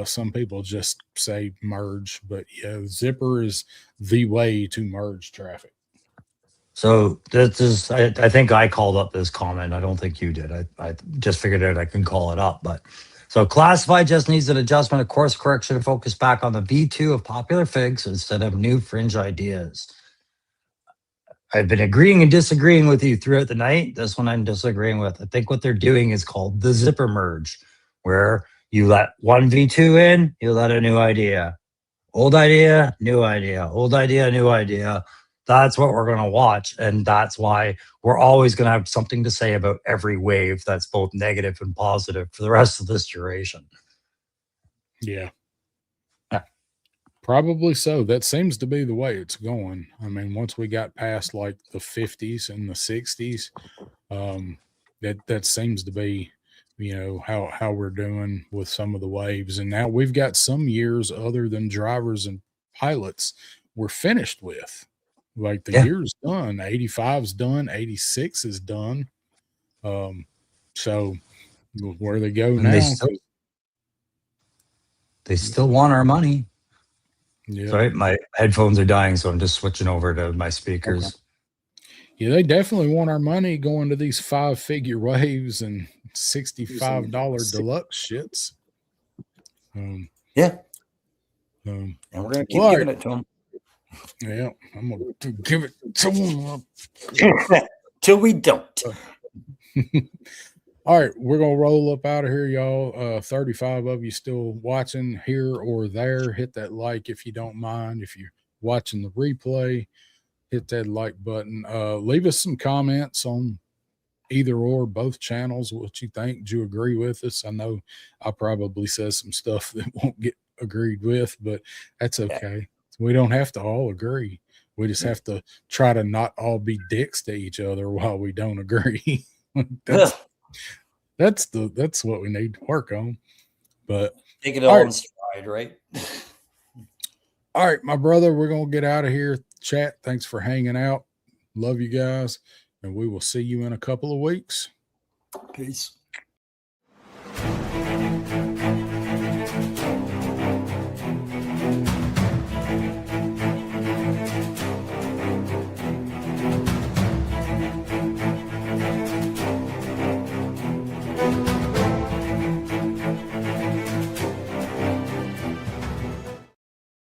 Some people just say merge, but yeah, zipper is the way to merge traffic. So this is, I think I called up this comment. I don't think you did. I just figured out I can call it up. But so classified just needs an adjustment, a course correction to focus back on the V2 of popular figs instead of new fringe ideas. I've been agreeing and disagreeing with you throughout the night. This one I'm disagreeing with. I think what they're doing is called the zipper merge, where you let one V2 in, you let a new idea. Old idea, new idea. Old idea, new idea. That's what we're going to watch. And that's why we're always going to have something to say about every wave that's both negative and positive for the rest of this duration. Yeah. Probably so. That seems to be the way it's going. I mean, once we got past like the 50s and the 60s, that seems to be, you know, how we're doing with some of the waves. And now we've got some years other than drivers and pilots we're finished with. Like the year's done, 85's done, 86 is done. So where they go and now? They still want our money. Yeah. Sorry, my headphones are dying, so I'm just switching over to my speakers. Okay. Yeah, they definitely want our money going to these 5-figure waves and $65 deluxe shits. And we're gonna keep giving it to them. Yeah, I'm gonna give it to them till we don't. All right, we're gonna roll up out of here, y'all. 35 of you still watching here or there. Hit that like if you don't mind. If you're watching the replay, hit that like button. Leave us some comments on either or both channels. What you think? Do you agree with us? I know I probably said some stuff that won't get agreed with, but that's okay. We don't have to all agree. We just have to try to not all be dicks to each other while we don't agree. That's what we need to work on. But take it all in stride, right? All right, my brother, we're gonna get out of here. Chat, thanks for hanging out. Love you guys, and we will see you in a couple of weeks. Peace.